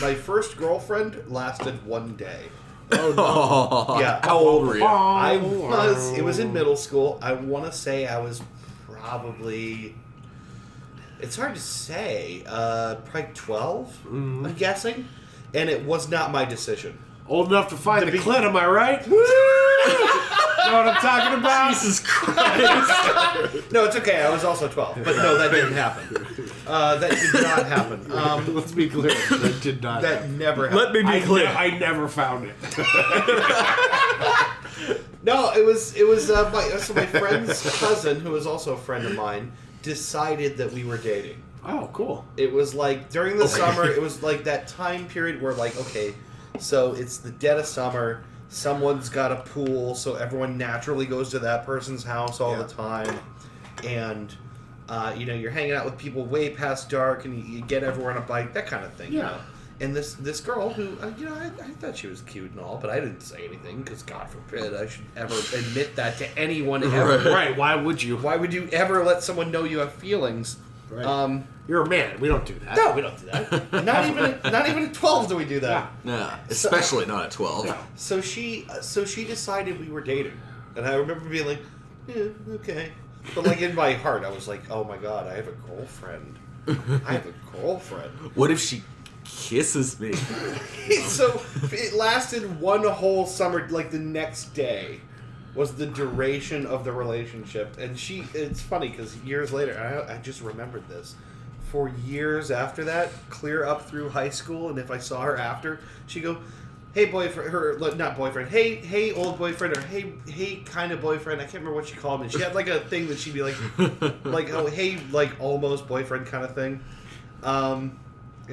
my first girlfriend lasted one day. Oh, Yeah. How old were you? It was in middle school. I want to say I was probably, it's hard to say, probably 12, I'm guessing. And it was not my decision. Old enough to find the big- clit, am I right? Know what I'm talking about? Jesus Christ! No, it's okay. I was also 12. But no, that didn't happen. That did not happen. Let's be clear. That did not. That never happened. Let me be clear. I never found it. No, it was my friend's cousin, who was also a friend of mine, decided that we were dating. Oh, cool. It was like during the summer, it was like that time period where like, okay, so it's the dead of summer, someone's got a pool, so everyone naturally goes to that person's house all the time, and you're hanging out with people way past dark, and you get everyone on a bike, that kind of thing. You know? And this girl who, I thought she was cute and all, but I didn't say anything because God forbid I should ever admit that to anyone ever. Right, why would you? Why would you ever let someone know you have feelings? Right. You're a man. We don't do that. No, we don't do that. Not even at 12 do we do that. Nah, especially not at 12. No. So she decided we were dating, and I remember being like, yeah, okay, but like in my heart I was like, oh my God, I have a girlfriend. What if she kisses me? So it lasted one whole summer. Like the next day was the duration of the relationship, and it's funny because years later I just remembered this. For years after that, clear up through high school, and if I saw her after, she'd go, hey boyfriend, not boyfriend, hey old boyfriend, or hey kind of boyfriend. I can't remember what she called me. She had like a thing that she'd be like oh hey, like almost boyfriend kind of thing. And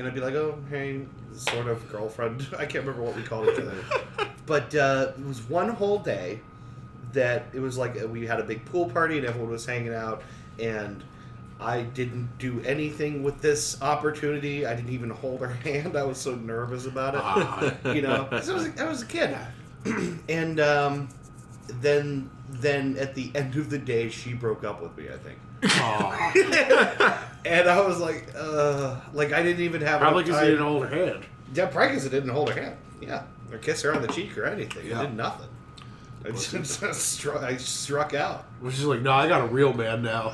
I'd be like, oh hey, sort of girlfriend. I can't remember what we called each other. But it was one whole day that it was like we had a big pool party and everyone was hanging out, and I didn't do anything with this opportunity. I didn't even hold her hand. I was so nervous about it, 'cause I was a kid. And then at the end of the day, she broke up with me, I think. And I was like I didn't even have Probably enough because time. you didn't hold her hand. Yeah, probably because I didn't hold her hand. Yeah, or kiss her on the cheek or anything. Yeah. I did nothing. I just struck out. Which is like, no, I got a real man now.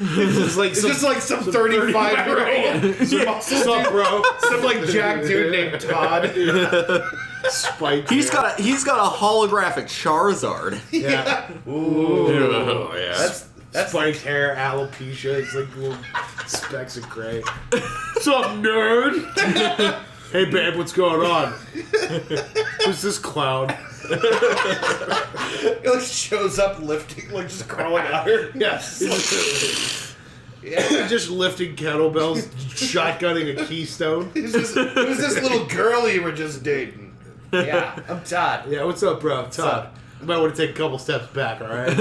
It's It's like some 35-year-old. Some bro. Some like Jack dude named Todd. Spike. He's got a holographic Charizard. Yeah. Ooh. Oh, yeah. That's spiked hair, alopecia. It's like little specks of gray. What's up, nerd? Hey, babe, what's going on? Who's this clown? He like shows up lifting, like just crawling out her. Yes. Yeah. Just lifting kettlebells, shotgunning a keystone. Who's this little girl you were just dating? Yeah, I'm Todd. Yeah, what's up, bro? Todd. You might want to take a couple steps back, all right?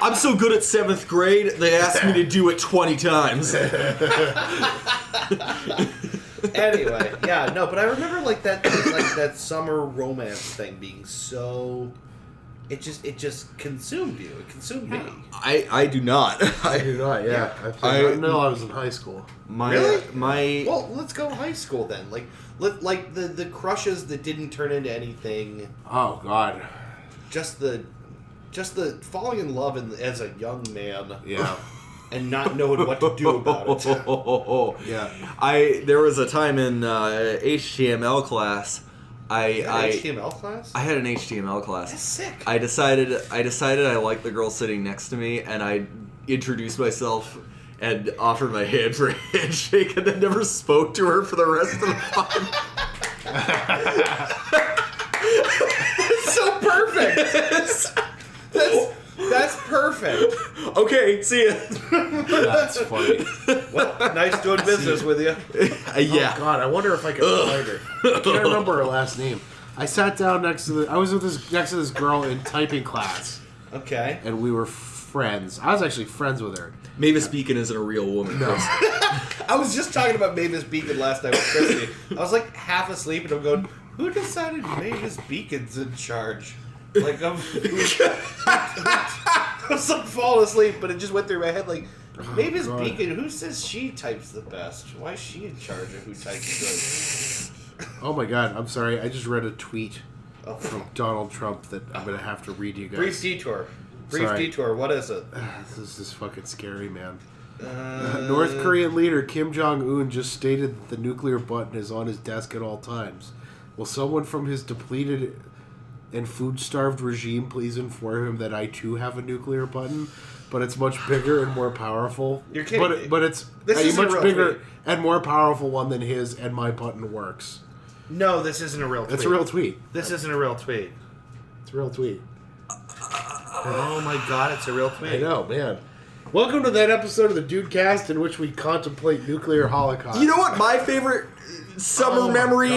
I'm so good at 7th grade, they asked me to do it 20 times. Anyway, yeah, no, but I remember like that summer romance thing being so. It just consumed you. It consumed me. I do not. I do not, yeah. I didn't know I was in high school. Really? Well, let's go high school then. Like the crushes that didn't turn into anything. Oh, God. just the falling in love as a young man. Yeah. And not knowing what to do about it. Yeah. There was a time in HTML class. HTML class? I had an HTML class. That's sick. I decided I liked the girl sitting next to me, and I introduced myself and offered my hand for a handshake, and then never spoke to her for the rest of the fun. It's so perfect. That's perfect. Okay, see ya. That's funny. Well, nice doing business with you. Yeah. Oh God, I wonder if I can find her. I can't remember her last name. I sat down next to this girl in typing class. Okay. And we were friends. I was actually friends with her. Mavis Beacon isn't a real woman. No. I was just talking about Mavis Beacon last night with Christy. I was like half asleep and I'm going, who decided Mavis Beacon's in charge? Like, I was like falling asleep, but it just went through my head like, Mavis Beacon, who says she types the best? Why is she in charge of who types good? Oh my God, I'm sorry. I just read a tweet from Donald Trump that I'm going to have to read you guys. Brief detour. Sorry. What is it? This is fucking scary, man. North Korean leader Kim Jong-un just stated that the nuclear button is on his desk at all times. Will someone from his depleted and food-starved regime please inform him that I too have a nuclear button, but it's much bigger and more powerful. You're kidding. But it's a much bigger and more powerful one than his, and my button works. No, this isn't a real tweet. It's a real tweet. This isn't a real tweet. It's a real tweet. Oh my God, it's a real tweet. I know, man. Welcome to that episode of the Dude Cast in which we contemplate nuclear holocaust. You know what my favorite summer memory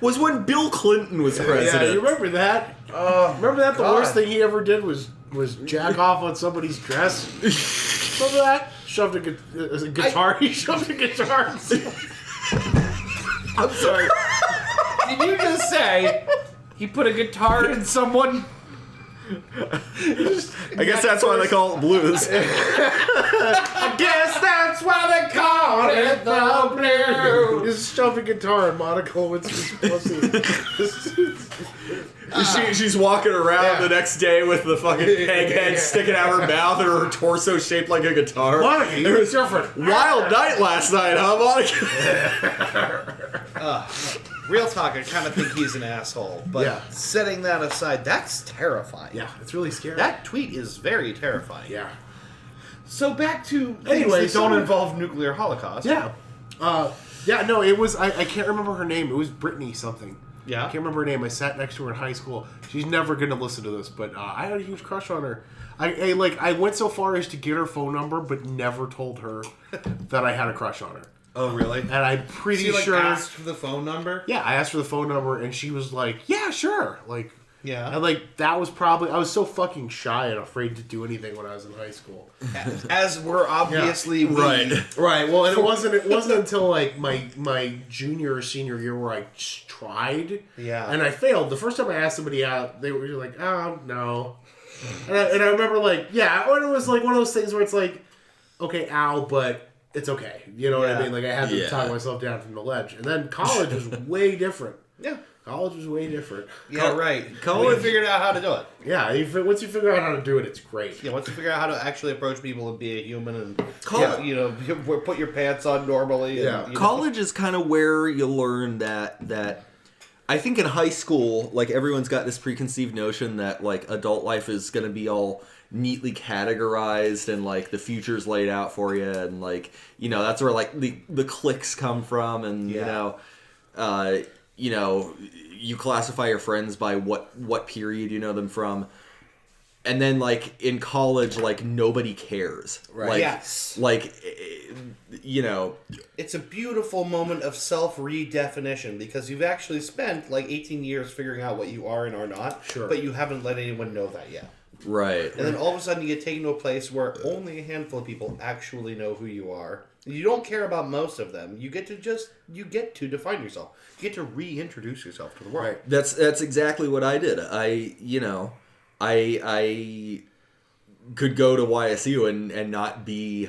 was when Bill Clinton was president. Yeah, you remember that? Remember that? The worst thing he ever did was jack off on somebody's dress. Remember that? Shoved a guitar. He shoved a guitar. I'm sorry. Did you just say he put a guitar in someone? I guess that's why they call it blues. I guess that's why they call it the blues. He's shoved a guitar in Monica Lewinsky's pussy. She's walking around the next day with the fucking peg head sticking out her mouth and her torso shaped like a guitar. Monica, It was different. wild night last night, huh, Monica? Real talk, I kind of think he's an asshole. But setting that aside, that's terrifying. Yeah, it's really scary. That tweet is very terrifying. Yeah. So back to things Anyway, that don't involve nuclear holocaust. Yeah. No, it was, I can't remember her name. It was Brittany something. Yeah. I can't remember her name. I sat next to her in high school. She's never going to listen to this, but I had a huge crush on her. I went so far as to get her phone number, but never told her that I had a crush on her. Oh, really? And I'm pretty So you, sure. asked for the phone number? Yeah, I asked for the phone number, and she was like, "Yeah, sure." Yeah. And that was probably, I was so fucking shy and afraid to do anything when I was in high school. As we're obviously Right. Right. Well, and it wasn't until my junior or senior year where I tried. Yeah. And I failed. The first time I asked somebody out, they were like, "Oh no." And I remember when it was like one of those things where it's like, okay, ow, but it's okay. You know what I mean? I had to talk myself down from the ledge. And then college was way different. Yeah. College was way different. Yeah, right. College- We figured out how to do it. Yeah, once you figure out how to do it, it's great. Yeah, once you figure out how to actually approach people and be a human and Col- put your pants on normally. Yeah. And, College is kind of where you learn that I think in high school, everyone's got this preconceived notion that adult life is going to be all neatly categorized and the future's laid out for you, and that's where the cliques come from, and you classify your friends by what period you know them from. And then, in college, nobody cares. Right. Yes. It's a beautiful moment of self-redefinition because you've actually spent, 18 years figuring out what you are and are not. Sure. But you haven't let anyone know that yet. Right. And then all of a sudden you get taken to a place where only a handful of people actually know who you are. You don't care about most of them. You get to define yourself. You get to reintroduce yourself to the world. Right. That's exactly what I did. I could go to YSU and not be,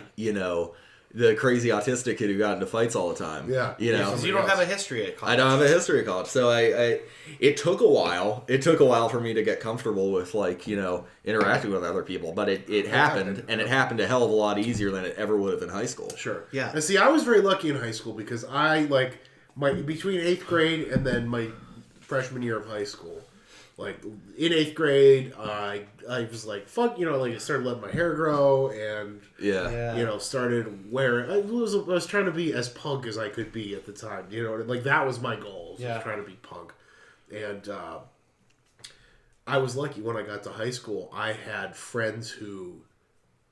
the crazy autistic kid who got into fights all the time. Yeah. You know, Because you don't have a history at college. I don't have a history of college, so it took a while. It took a while for me to get comfortable with, like, you know, interacting with other people, but it happened, and it happened a hell of a lot easier than it ever would have in high school. Sure. Yeah. And see, I was very lucky in high school because I, like, between 8th grade and then my freshman year of high school, like, in 8th grade, I was like, fuck, you know, like, I started letting my hair grow and, you know, started wearing, I was trying to be as punk as I could be at the time, you know, like, that was my goal, was trying to be punk. And, I was lucky when I got to high school, I had friends who,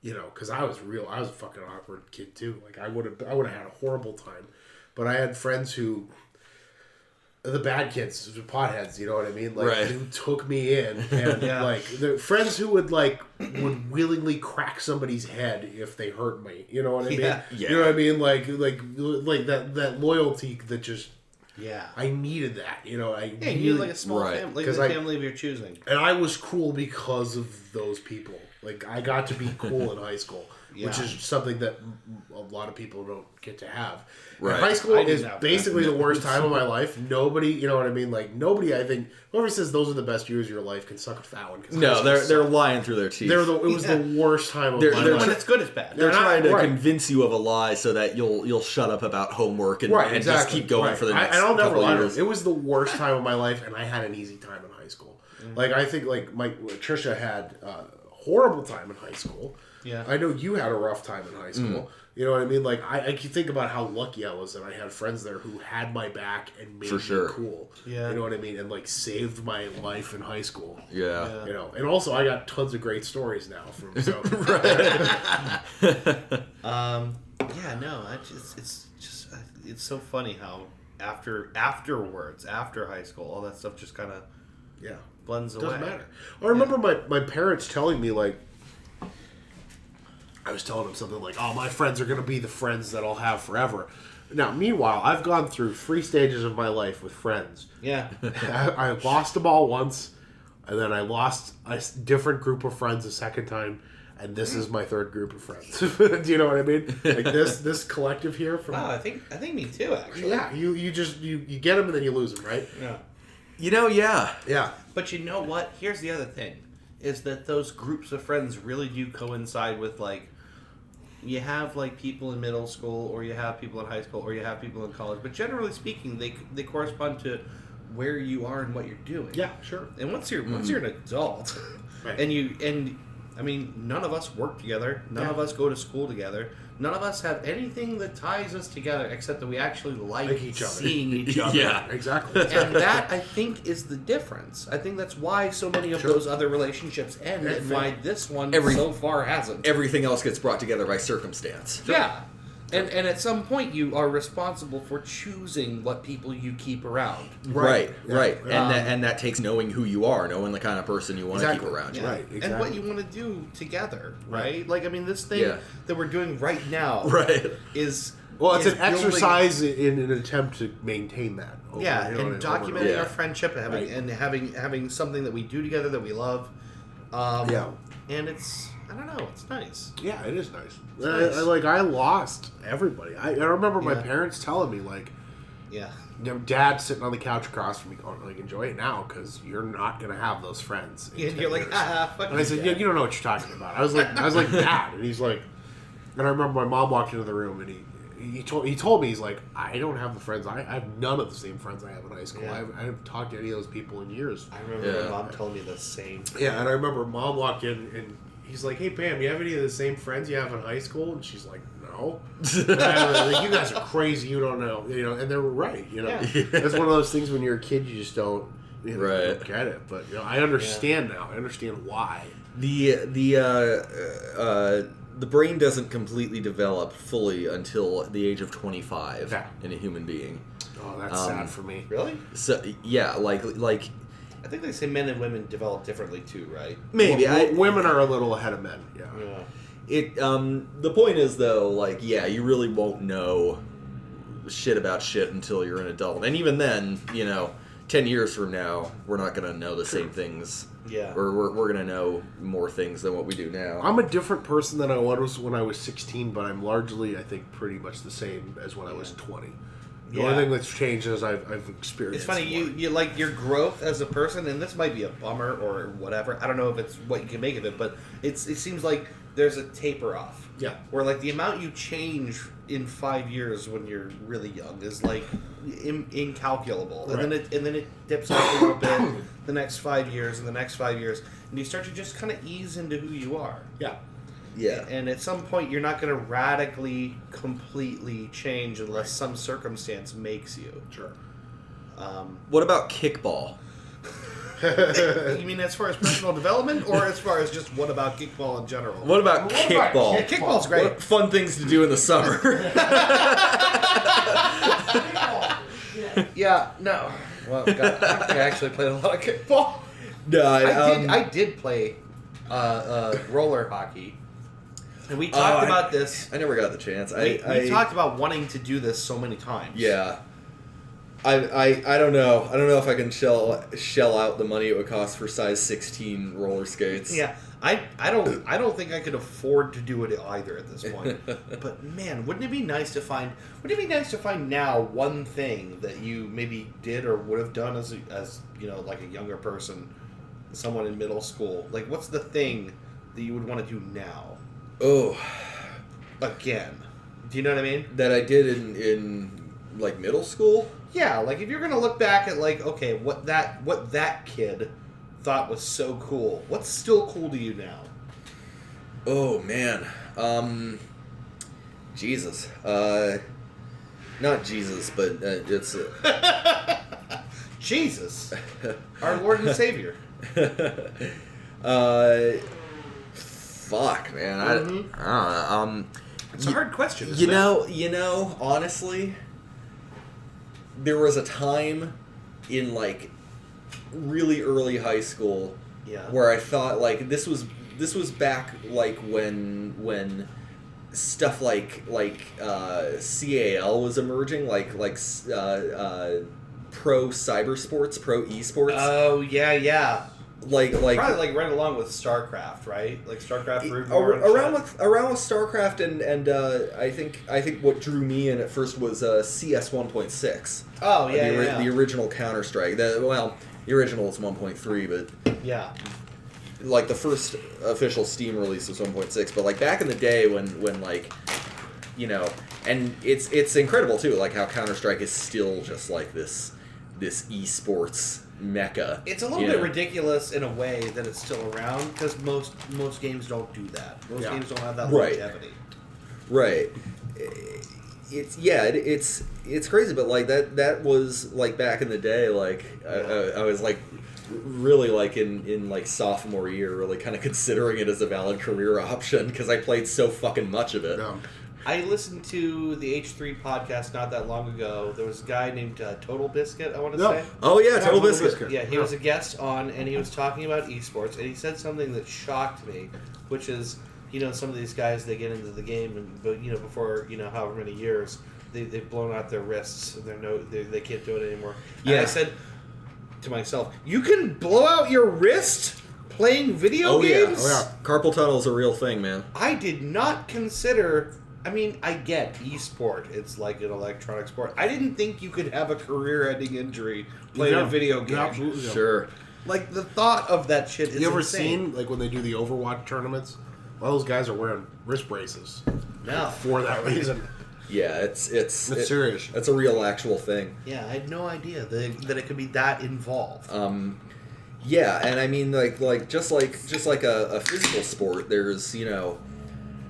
you know, because I was a fucking awkward kid too, like, I would have had a horrible time, but I had friends who, the bad kids, the potheads, you know what I mean? Like, who took me in, and like the friends who would willingly crack somebody's head if they hurt me. You know what I mean? Yeah. You know what I mean? Like that loyalty that just. Yeah. I needed that. You know, you need like a small family, like a family of your choosing. And I was cool because of those people. Like, I got to be cool in high school, which is something that a lot of people don't get to have. Right. High school is basically the worst time of my life. Nobody, you know what I mean? Like, nobody, I think, whoever says those are the best years of your life can suck a fat one. No, they're lying through their teeth. It was the worst time of my life. When it's good, it's bad. They're trying to convince you of a lie so that you'll shut up about homework and just keep going for the next I'll never lie. years. It was the worst time of my life, and I had an easy time in high school. Like, I think, like, Trisha had a horrible time in high school. Yeah. I know you had a rough time in high school. You know what I mean? Like, I can think about how lucky I was that I had friends there who had my back and made me cool. Yeah. You know what I mean? And, like, saved my life in high school. Yeah. You know, and also I got tons of great stories now from so. It's so funny how afterwards, after high school, all that stuff just kind of blends away. Doesn't matter. I remember my parents telling me, like, I was telling them something like, oh, my friends are going to be the friends that I'll have forever. Now, meanwhile, I've gone through 3 stages of my life with friends. Yeah. I lost them all once, and then I lost a different group of friends a second time, and this is my 3rd group of friends. Do you know what I mean? Like, this collective here. Wow, I think me too, actually. Yeah, you get them and then you lose them, right? Yeah. You know, yeah. But you know what? Here's the other thing, is that those groups of friends really do coincide with, like, you have, like, people in middle school, or you have people in high school, or you have people in college. But generally speaking, they correspond to where you are and what you're doing. Yeah, sure. And once you're an adult, right. and I mean, none of us work together. None of us go to school together. None of us have anything that ties us together except that we actually like each other. seeing each other. Yeah, exactly. And that, I think, is the difference. I think that's why so many of those other relationships end, and why this one so far hasn't. Everything else gets brought together by circumstance. Yeah. And at some point, you are responsible for choosing what people you keep around. Right. And that takes knowing who you are, knowing the kind of person you want to keep around. Yeah. Right, exactly. And what you want to do together, right? Like, I mean, this thing that we're doing right now is... Well, it's an exercise in an attempt to maintain that. And documenting our friendship and having something that we do together that we love. And it's... I don't know. It's nice. Yeah, it is nice. I lost everybody. I remember my parents telling me, like, Dad sitting on the couch across from me going, like, enjoy it now because you're not going to have those friends. And you're like, fuck. And I said, you don't know what you're talking about. I was like, Dad. And he's like, and I remember my mom walked into the room and he told me, he's like, I don't have the friends. I have none of the same friends I have in high school. I haven't talked to any of those people in years. I remember my mom telling me the same thing. Yeah, and I remember Mom walked in and he's like, hey, Pam, you have any of the same friends you have in high school? And she's like, no. And I was like, you guys are crazy. You don't know. You know, and they were right. You know, It's one of those things when you're a kid, you just don't, you don't get it. But I understand now. I understand why. The brain doesn't completely develop fully until the age of 25 in a human being. Oh, that's sad for me. Really? So like. I think they say men and women develop differently too, right? Maybe women are a little ahead of men. Yeah. It the point is though, like, you really won't know shit about shit until you're an adult, and even then, 10 years from now, we're not going to know the same things. Yeah. Or we're going to know more things than what we do now. I'm a different person than I was when I was 16, but I'm largely, I think, pretty much the same as when I was 20. The only thing that's changed is I've experienced. It's funny, you like your growth as a person, and this might be a bummer or whatever. I don't know if it's what you can make of it, but it seems like there's a taper off. Yeah. Where like the amount you change in 5 years when you're really young is like incalculable, Right. and then it dips off a little bit the next 5 years and the next 5 years, and you start to just kind of ease into who you are. Yeah. Yeah. And at some point, you're not going to radically, completely change unless some circumstance makes you. Sure. What about kickball? You mean as far as personal development, or as far as just what about kickball in general? What about kickball? Yeah, kickball's great. What fun things to do in the summer. Yeah, no. Well, God, I don't think I actually played a lot of kickball. No, I did play roller hockey. And we talked about this. I never got the chance. We talked about wanting to do this so many times. Yeah. I don't know. I don't know if I can shell out the money it would cost for size 16 roller skates. Yeah. I don't think I could afford to do it either at this point. But man, wouldn't it be nice to find now one thing that you maybe did or would have done as you know, like a younger person, someone in middle school. Like, what's the thing that you would want to do now? Oh. Again. Do you know what I mean? That I did in like middle school? Yeah, like if you're gonna look back at like, okay, what that kid thought was so cool, what's still cool to you now? Oh man. Jesus. Not Jesus, but it's Jesus. Our Lord and Savior. Fuck, man. I don't know. It's a hard question. You know, honestly, there was a time in like really early high school where I thought like this was back like when stuff like CAL was emerging, like pro cyber sports, pro esports. Oh yeah. Like probably like right along with StarCraft, right? Like StarCraft around with StarCraft and I think what drew me in at first was CS 1.6. Oh the original Counter-Strike. The original is 1.3, but yeah, like the first official Steam release was 1.6. But like back in the day when like, you know, and it's incredible too, like how Counter-Strike is still just like this esports mecca. It's a little bit ridiculous in a way that it's still around because most games don't do that. Most games don't have that longevity. Right. It's crazy, but like that was like back in the day. Like I was like really like in like sophomore year, really kind of considering it as a valid career option because I played so fucking much of it. Yeah. I listened to the H3 podcast not that long ago. There was a guy named Total Biscuit, I want to say. Oh, yeah, Total Biscuit. Yeah, he was a guest on, and he was talking about esports, and he said something that shocked me, which is, you know, some of these guys, they get into the game, but you know, before, you know, however many years, they've blown out their wrists, and they can't do it anymore. Yeah. And I said to myself, you can blow out your wrist playing video games? Oh, yeah. Carpal tunnel is a real thing, man. I did not consider... I mean, I get esport. It's like an electronic sport. I didn't think you could have a career-ending injury playing a video game. Yeah, absolutely. Sure. Like, the thought of that shit is You ever insane. seen, like, when they do the Overwatch tournaments? All those guys are wearing wrist braces. No. For that reason. Yeah, it's serious. It's a real, actual thing. Yeah, I had no idea that it could be that involved. Yeah, and I mean, like just like a physical sport, there's, you know...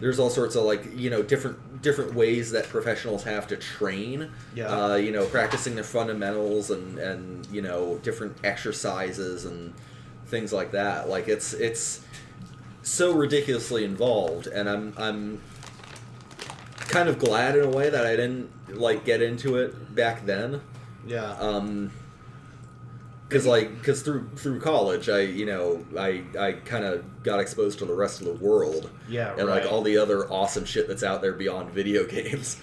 There's all sorts of, like, you know, different ways that professionals have to train. Yeah. You know, practicing their fundamentals and you know, different exercises and things like that. Like, it's so ridiculously involved, and I'm kind of glad in a way that I didn't, like, get into it back then. Yeah. Because through college, I kind of got exposed to the rest of the world. Yeah, and right. like all the other awesome shit that's out there beyond video games.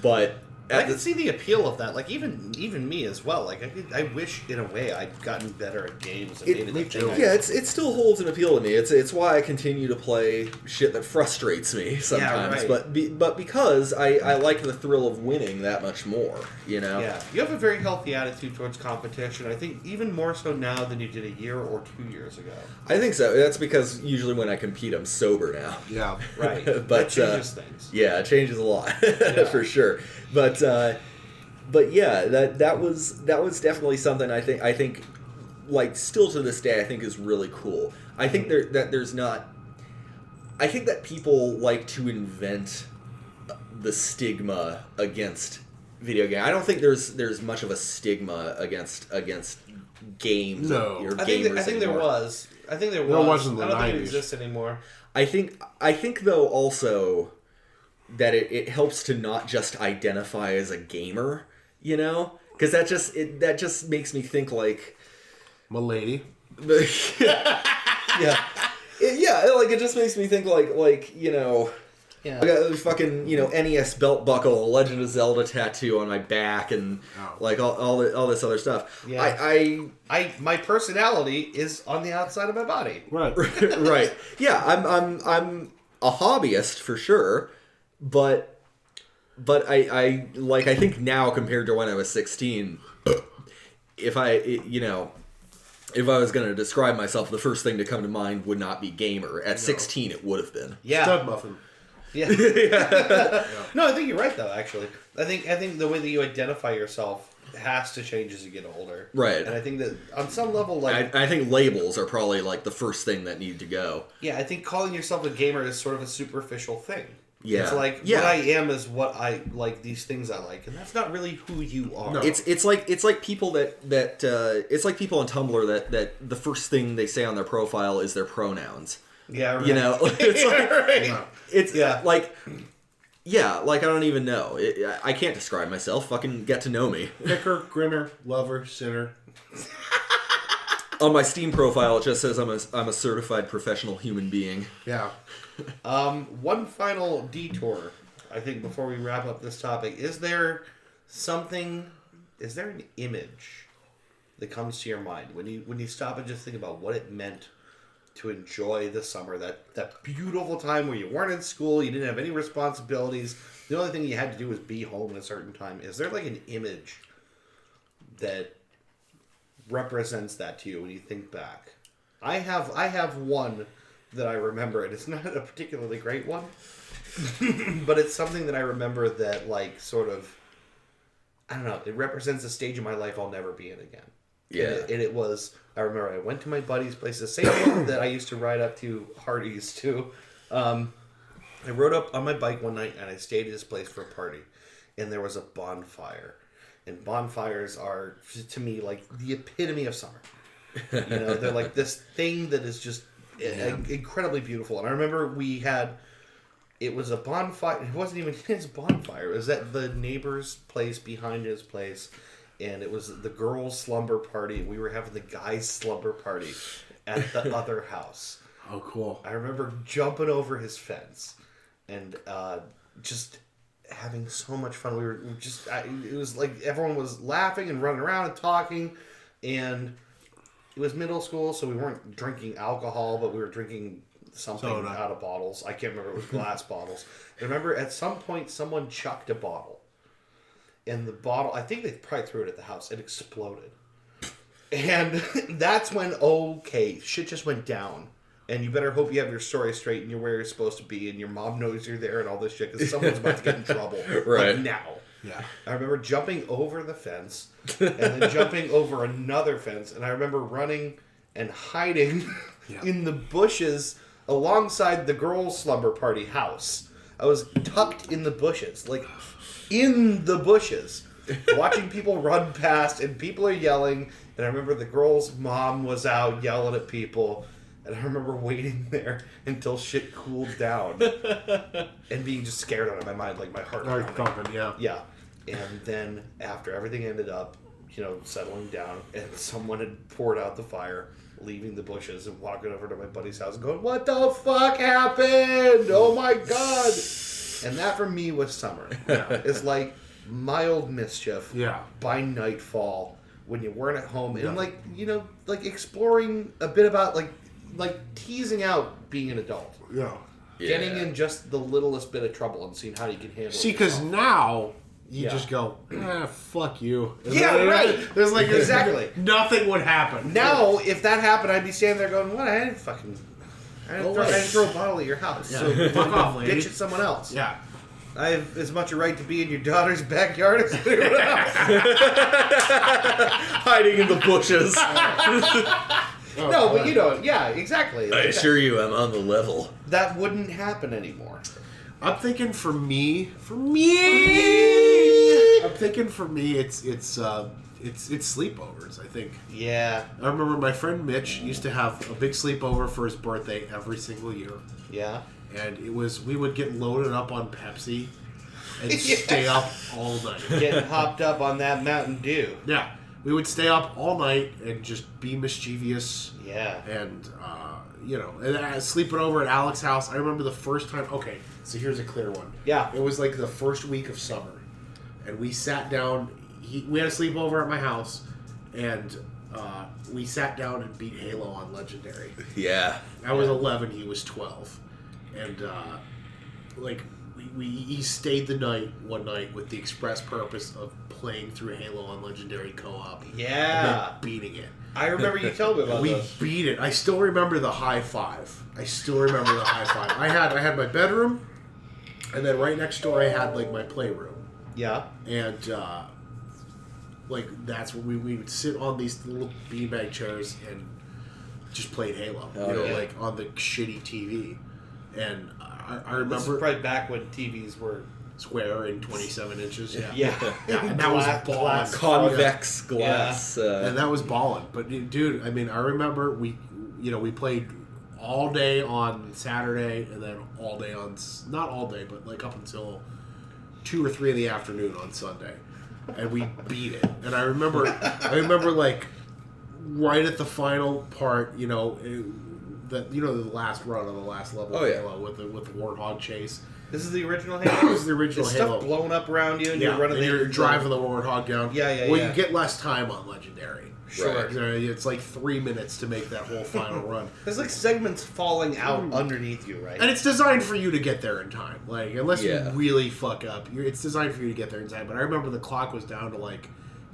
But I can see the appeal of that. Like even me as well. Like I wish in a way I'd gotten better at games and made it a thing. Yeah, it still holds an appeal to me. It's why I continue to play shit that frustrates me sometimes. Yeah, right. But because I like the thrill of winning that much more, you know. Yeah, you have a very healthy attitude towards competition. I think even more so now than you did a year or 2 years ago. I think so. That's because usually when I compete, I'm sober now. Yeah, right. But that changes things. Yeah, it changes a lot for sure. But yeah, that was definitely something I think like still to this day I think is really cool. I think there's not. I think that people like to invent the stigma against video game. I don't think there's much of a stigma against games. No, I think there was. I think there was. There wasn't the I don't 90s. think it exists anymore. I think though also that it helps to not just identify as a gamer, you know, because that just makes me think like, Milady. yeah, like it just makes me think like you know. Yeah. I got a fucking, NES belt buckle, a Legend of Zelda tattoo on my back, and like all this other stuff. Yeah. My personality is on the outside of my body. Right. Right. Yeah, I'm a hobbyist for sure, but I think now compared to when I was 16, if I was going to describe myself, the first thing to come to mind would not be gamer. At 16, it would have been. Yeah. Stud muffin. Yeah. No, I think you're right though. Actually, I think the way that you identify yourself has to change as you get older. Right. And I think that on some level, like I think labels are probably like the first thing that need to go. yeah, I think calling yourself a gamer is sort of a superficial thing. Yeah. It's like what I am is what I like. These things I like, and that's not really who you are. No. It's like people that it's like people on Tumblr that the first thing they say on their profile is their pronouns. Yeah, right. It's like, right. It's like I don't even know. I can't describe myself. Fucking get to know me. Picker, grinner, lover, sinner. On my Steam profile, it just says I'm a certified professional human being. Yeah. One final detour, I think, before we wrap up this topic. Is there an image that comes to your mind when you stop and just think about what it meant to enjoy the summer, that beautiful time where you weren't in school, you didn't have any responsibilities, the only thing you had to do was be home at a certain time? Is there like an image that represents that to you when you think back? I have one that I remember, and it's not a particularly great one, but it's something that I remember that like sort of, I don't know, it represents a stage in my life I'll never be in again. Yeah. And it was, I remember I went to my buddy's place, the same one that I used to ride up to Hardee's to. I rode up on my bike one night and I stayed at his place for a party. And there was a bonfire. And bonfires are, to me, like the epitome of summer. They're like this thing that is just incredibly beautiful. And I remember it was a bonfire. It wasn't even his bonfire. It was at the neighbor's place behind his place. And it was the girls' slumber party. We were having the guys' slumber party at the other house. Oh, cool. I remember jumping over his fence and just having so much fun. It was like everyone was laughing and running around and talking. And it was middle school, so we weren't drinking alcohol, but we were drinking something out of bottles. I can't remember. It was glass bottles. I remember at some point someone chucked a bottle. And the bottle, I think they probably threw it at the house. It exploded. And that's when, shit just went down. And you better hope you have your story straight and you're where you're supposed to be and your mom knows you're there and all this shit because someone's about to get in trouble. Right. Like now. Yeah. I remember jumping over the fence and then jumping over another fence. And I remember running and hiding in the bushes alongside the girls' slumber party house. I was tucked in the bushes. Like, in the bushes, watching people run past, and people are yelling, and I remember the girl's mom was out yelling at people, and I remember waiting there until shit cooled down, and being just scared out of my mind, like my heart pumping, yeah. Yeah, and then after everything ended up, settling down, and someone had poured out the fire, leaving the bushes and walking over to my buddy's house and going, "What the fuck happened? Oh my god!" And that for me was summer. It's like mild mischief. Yeah. By nightfall, when you weren't at home, and like exploring a bit about like teasing out being an adult. Yeah. Getting in just the littlest bit of trouble and seeing how you can handle it. See, because now you just go, fuck you. Yeah, right. There's like exactly nothing would happen. Now, if that happened, I'd be standing there going, "What? I didn't throw a bottle at your house. Yeah. So Fuck off, lady. bitch at someone else." Yeah. I have as much a right to be in your daughter's backyard as anyone else. Hiding in the bushes. No, but yeah, exactly. I assure you, I'm on the level. That wouldn't happen anymore. I'm thinking for me, it's sleepovers. I think. Yeah. I remember my friend Mitch used to have a big sleepover for his birthday every single year. Yeah. And we would get loaded up on Pepsi and stay up all night. Getting hopped up on that Mountain Dew. Yeah. We would stay up all night and just be mischievous. Yeah. And, sleeping over at Alex's house. I remember the first time. Okay, so here's a clear one. Yeah. It was like the first week of summer. And we sat down. We had a sleepover at my house. And we sat down and beat Halo on Legendary. Yeah. I was 11. He was 12. And, he stayed the night one night with the express purpose of playing through Halo on Legendary Co-op. Yeah. And then beating it. I remember you told me about We this. beat it. I still remember the high five. I had my bedroom, and then right next door I had, my playroom. Yeah. And, that's where we would sit on these little beanbag chairs and just played Halo. On the shitty TV. And I remember... This is right back when TVs were... square and 27 inches. Yeah. And that was balling. Convex glass. And that was balling. But, dude, I remember we played all day on Saturday and then all day on... Not all day, but, up until 2 or 3 in the afternoon on Sunday. And we beat it. And I remember, right at the final part, the last run on the last level of Halo with the Warthog chase. This is the original Halo? This is the original Halo. Stuff blowing up around you and you're running you're driving the Warthog down. Yeah. Well, you get less time on Legendary. Sure. Right. It's 3 minutes to make that whole final run. There's segments falling out underneath you, right? And it's designed for you to get there in time. Unless you really fuck up, it's designed for you to get there in time. But I remember the clock was down to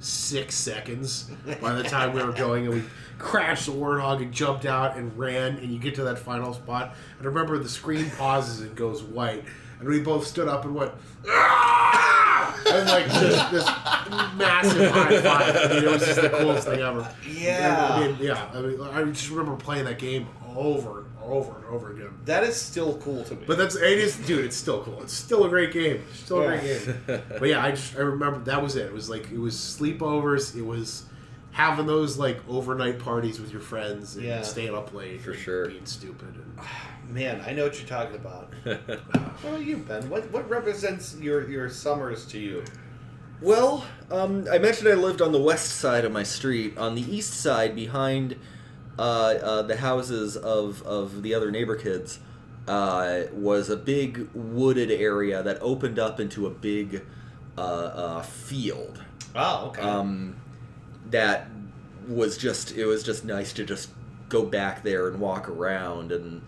6 seconds by the time we were going, and we crashed the Warthog and jumped out and ran, and you get to that final spot. And I remember the screen pauses and goes white, and we both stood up and went, "Ah!" And just this massive high five. It was just the coolest thing ever. Yeah. I just remember playing that game over and over and over again. That is still cool to me. But it's still cool. It's still a great game. Great game. But yeah, I remember that was it. It was sleepovers. It was having those overnight parties with your friends and staying up late for sure, being stupid. And... Man, I know what you're talking about. What about you, Ben? What represents your summers to you? Well, I mentioned I lived on the west side of my street. On the east side, behind the houses of the other neighbor kids, was a big wooded area that opened up into a big field. Oh, okay. That was just nice to just go back there and walk around. And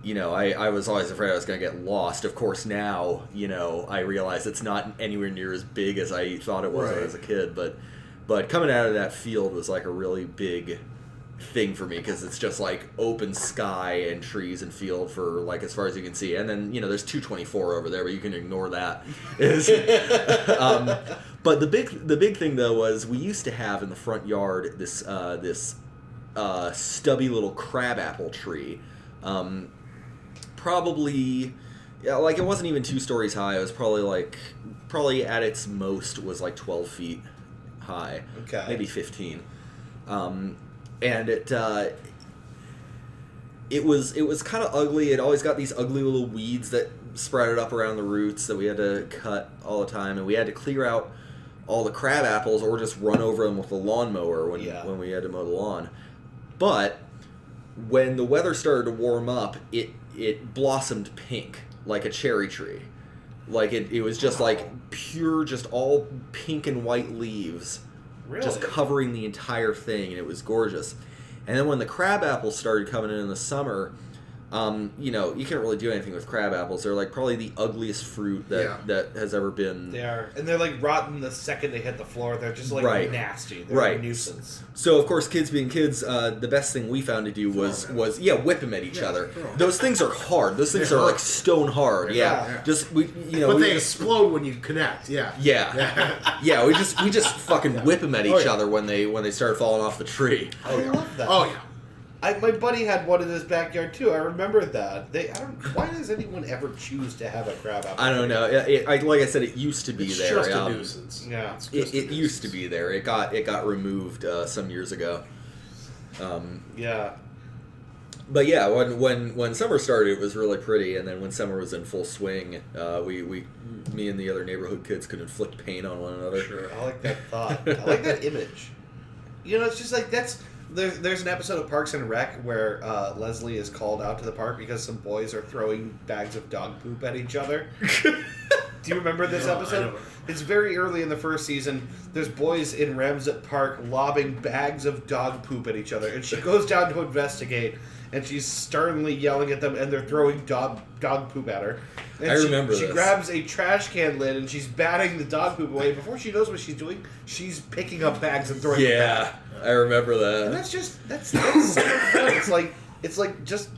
I was always afraid I was going to get lost. Of course, now I realize it's not anywhere near as big as I thought it was when I was a kid. But coming out of that field was a really big thing for me, because it's just open sky and trees and field for as far as you can see. And then there's 224 over there, but you can ignore that. But the big thing though was we used to have in the front yard this stubby little crabapple tree. Probably, it wasn't even 2 stories high. It was probably at its most was 12 feet high. Okay. Maybe 15. And it was kind of ugly. It always got these ugly little weeds that sprouted up around the roots that we had to cut all the time, and we had to clear out all the crab apples or just run over them with a lawnmower when we had to mow the lawn. But when the weather started to warm up, it blossomed pink like a cherry tree. Like it was just like pure, just all pink and white leaves, just covering the entire thing, and it was gorgeous. And then when the crab apples started coming in the summer, you can't really do anything with crab apples. They're like probably the ugliest fruit that has ever been. They are, and they're like rotten the second they hit the floor. They're just like nasty. They're a nuisance. So of course, kids being kids, the best thing we found to do was whip them at each other. Those things are hard. Those things are like stone hard. Yeah. Just but they explode when you connect. Yeah. We just fucking whip them at each other when they start falling off the tree. I love that. Oh yeah. My buddy had one in his backyard too. I remember that. Why does anyone ever choose to have a crab apple? I don't know. Like I said, it used to be there. It's just a nuisance. Yeah, it used to be there. It got removed some years ago. But yeah, when summer started, it was really pretty, and then when summer was in full swing, me and the other neighborhood kids could inflict pain on one another. Sure, I like that thought. I like that image. It's just like that's. There's an episode of Parks and Rec where Leslie is called out to the park because some boys are throwing bags of dog poop at each other. Do you remember this episode? It's very early in the first season. There's boys in Ramsett Park lobbing bags of dog poop at each other, and she goes down to investigate, and she's sternly yelling at them, and they're throwing dog poop at her. And I remember this. She grabs a trash can lid, and she's batting the dog poop away. Before she knows what she's doing, she's picking up bags and throwing them back. I remember that. And that's so fun. It's like just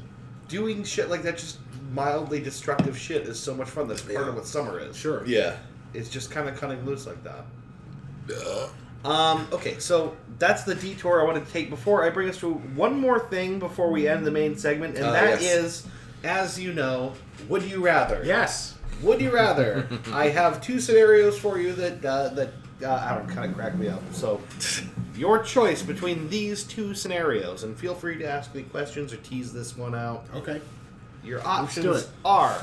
doing shit like that, just mildly destructive shit is so much fun. That's part of what summer is. Sure. Yeah. It's just kind of cutting loose like that. Okay, so that's the detour I wanted to take before I bring us to one more thing before we end the main segment, and that is, as you know, would you rather? Yes. Would you rather? I have two scenarios for you that I don't kind of crack me up. So, your choice between these two scenarios, and feel free to ask me questions or tease this one out. Okay. Your options are: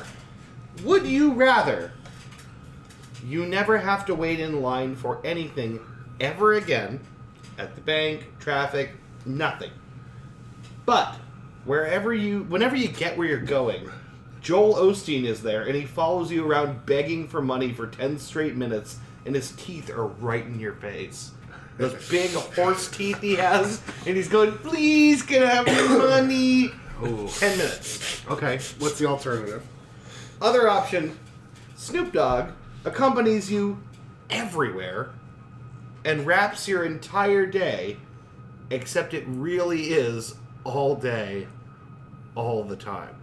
would you rather you never have to wait in line for anything ever again, at the bank, traffic, nothing, but whenever you get where you're going, Joel Osteen is there, and he follows you around begging for money for 10 straight minutes, and his teeth are right in your face. Those big horse teeth he has, and he's going, please, can I have your money? Ooh. 10 minutes. Okay, what's the alternative? Other option, Snoop Dogg accompanies you everywhere and wraps your entire day, except it really is all day, all the time.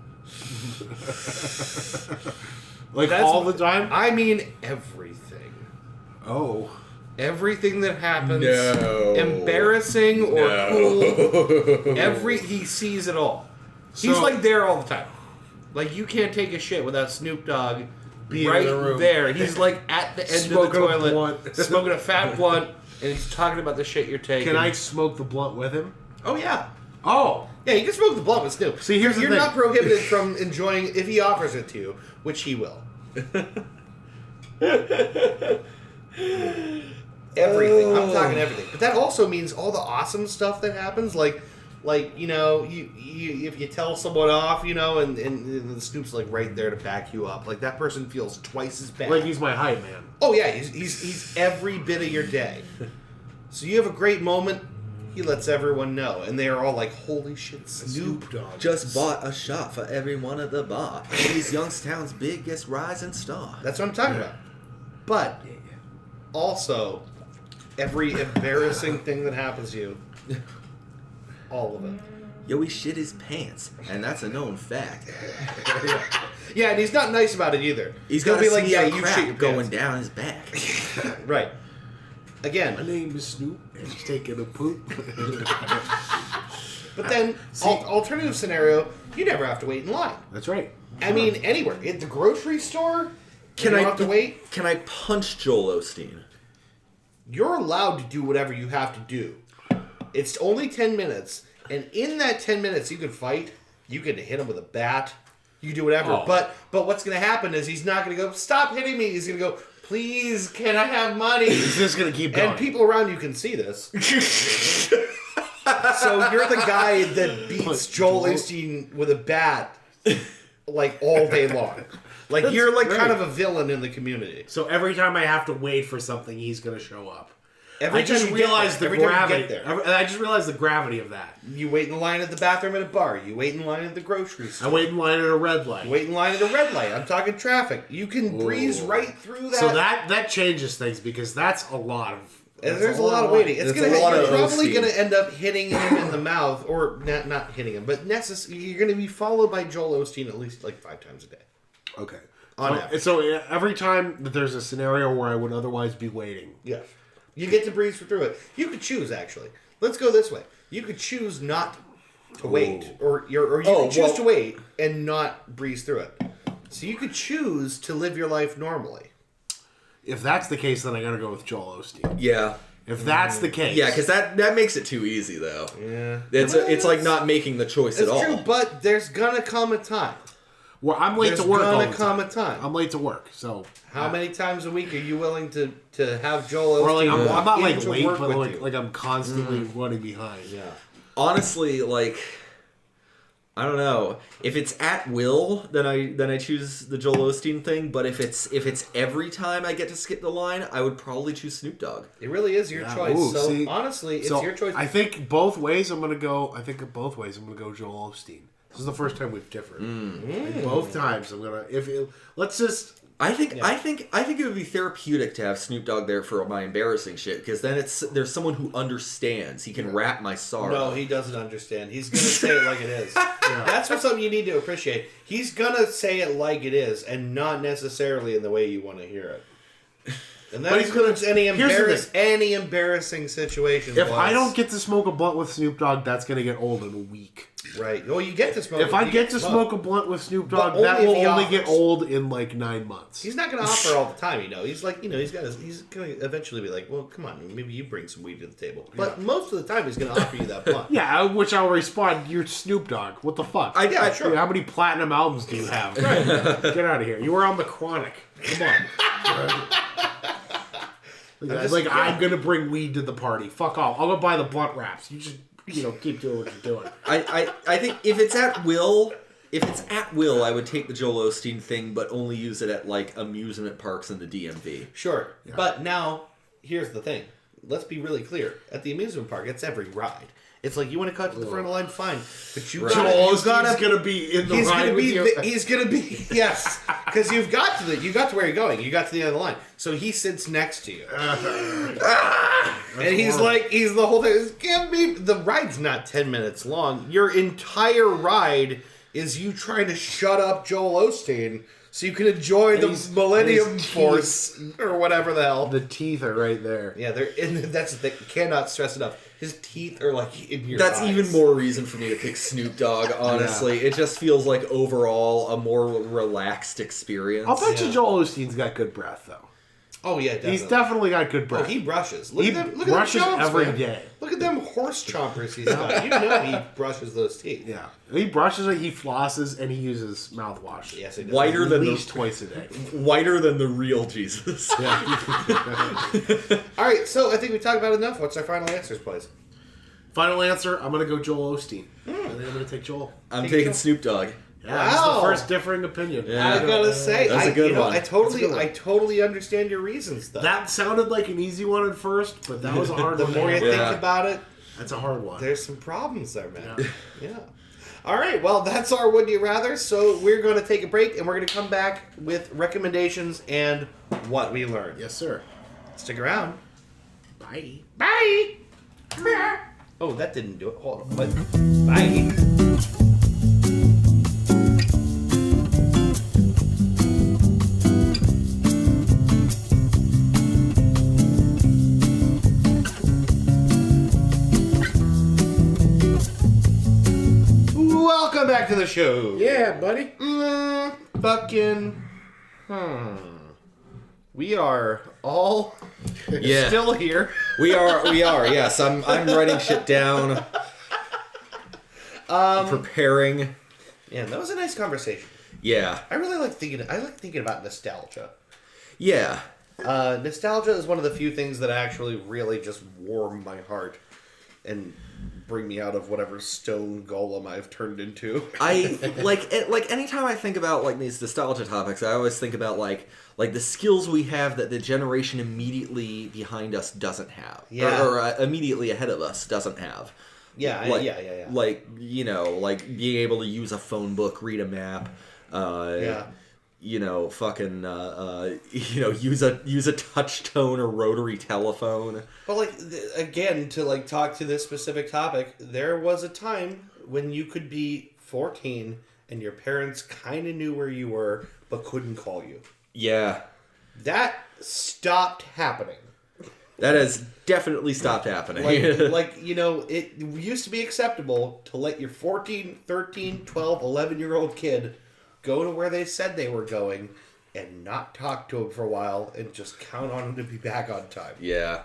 All the time? I mean everything. Oh. Everything that happens, embarrassing or cool, he sees it all. He's like there all the time. Like you can't take a shit without Snoop Dogg right there. He's like at the end of the toilet, smoking a fat blunt, and he's talking about the shit you're taking. Can I smoke the blunt with him? Oh yeah. Oh. Yeah, you can smoke the blunt with Snoop. See, here's the thing. You're not prohibited from enjoying if he offers it to you, which he will. Everything. I'm talking everything. But that also means all the awesome stuff that happens, like if you tell someone off, and the Snoop's like right there to back you up. Like that person feels twice as bad. Like he's my hype man. Oh yeah, he's every bit of your day. So you have a great moment. He lets everyone know, and they are all like, "Holy shit, Snoop Dogg just bought a shot for everyone at the bar. He's Youngstown's biggest rising star." That's what I'm talking about. But also, every embarrassing thing that happens to you, all of it. Yo, he shit his pants, and that's a known fact. Yeah, and he's not nice about it either. He's gonna be like, "Yeah, you shit your going pants." down his back." Right. Again. My name is Snoop, and he's taking a poop. But then, alternative scenario, you never have to wait in line. That's right. I mean, anywhere. At the grocery store, you don't have to wait. Can I punch Joel Osteen? You're allowed to do whatever you have to do. It's only 10 minutes, and in that 10 minutes, you can fight. You can hit him with a bat. You can do whatever. Oh. But what's going to hapen is he's not going to go, "Stop hitting me." He's going to go, "Please, can I have money?" He's just going to keep going. And people around you can see this. So you're the guy that beats Joel Osteen with a bat, like, all day long. Like That's you're like great. kind of a villain in the community. So every time I have to wait for something, he's going to show up. Every I just time you get realized there, the every time you gravity. get there. I just realized the gravity of that. You wait in line at the bathroom at a bar. You wait in line at the grocery store. I wait in line at a red light. Wait in line at a red light. I'm talking traffic. You can breeze right through that. So that changes things because that's a lot of. And there's a lot of waiting. You're of probably OC. going to end up hitting him in the mouth, or not hitting him, but you're going to be followed by Joel Osteen at least like 5 times a day. Okay. On average. So every time that there's a scenario where I would otherwise be waiting. Yeah. You get to breeze through it. You could choose, actually. Let's go this way. You could choose not to wait, or you could choose to wait and not breeze through it. So you could choose to live your life normally. If that's the case, then I gotta go with Joel Osteen. Yeah. If that's the case. Yeah, because that makes it too easy, though. Yeah. It's like not making the choice at all. It's true, but there's gonna come a time. Well, I'm late There's to work all gonna the come time. a time. I'm late to work, so... How many times a week are you willing to have Joel Osteen Or like, I'm walk not like into late, work but with you? like I'm constantly running behind. Yeah. Honestly, like, I don't know. If it's at will, then I choose the Joel Osteen thing. But if it's every time I get to skip the line, I would probably choose Snoop Dogg. It really is your choice. Ooh, So see, honestly, it's your choice. I think both ways I'm gonna go. Joel Osteen. This is the first time we've differed. Both times I'm gonna. Let's just. I think it would be therapeutic to have Snoop Dogg there for my embarrassing shit, because then there's someone who understands. He can rap my sorrow. No, he doesn't understand. He's gonna say it like it is. That's something you need to appreciate. He's gonna say it like it is, and not necessarily in the way you want to hear it. And that includes any embarrassing situation. If I don't get to smoke a blunt with Snoop Dogg, that's gonna get old in a week. Right. Well, you get to smoke. If I get to smoke a blunt with Snoop Dogg, But that only will if he only offers. get old in like 9 months. He's not going to offer all the time, He's like, he's going to eventually be like, well, come on, maybe you bring some weed to the table. But most of the time, he's going to offer you that blunt. Yeah, which I'll respond, you're Snoop Dogg. What the fuck? Sure. How many platinum albums do you have? Get out of here. You were on the Chronic. Come on. I'm going to bring weed to the party. Fuck off. I'll go buy the blunt wraps. You just, keep doing what you're doing. I think if it's at will, I would take the Joel Osteen thing, but only use it at like amusement parks in the DMV. Sure. Yeah. But now, here's the thing. Let's be really clear. At the amusement park, it's every ride. It's like, you want to cut to the front of the line, fine. But Joel Osteen's going to be in the ride with you. He's going to be, yes. Because you got to where you're going. You got to the end of the line. So he sits next to you. And he's horrible. like, he's the whole thing. Give me, the ride's not 10 minutes long. Your entire ride is you trying to shut up Joel Osteen so you can enjoy the Millennium Force or whatever the hell. The teeth are right there. Yeah, that's the thing. Cannot stress enough. His teeth are like in your That's eyes. even more reason for me to pick Snoop Dogg, honestly. It just feels like overall a more relaxed experience. I'll bet you Joel Osteen's got good breath, though. Oh, yeah, definitely. He's definitely got good breath. Oh, he brushes. He brushes every man. day. Look at them horse chompers he's got. He brushes those teeth. Yeah. He brushes it, he flosses, and he uses mouthwash. Yes, he does. Whiter At than least twice a day. Whiter than the real Jesus. Yeah. All right, so I think we talked about enough. What's our final answers, please? Final answer, I'm going to go Joel Osteen. I think I'm going to take Joel. I'm taking Snoop Dogg. Yeah, this is the first differing opinion. Yeah. I gotta say, That's a good one. I totally understand your reasons, though. That sounded like an easy one at first, but that was a hard the one. more you Yeah. think about it, That's a hard one. there's some problems there, man. Yeah. All right, well, that's our Would You Rather. So we're going to take a break, and we're going to come back with recommendations and what we learned. Yes, sir. Stick around. Bye. Bye. Oh, that didn't do it. Hold on. What? Bye. Welcome back to the show. Yeah, buddy. We are all Yeah. still here. We are, yes. I'm writing shit down. Preparing. Yeah, that was a nice conversation. Yeah. I really like thinking about nostalgia. Yeah. Nostalgia is one of the few things that actually really just warm my heart and bring me out of whatever stone golem I've turned into. I like anytime I think about like these nostalgia topics, I always think about like the skills we have that the generation immediately behind us doesn't have, or immediately ahead of us doesn't have. Yeah, like, yeah. Like, you know, like being able to use a phone book, read a map, you know, fucking, you know, use a touch tone or rotary telephone. But like, again, to like talk to this specific topic, there was a time when you could be 14 and your parents kind of knew where you were but couldn't call you. Yeah. That stopped happening. That has definitely stopped happening. Like, you know, it used to be acceptable to let your 14, 13, 12, 11-year-old kid go to where they said they were going and not talk to him for a while and just count on him to be back on time. Yeah.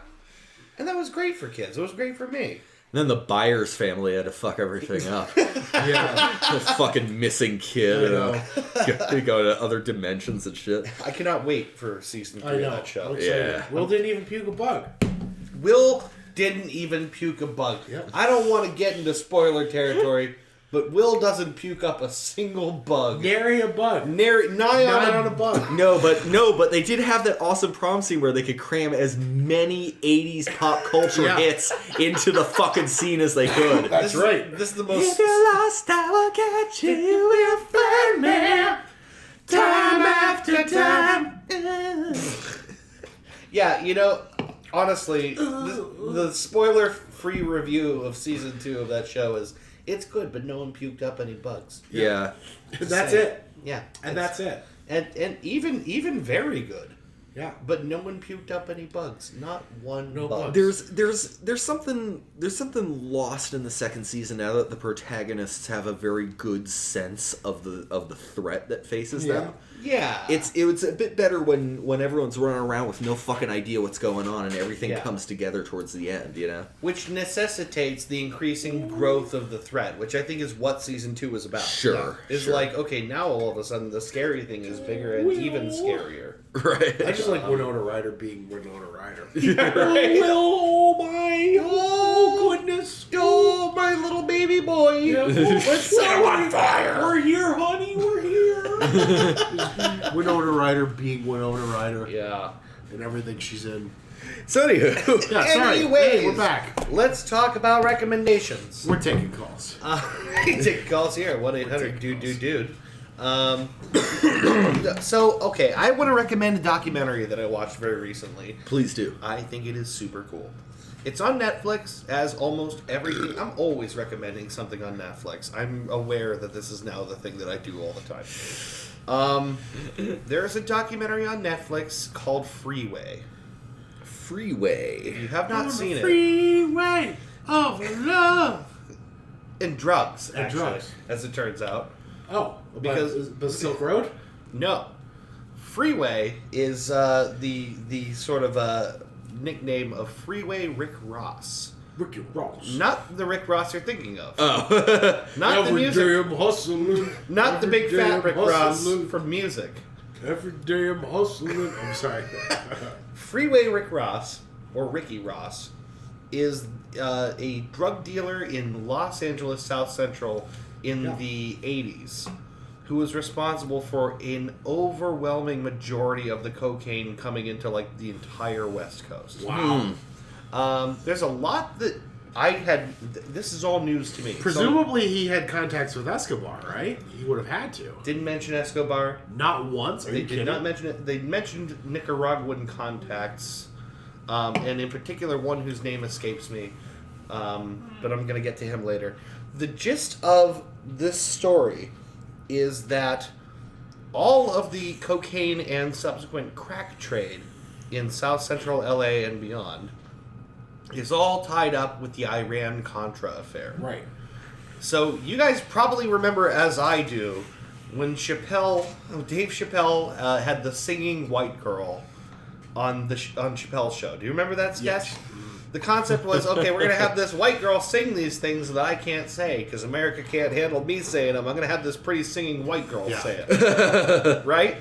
And that was great for kids. It was great for me. And then the Byers family had to fuck everything up. Yeah. The fucking missing kid. They go to other dimensions and shit. I cannot wait for season 3 of that show. Yeah. Will didn't even puke a bug. Will didn't even puke a bug. Yep. I don't want to get into spoiler territory, but Will doesn't puke up a single bug. Nary a bug. Nigh on a bug. No, but they did have that awesome prom scene where they could cram as many 80s pop culture hits into the fucking scene as they could. That's right. This is the most... If you're lost, I will catch you. You will find me. Time after time. Yeah, you know, honestly, the spoiler-free review of season 2 of that show is, it's good, but no one puked up any bugs. Yeah. That's it. Yeah. And that's it. And even very good. Yeah. But no one puked up any bugs. Not one bug. There's something lost in the second season now that the protagonists have a very good sense of the threat that faces them. Yeah. It's a bit better when everyone's running around with no fucking idea what's going on and everything comes together towards the end, you know? Which necessitates the increasing growth of the threat, which I think is what season 2 is about. Sure. Is like, okay, now all of a sudden the scary thing is bigger and even scarier. Right. I just like Winona Ryder being Winona Ryder. Right. Oh goodness. Oh, my little baby boy. Yeah. Let's set him on fire. We're here, honey. We're here. Winona Ryder being Winona Ryder. Yeah. And everything she's in. So anywho. Yeah, sorry. Anyways, Hey, we're back. Let's talk about recommendations. We're taking calls. Take calls here. 1-800-DUDE-DUDE. So, okay, I want to recommend a documentary that I watched very recently. Please do. I think it is super cool. It's on Netflix, as almost everything. I'm always recommending something on Netflix. I'm aware that this is now the thing that I do all the time. There's a documentary on Netflix called Freeway. Freeway. If you have not seen it. Freeway of love. And drugs, And actually, drugs. as it turns out. Oh, Because- but Silk Road? No. Freeway is the sort of nickname of Freeway Rick Ross. Ricky Ross. Not the Rick Ross you're thinking of. Oh. Not the Every music. day I'm hustling. Not the Every big day fat I'm Rick Ross hustling. from music. Every day I'm hustling. I'm sorry. Freeway Rick Ross, or Ricky Ross, is a drug dealer in Los Angeles South Central in the 80s, who was responsible for an overwhelming majority of the cocaine coming into like the entire West Coast. Wow. There's a lot that I had. This is all news to me. Presumably he had contacts with Escobar, right? He would have had to. So, didn't mention Escobar. Not once. Are They you did kidding? not mention it. They mentioned Nicaraguan contacts, and in particular one whose name escapes me, but I'm going to get to him later. The gist of this story is that all of the cocaine and subsequent crack trade in South Central LA and beyond is all tied up with the Iran-Contra affair. Right. So you guys probably remember, as I do, when Dave Chappelle had the singing white girl on Chappelle's show. Do you remember that sketch? Yes. The concept was, okay, we're going to have this white girl sing these things that I can't say because America can't handle me saying them. I'm going to have this pretty singing white girl say it. Right?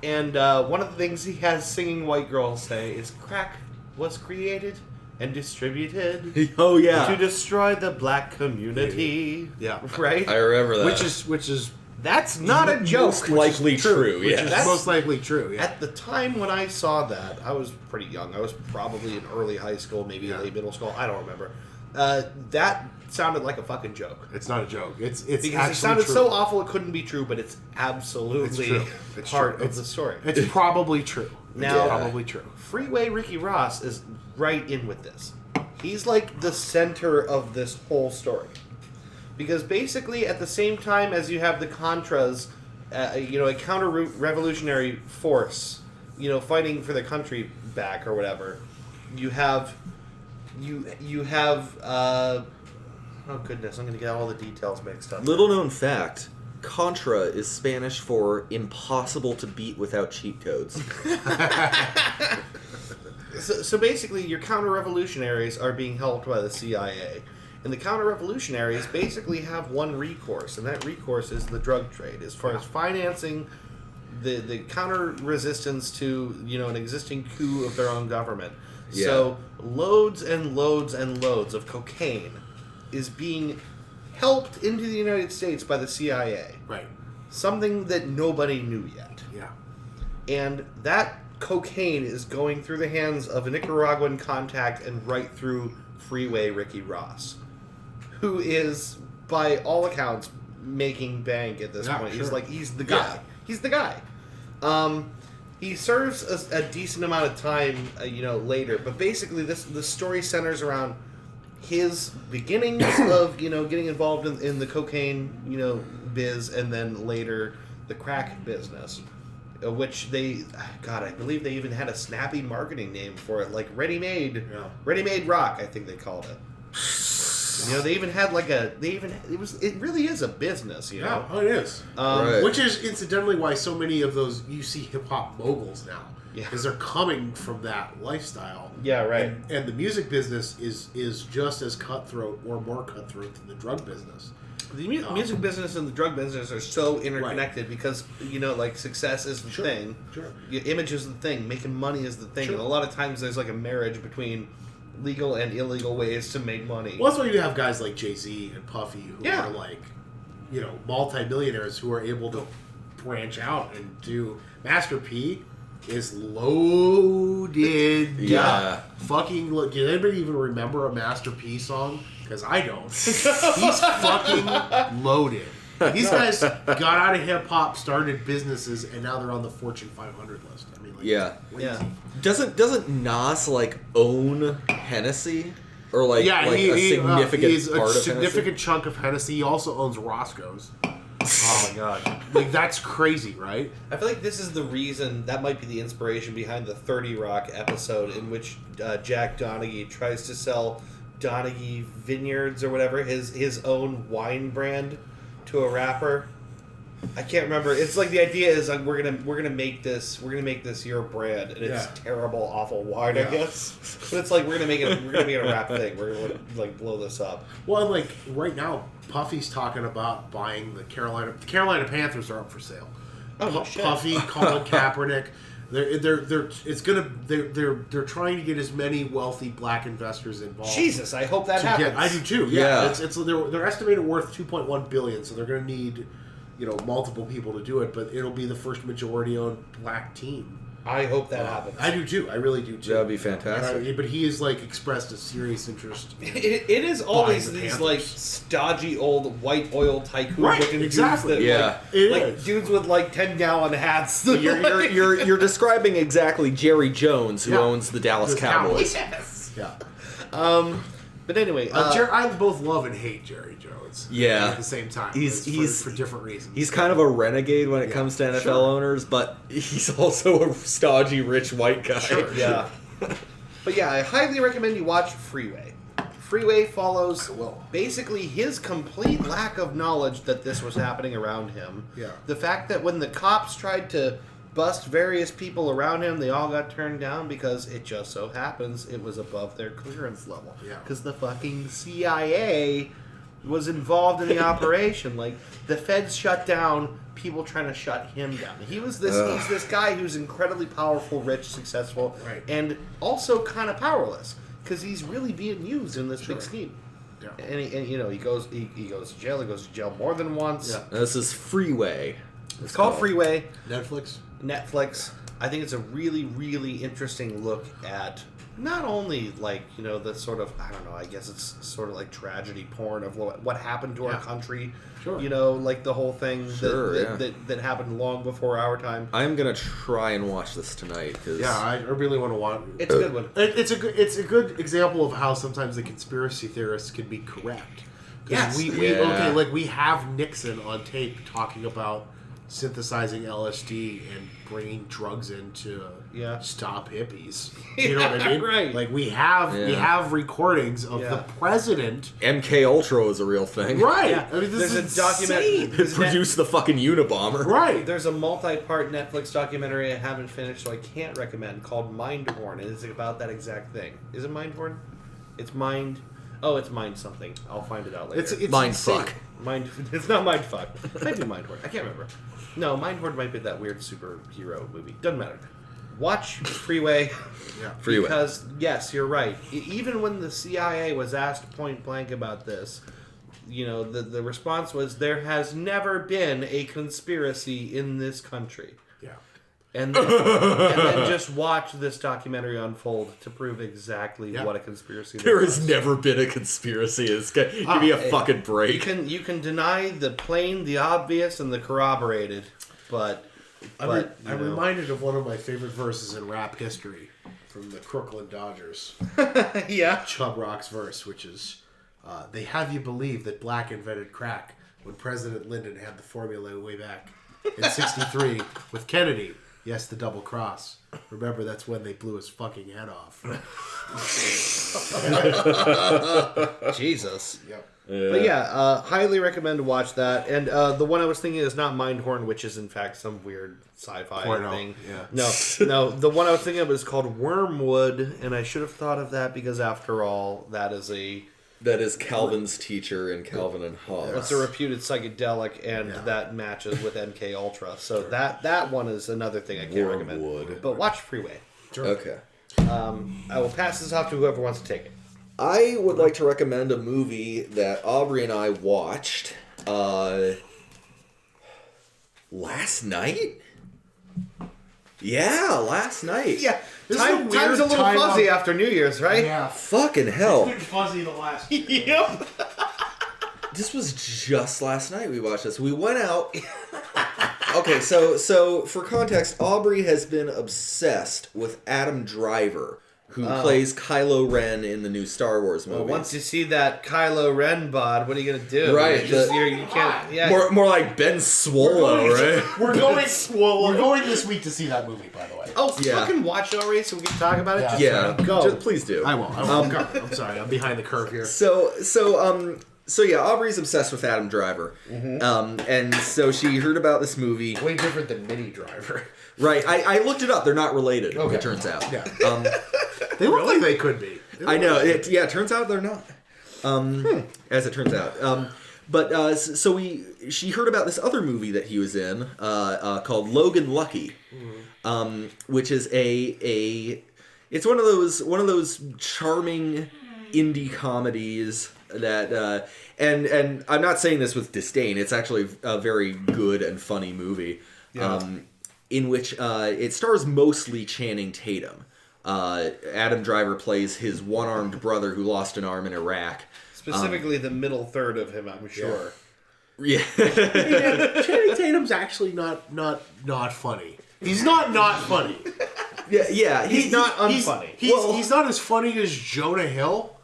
And one of the things he has singing white girls say is crack was created and distributed. Oh yeah, To destroy the black community. Yeah. Right? I remember that. Which is That's not a joke. most likely true. Which Yeah, is most likely true. Yeah. At the time when I saw that, I was pretty young. I was probably in early high school, maybe late middle school. I don't remember. That sounded like a fucking joke. It's not a joke. It's Because actually it sounded true. so awful it couldn't be true, but it's absolutely true. It's part true. of the story. It's probably true. Now- It's probably true. Freeway Ricky Ross is right in with this. He's like the center of this whole story. Because basically, at the same time as you have the Contras, a counter-revolutionary force, fighting for the country back or whatever, you have, oh goodness, I'm going to get all the details mixed up. little known fact. Contra is Spanish for impossible to beat without cheat codes. So basically, your counter-revolutionaries are being helped by the CIA. And the counter-revolutionaries basically have one recourse, and that recourse is the drug trade, as far as financing the counter-resistance to, an existing coup of their own government. Yeah. So loads and loads and loads of cocaine is being helped into the United States by the CIA. Right. Something that nobody knew yet. Yeah. And that cocaine is going through the hands of a Nicaraguan contact and right through Freeway Ricky Ross, who is, by all accounts, making bank at this point. Sure. He's the guy. Yeah. He's the guy. He serves a decent amount of time, later. But basically, the story centers around his beginnings of, getting involved in the cocaine, biz, and then later the crack business. Which I believe they even had a snappy marketing name for it, like Ready Made Rock, I think they called it. They even had it really is a business, Yeah, it is. Right. Which is incidentally why so many of those you see hip hop moguls now, because they're coming from that lifestyle. Yeah, right. And the music business is just as cutthroat or more cutthroat than the drug business. The music business and the drug business are so interconnected because, success is the thing. Sure. Image is the thing. Making money is the thing. Sure. And a lot of times there's like a marriage between legal and illegal ways to make money. Well, that's why you have guys like Jay-Z and Puffy who Yeah. are multi-millionaires who are able to branch out and do. Master P is loaded. Yeah. Fucking did anybody even remember a Master P song? Because I don't. He's fucking loaded. These guys got out of hip hop, started businesses, and now they're on the Fortune 500 list. I mean, Yeah. crazy. Yeah. Doesn't Nas own Hennessy or a he's significant part a of significant Hennessy? chunk of Hennessy. He also owns Roscoe's. Oh my god. That's crazy, right? I feel like this is the reason, that might be the inspiration behind the 30 Rock episode in which Jack Donaghy tries to sell Donaghy Vineyards or whatever, his own wine brand to a rapper. I can't remember. It's like the idea is we're gonna make this your brand, and it's terrible, awful wine, I guess. But it's like we're gonna make it a rap thing. We're gonna blow this up. Well, right now, Puffy's talking about buying the Carolina Panthers are up for sale. Oh, no shit. Puffy, Colin Kaepernick. They're trying to get as many wealthy black investors involved. Jesus, I hope that happens. I do too. Yeah. They're estimated worth $2.1 billion, so they're going to need multiple people to do it, but it'll be the first majority-owned black team. I hope that happens. I do too. I really do too. That'd be fantastic. But he has expressed a serious interest. It is always the these Panthers. stodgy old white oil tycoon Right, looking exactly. dudes that, Yeah. dudes with 10-gallon hats. You're describing exactly Jerry Jones, who Yeah. owns the Dallas The Cowboys. Yes. Yeah. But anyway, I both love and hate Jerry Jones. Yeah. At the same time. He's for different reasons. He's kind of a renegade when it comes to NFL owners, but he's also a stodgy, rich white guy. Sure. yeah. But yeah, I highly recommend you watch Freeway. Freeway follows basically his complete lack of knowledge that this was happening around him. Yeah. The fact that when the cops tried to bust various people around him, they all got turned down because it just so happens it was above their clearance level. Yeah. Because the fucking CIA was involved in the operation. The feds shut down people trying to shut him down. He's this guy who's incredibly powerful, rich, successful, Right. and also kind of powerless. because he's really being used in this big scheme. Yeah. And he goes to jail. He goes to jail more than once. Yeah. This is Freeway. It's called Freeway. Netflix. I think it's a really, really interesting look at not only the sort of, I don't know, I guess it's sort of like tragedy porn of what happened to our country. Sure. Like the whole thing that happened long before our time. I'm gonna try and watch this tonight. I really want to watch it. It's a good one. It's a good example of how sometimes the conspiracy theorists can be correct. Yes. We have Nixon on tape talking about synthesizing LSD and bringing drugs in to stop hippies. You know what I mean? Right. Like we have recordings of the president. MK Ultra is a real thing. Right. Yeah. I mean, there's a documentary. It produced the fucking Unabomber. Right. There's a multi-part Netflix documentary I haven't finished, so I can't recommend, called Mindhorn. And it's about that exact thing. Is it Mindhorn? It's Mind... Oh, it's Mind something. I'll find it out later. It's Mindfuck. It's not Mindfuck. It might be Mindhorn. I can't remember. No, Mindhorn might be that weird superhero movie. Doesn't matter. Watch Freeway. Freeway. Because, yes, you're right. Even when the CIA was asked point blank about this, the response was, there has never been a conspiracy in this country. Yeah. And then just watch this documentary unfold to prove exactly what a conspiracy there has never been a conspiracy. Give me a fucking break. You can deny the plain, the obvious, and the corroborated, but I'm reminded of one of my favorite verses in rap history from the Crooklyn Dodgers. Yeah. Chub Rock's verse, which is, they have you believe that Black invented crack when President Lyndon had the formula way back in 63 with Kennedy. Yes, the double cross. Remember, that's when they blew his fucking head off. Jesus. Yep. Yeah. But highly recommend to watch that. And the one I was thinking is not Mindhorn, which is in fact some weird sci-fi thing. Yeah. No. The one I was thinking of is called Wormwood, and I should have thought of that because after all, that is Calvin's teacher in Calvin and Hobbes. It's a reputed psychedelic, and that matches with MK Ultra. So that one is another thing I can't recommend. But watch Freeway. Sure. Okay. I will pass this off to whoever wants to take it. I would like to recommend a movie that Aubrey and I watched last night. Yeah, last night. Yeah, time's a little time fuzzy after New Year's, right? Yeah. Fucking hell. It's been fuzzy the last Yep. This was just last night we watched this. We went out. Okay, so for context, Aubrey has been obsessed with Adam Driver, who plays Kylo Ren in the new Star Wars movie. Well, once you see that Kylo Ren bod, what are you gonna do? Right, You can't. Yeah. More like Ben Swallow, right? We're going this week to see that movie, by the way. Oh, Yeah. fucking watch it already so we can talk about it. Yeah. Just go. Just please do. I won't. I'm sorry. I'm behind the curve here. So yeah, Aubrey's obsessed with Adam Driver, and so she heard about this movie. Way different than Mini Driver. Right, I looked it up. They're not related. Okay. It turns out. Yeah. They look like they could be. I know. It turns out they're not. As it turns out. But she heard about this other movie that he was in called Logan Lucky, which is it's one of those charming indie comedies that and I'm not saying this with disdain. It's actually a very good and funny movie. Yeah. In which it stars mostly Channing Tatum. Adam Driver plays his one-armed brother who lost an arm in Iraq. Specifically, the middle third of him, I'm sure. Yeah. Channing Tatum's actually not funny. He's not funny. Yeah. He's not unfunny. He's not as funny as Jonah Hill,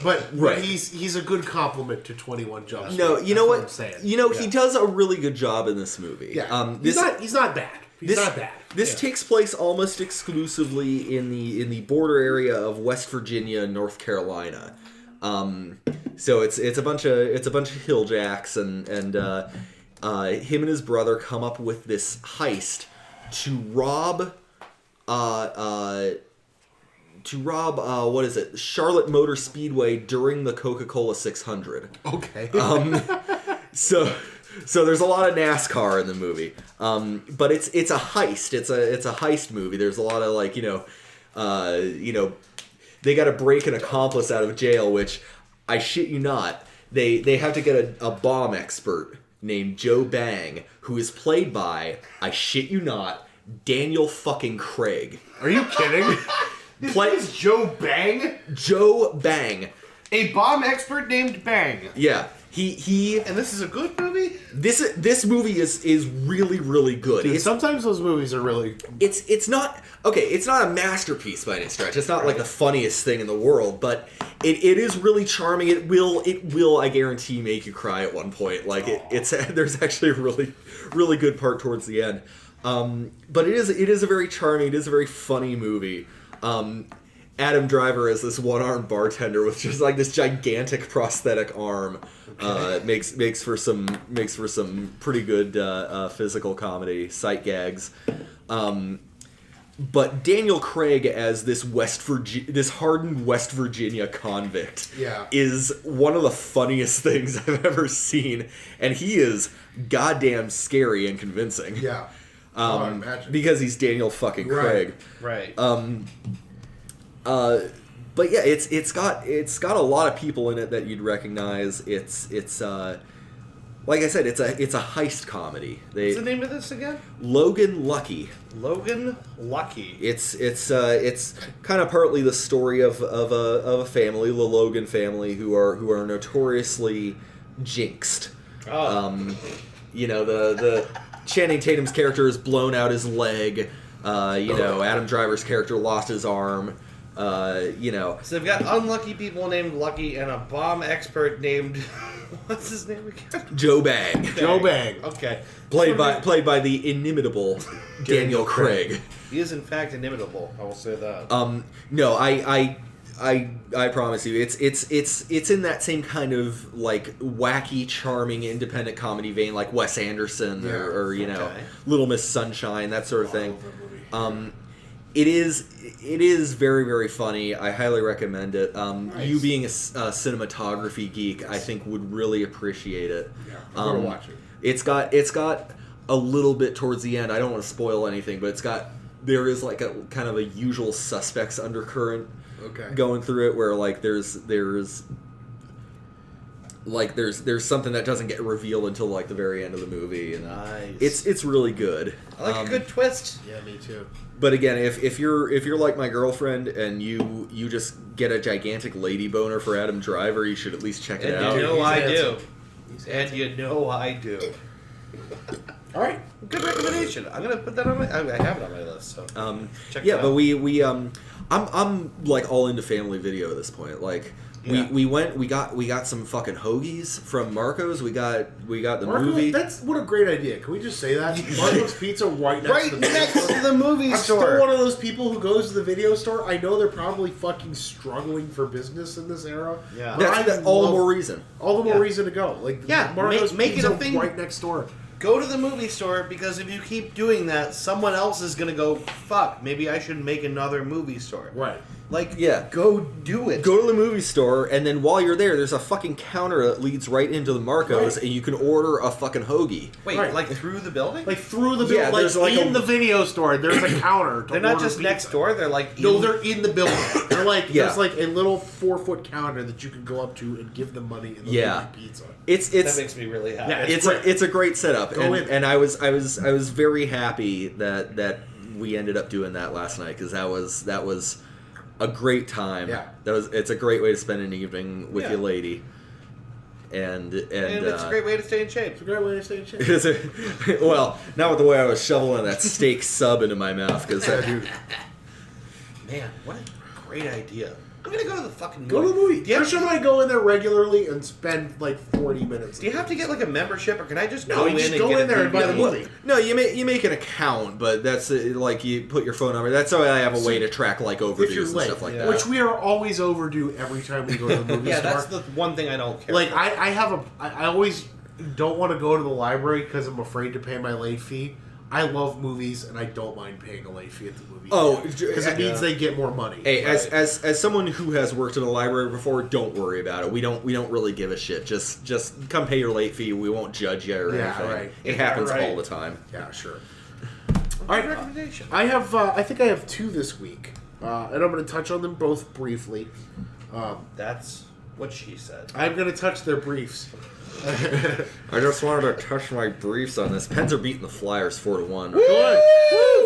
but right. he's a good compliment to 21 Jump Street. No, you know what? I'm saying. He does a really good job in this movie. Yeah. He's not bad. He's not bad. This takes place almost exclusively in the border area of West Virginia and North Carolina. So it's a bunch of hill jacks and him and his brother come up with this heist to rob what is it? Charlotte Motor Speedway during the Coca-Cola 600. Okay. So there's a lot of NASCAR in the movie, but it's a heist. It's a heist movie. There's a lot of they got to break an accomplice out of jail, which, I shit you not, they have to get a bomb expert named Joe Bang, who is played by, I shit you not, Daniel fucking Craig. Are you kidding? His name is Joe Bang? Joe Bang. A bomb expert named Bang. Yeah. He And this is a good movie? This movie is really, really good. Dude, sometimes those movies are really... It's not a masterpiece by any stretch. It's not like the funniest thing in the world, but it is really charming. It will I guarantee make you cry at one point. Like there's actually a really, really good part towards the end. But it is a very charming, it is a very funny movie. Adam Driver as this one-armed bartender with just like this gigantic prosthetic arm makes for some pretty good physical comedy, sight gags. But Daniel Craig as this hardened West Virginia convict is one of the funniest things I've ever seen, and he is goddamn scary and convincing. Yeah. Because he's Daniel fucking Craig. Right. But yeah, it's got a lot of people in it that you'd recognize. It's like I said, it's a heist comedy. What's the name of this again? Logan Lucky. Logan Lucky. It's kind of partly the story of a family, the Logan family, who are notoriously jinxed. The Channing Tatum's character has blown out his leg. Adam Driver's character lost his arm. So they've got unlucky people named Lucky and a bomb expert named what's his name again? Joe Bang. Joe Bang. Okay. Played by the inimitable Daniel Craig. He is in fact inimitable. I will say that. No, I promise you, it's in that same kind of like wacky, charming, independent comedy vein, like Wes Anderson or Little Miss Sunshine, that sort of thing. It is very, very funny. I highly recommend it. Nice. You being a cinematography geek, I think would really appreciate it. Yeah, I'm gonna watch it. It's got a little bit towards the end. I don't want to spoil anything, but there is like a kind of a Usual Suspects undercurrent going through it, where like there's something that doesn't get revealed until like the very end of the movie, and it's really good. I like a good twist. Yeah, me too. But again, if you're like my girlfriend and you just get a gigantic lady boner for Adam Driver, you should at least check it out. You know I do. And you know I do. All right, good recommendation. I'm gonna put that on my. I have it on my list. So check it out. But we I'm like all into family video at this point. Like we got some fucking hoagies from Marco's. We got the movie. That's what a great idea. Can we just say that? Marco's Pizza right next to the movie I'm store. still one of those people who goes to the video store. I know they're probably fucking struggling for business in this era. Yeah, that's all the more reason. All the more reason to go. Like Marco's make Pizza it a thing right next door. Go to the movie store, because if you keep doing that, someone else is going to go, fuck, maybe I should make another movie store. Right. Like, go do it. Go to the movie store, and then while you're there, there's a fucking counter that leads right into the Marco's, and you can order a fucking hoagie. Wait, like through the building? Like through the building? There's like in the video store, there's a counter. They're not just next door, they're like... No, they're in the building. They're like, there's like a little 4-foot counter that you can go up to and give them money in the movie pizza. That makes me really happy. Yeah, it's a great setup, and I was very happy that we ended up doing that last night, because that was a great time. Yeah, it's a great way to spend an evening with your lady, and it's a great way to stay in shape. It's a great way to stay in shape. Well, not with the way I was shoveling that steak sub into my mouth, because man, what a great idea. I'm gonna go to the fucking movie. Go to the movie. Trish and I go in there regularly and spend like 40 minutes. Do you have to get like a membership, or can I just go in there and buy the movie? No, you make an account, but that's like you put your phone number. That's why I have a way to track like overdues and stuff like that. Which we are always overdue every time we go to the movie store. Yeah, that's the one thing I don't care. Like I always don't want to go to the library because I'm afraid to pay my late fee. I love movies, and I don't mind paying a late fee at the movie. Oh, because it means they get more money. Hey, as someone who has worked in a library before, don't worry about it. We don't really give a shit. Just come pay your late fee. We won't judge you or anything. Right. It happens all the time. Yeah, sure. All right, recommendation. I think I have 2 this week. and I'm going to touch on them both briefly. That's what she said. I'm going to touch their briefs. I just wanted to touch my briefs on this. Pens are beating the Flyers 4-1. Good.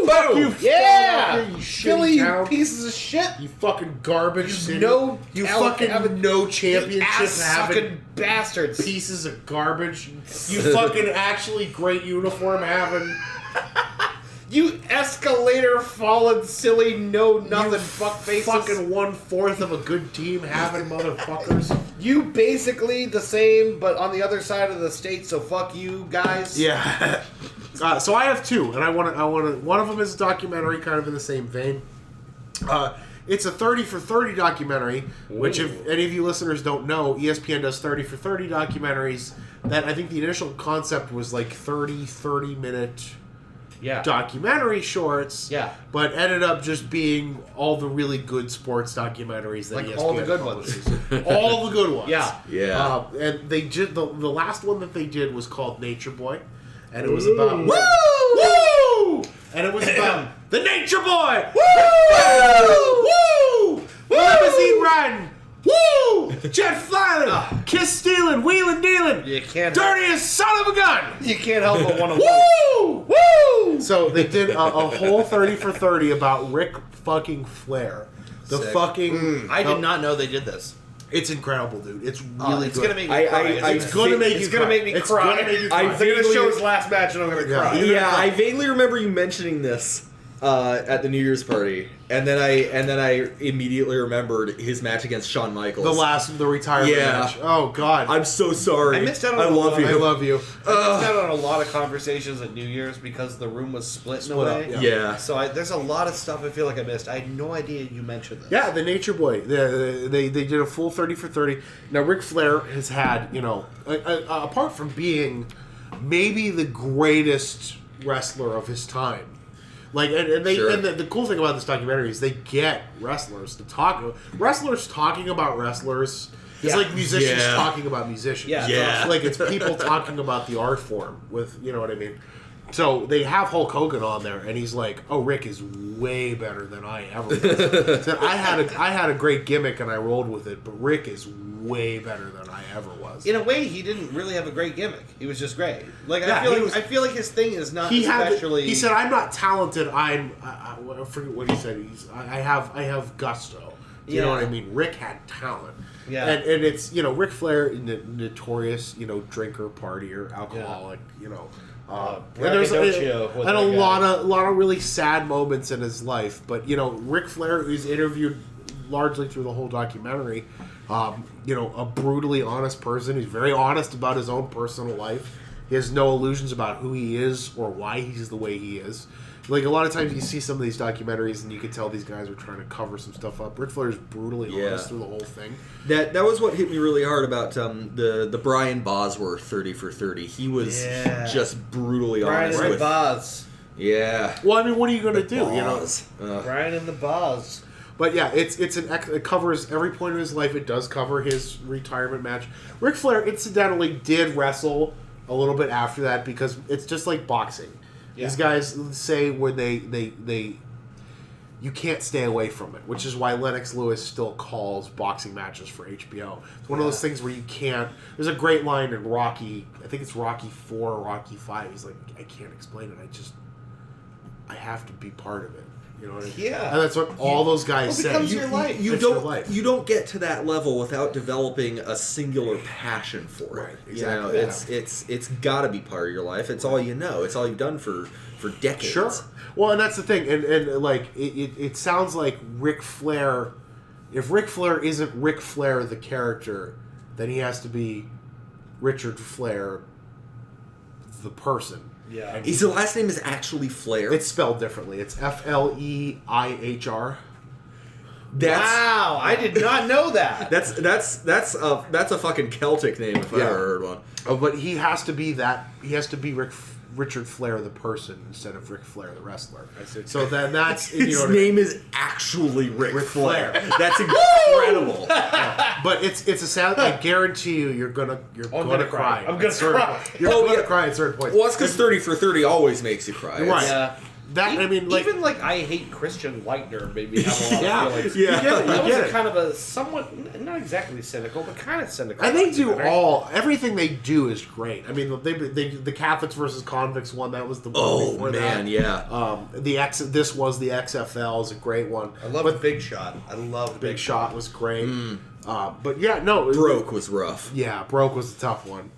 Fuck you, Yeah! you Philly, you town. pieces of shit! You fucking garbage city. You talent, fucking having no championship ass-sucking having bastards! pieces of garbage. You fucking actually great uniform having. You escalator fallen, silly, know-nothing fuckfaces. Fucking 1/4 of a good team having motherfuckers. You basically the same, but on the other side of the state, so fuck you guys. Yeah. So I have two, and I want to. One of them is a documentary, kind of in the same vein. It's a 30 for 30 documentary, which if any of you listeners don't know, ESPN does 30 for 30 documentaries. That I think the initial concept was like 30-minute documentary shorts. Yeah. But ended up just being all the really good sports documentaries that Like ESPN all the good publishes. ones. All the good ones. Yeah. Yeah. And they did the last one that they did was called Nature Boy, and it was about Woo! and it was about the Nature Boy. Woo! Woo! Limousine riding. Woo! Jet flying. Kiss stealing. Wheeling dealing. You can't. Dirtiest son of a gun. You can't help but want to. Woo! Woo! So they did a whole 30 for 30 about Ric fucking Flair. The Sick. fucking. I did not know they did this. It's incredible, dude. It's really It's good. gonna make me cry. It's gonna make you It's gonna cry. make me It's cry. gonna make you cry. They're gonna vaguely- show his last match, and I'm gonna cry. Yeah, I vaguely remember you mentioning this at the New Year's party, and then I immediately remembered his match against Shawn Michaels. The retirement Yeah. match. Oh God. I'm so sorry. I missed out on I a love lot. you. I love you. I missed out on a lot of conversations at New Year's because the room was split in a way. up, Yeah. So there's a lot of stuff I feel like I missed. I had no idea you mentioned this. Yeah, the Nature Boy. They did a full 30 for 30. Now Ric Flair has had, apart from being maybe the greatest wrestler of his time. Like and the cool thing about this documentary is they get wrestlers to talk. Wrestlers talking about wrestlers. It's like musicians talking about musicians. Yeah. Yeah. So it's like it's people talking about the art form with, you know what I mean? So they have Hulk Hogan on there, and he's like, "Oh, Rick is way better than I ever was." Said, I had a great gimmick and I rolled with it, but Rick is way better than I ever was. In a way, he didn't really have a great gimmick. He was just great. Like Yeah, I feel like his thing is not He especially. he said, "I'm not talented. I forget what he said. I have gusto." You know what I mean? Rick had talent. Yeah. And it's, Ric Flair, notorious, drinker, partier, alcoholic, and there's braggadocio with and a that guy. lot of really sad moments in his life. But Ric Flair is interviewed largely through the whole documentary. A brutally honest person. He's very honest about his own personal life. He has no illusions about who he is or why he's the way he is. Like, a lot of times you see some of these documentaries and you can tell these guys are trying to cover some stuff up. Ric Flair is brutally honest through the whole thing. That was what hit me really hard about the Brian Bosworth 30 for 30. He was just brutally honest Brian and with. the Boz. Yeah. Well, I mean, what are you going to do? Boz. Brian and the Boz. But yeah, it covers every point of his life. It does cover his retirement match. Ric Flair, incidentally, did wrestle a little bit after that because it's just like boxing. Yeah. These guys say when they you can't stay away from it, which is why Lennox Lewis still calls boxing matches for HBO. It's one of those things where you can't. There's a great line in Rocky. I think it's Rocky 4 or Rocky 5. He's like, I can't explain it. I have to be part of it. You know what I mean? Yeah. And that's what all those guys say. becomes your life. You It's your don't life. you don't get to that level without developing a singular passion for it. Right, exactly. It's got to be part of your life. It's all you know. It's all you've done for decades. Sure. Well, and that's the thing, and like it sounds like Ric Flair. If Ric Flair isn't Ric Flair the character, then he has to be Richard Flair the person. Yeah. His last name is actually Flair. It's spelled differently. It's Fleihr. Wow, I did not know that. That's a fucking Celtic name if I ever heard one. Oh, but he has to be that. He has to be Richard Flair the person instead of Ric Flair the wrestler. So then that's His name is actually Ric Flair. Flair. That's incredible. But it's a sound. I guarantee you, you're gonna cry. I'm gonna at certain cry. points. You're Oh, gonna yeah. cry at certain points. Well, that's because 30 for 30 always makes you cry. Right. Yeah. That I mean, like even like I Hate Christian Leitner made me have a lot yeah, of feelings. yeah, That was get a it. kind of a somewhat not exactly cynical, but kind of cynical. And they do documentary. everything they do is great. I mean, they the Catholics versus convicts one, that was the one Oh before man, that. yeah. This was the XFL is a great one. I love Big Shot. I love Big Shot was great. But yeah, no, Broke was rough. Yeah, Broke was a tough one.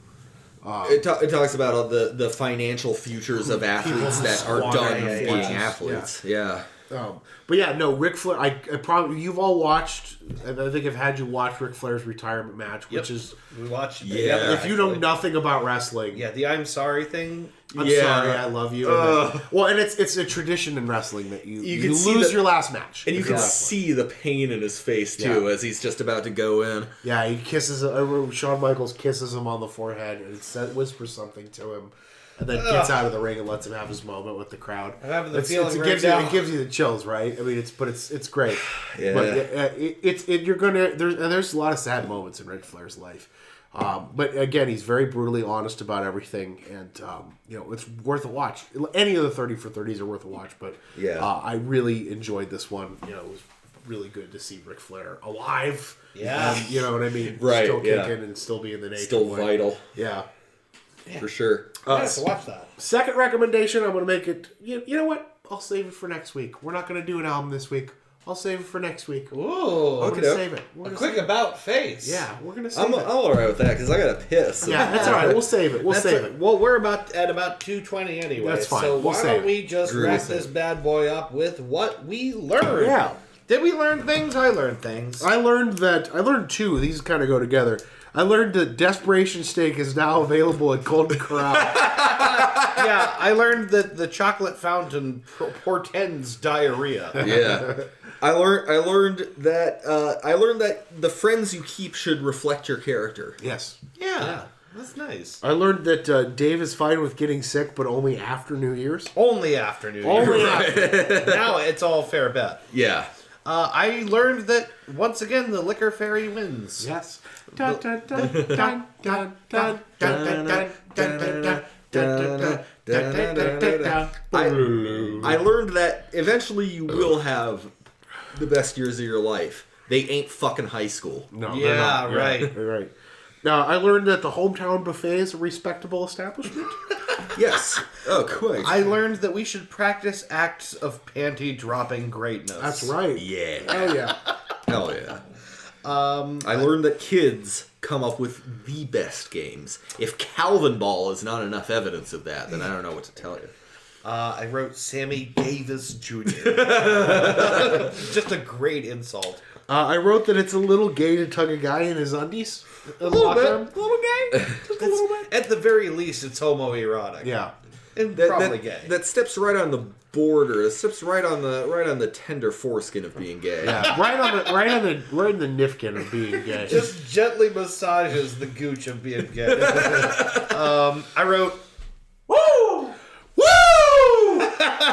It talks about all the financial futures of athletes that are done squander being fortunes. athletes. Yeah. But yeah, no, Ric Flair. I probably you've all watched. And I think I've had you watch Ric Flair's retirement match, which is we watched. Yeah. if you know nothing about wrestling, the I'm sorry thing. I'm Yeah. sorry, I love you. And it's a tradition in wrestling that you can see lose the- your last match. And you if can you're wrestling. see the pain in his face too Yeah. as he's just about to go in. Yeah, he kisses. Shawn Michaels kisses him on the forehead and whispers something to him, and then gets out of the ring and lets him have his moment with the crowd. I'm having the It feeling gives right you now. it gives you the chills, right? I mean, it's great. Yeah. But you're gonna there's a lot of sad moments in Ric Flair's life. But again, he's very brutally honest about everything, and it's worth a watch. Any of the 30 for 30s are worth a watch, but Yeah. I really enjoyed this one. It was really good to see Ric Flair alive. Yeah. And, you know what I mean? Right, Still yeah. kicking and still being the naked Still boy. vital, Yeah. for sure. I have to watch that. Second recommendation, I'm going to make it. You know what? I'll save it for next week. We're not going to do an album this week. I'll save it for next week. Ooh, We're going to save it. We're a gonna quick save it. about face. Yeah, we're going to save I'm it. all right with that because I got to piss. Yeah, that's all right. We'll save it. We'll save it. Well, we're at about 2:20 anyway. That's fine. So We'll why save don't we just Drew, wrap we'll save this bad boy up with what we learned? Yeah. Did we learn things? I learned things. I learned two. These kind of go together. I learned that Desperation Steak is now available at Golden Corral. Yeah, I learned that the chocolate fountain portends diarrhea. Yeah. I learned that the friends you keep should reflect your character. Yes. Yeah, that's nice. I learned that Dave is fine with getting sick, but only after New Year's. Only after New Year. Only after. Now it's all fair bet. Yeah. I learned that once again the liquor fairy wins. Yes. Dun, dun, dun, dun, dun, dun, dun, dun, dun, dun, dun, dun. I learned that eventually you will have the best years of your life. They ain't fucking high school. No, Yeah, they're not. right. They're right. Now, I learned that the Hometown Buffet is a respectable establishment. Yes. Oh, quick. I learned that we should practice acts of panty dropping greatness. That's right. Yeah. Oh, yeah. Hell yeah. I learned that kids come up with the best games. If Calvin Ball is not enough evidence of that, then I don't know what to tell you. I wrote Sammy Davis Jr. Just a great insult. I wrote that it's a little gay to tug a guy in his undies. A little bit. A little gay. Just a little bit. At the very least, it's homoerotic. Yeah. And That, probably that, gay. that steps right on the border. It steps right on the tender foreskin of being gay. Yeah. Right in the nifkin of being gay. Just gently massages the gooch of being gay. I wrote, Woo! Woo!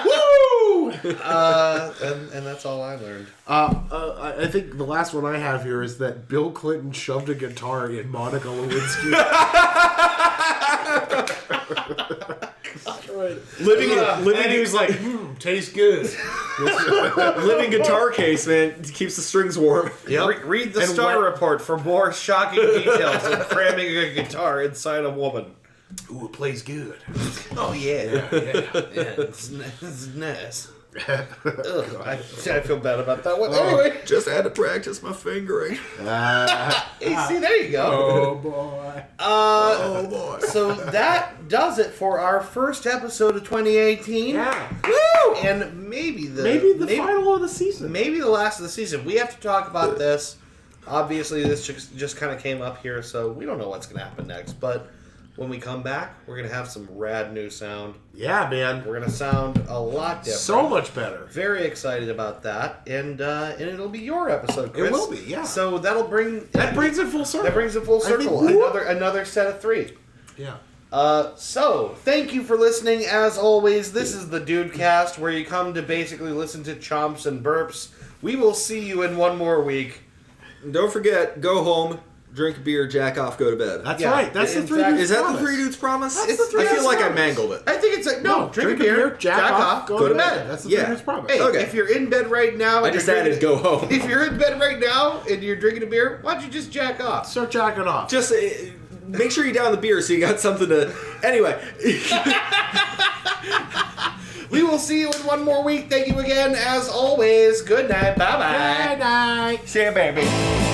Woo! and that's all I learned. I think the last one I have here is that Bill Clinton shoved a guitar in Monica Lewinsky. And he was like, tastes good. Living guitar case, man, it keeps the strings warm. Read the And Star when- Report for more shocking details of cramming a guitar inside a woman. Ooh, it plays good. Oh, yeah. It's nice. Ugh, I feel bad about that one. Anyway, Just had to practice my fingering. see, there you go. Oh, boy. Oh boy. So that does it for our first episode of 2018. Yeah. Woo! And maybe the final of the season. maybe the last of the season. We have to talk about this. Obviously, this just kind of came up here, so we don't know what's going to happen next. But when we come back, we're going to have some rad new sound. Yeah, man. We're going to sound a lot different. So much better. Very excited about that, and it'll be your episode, Chris. It will be, yeah. So that brings it full circle. That brings it full I think- circle. Another set of 3. Yeah. So, thank you for listening. As always, this is the Dude Cast, where you come to basically listen to chomps and burps. We will see you in one more week. Don't forget, go home, drink beer, jack off, go to bed. That's right. That's the three dudes Is that promise. the three dudes promise? That's the three I feel dudes like I promise. mangled it. I think it's like, no, drink a beer, jack off, go to bed. That's the three dudes promise. Hey, Okay. if you're in bed right now... I just added go home. If you're in bed right now and you're drinking a beer, why don't you just jack off? Start jacking off. Just make sure you down the beer so you got something to... Anyway. We will see you in one more week. Thank you again, as always. Good night. Bye-bye. Good night. See ya, baby.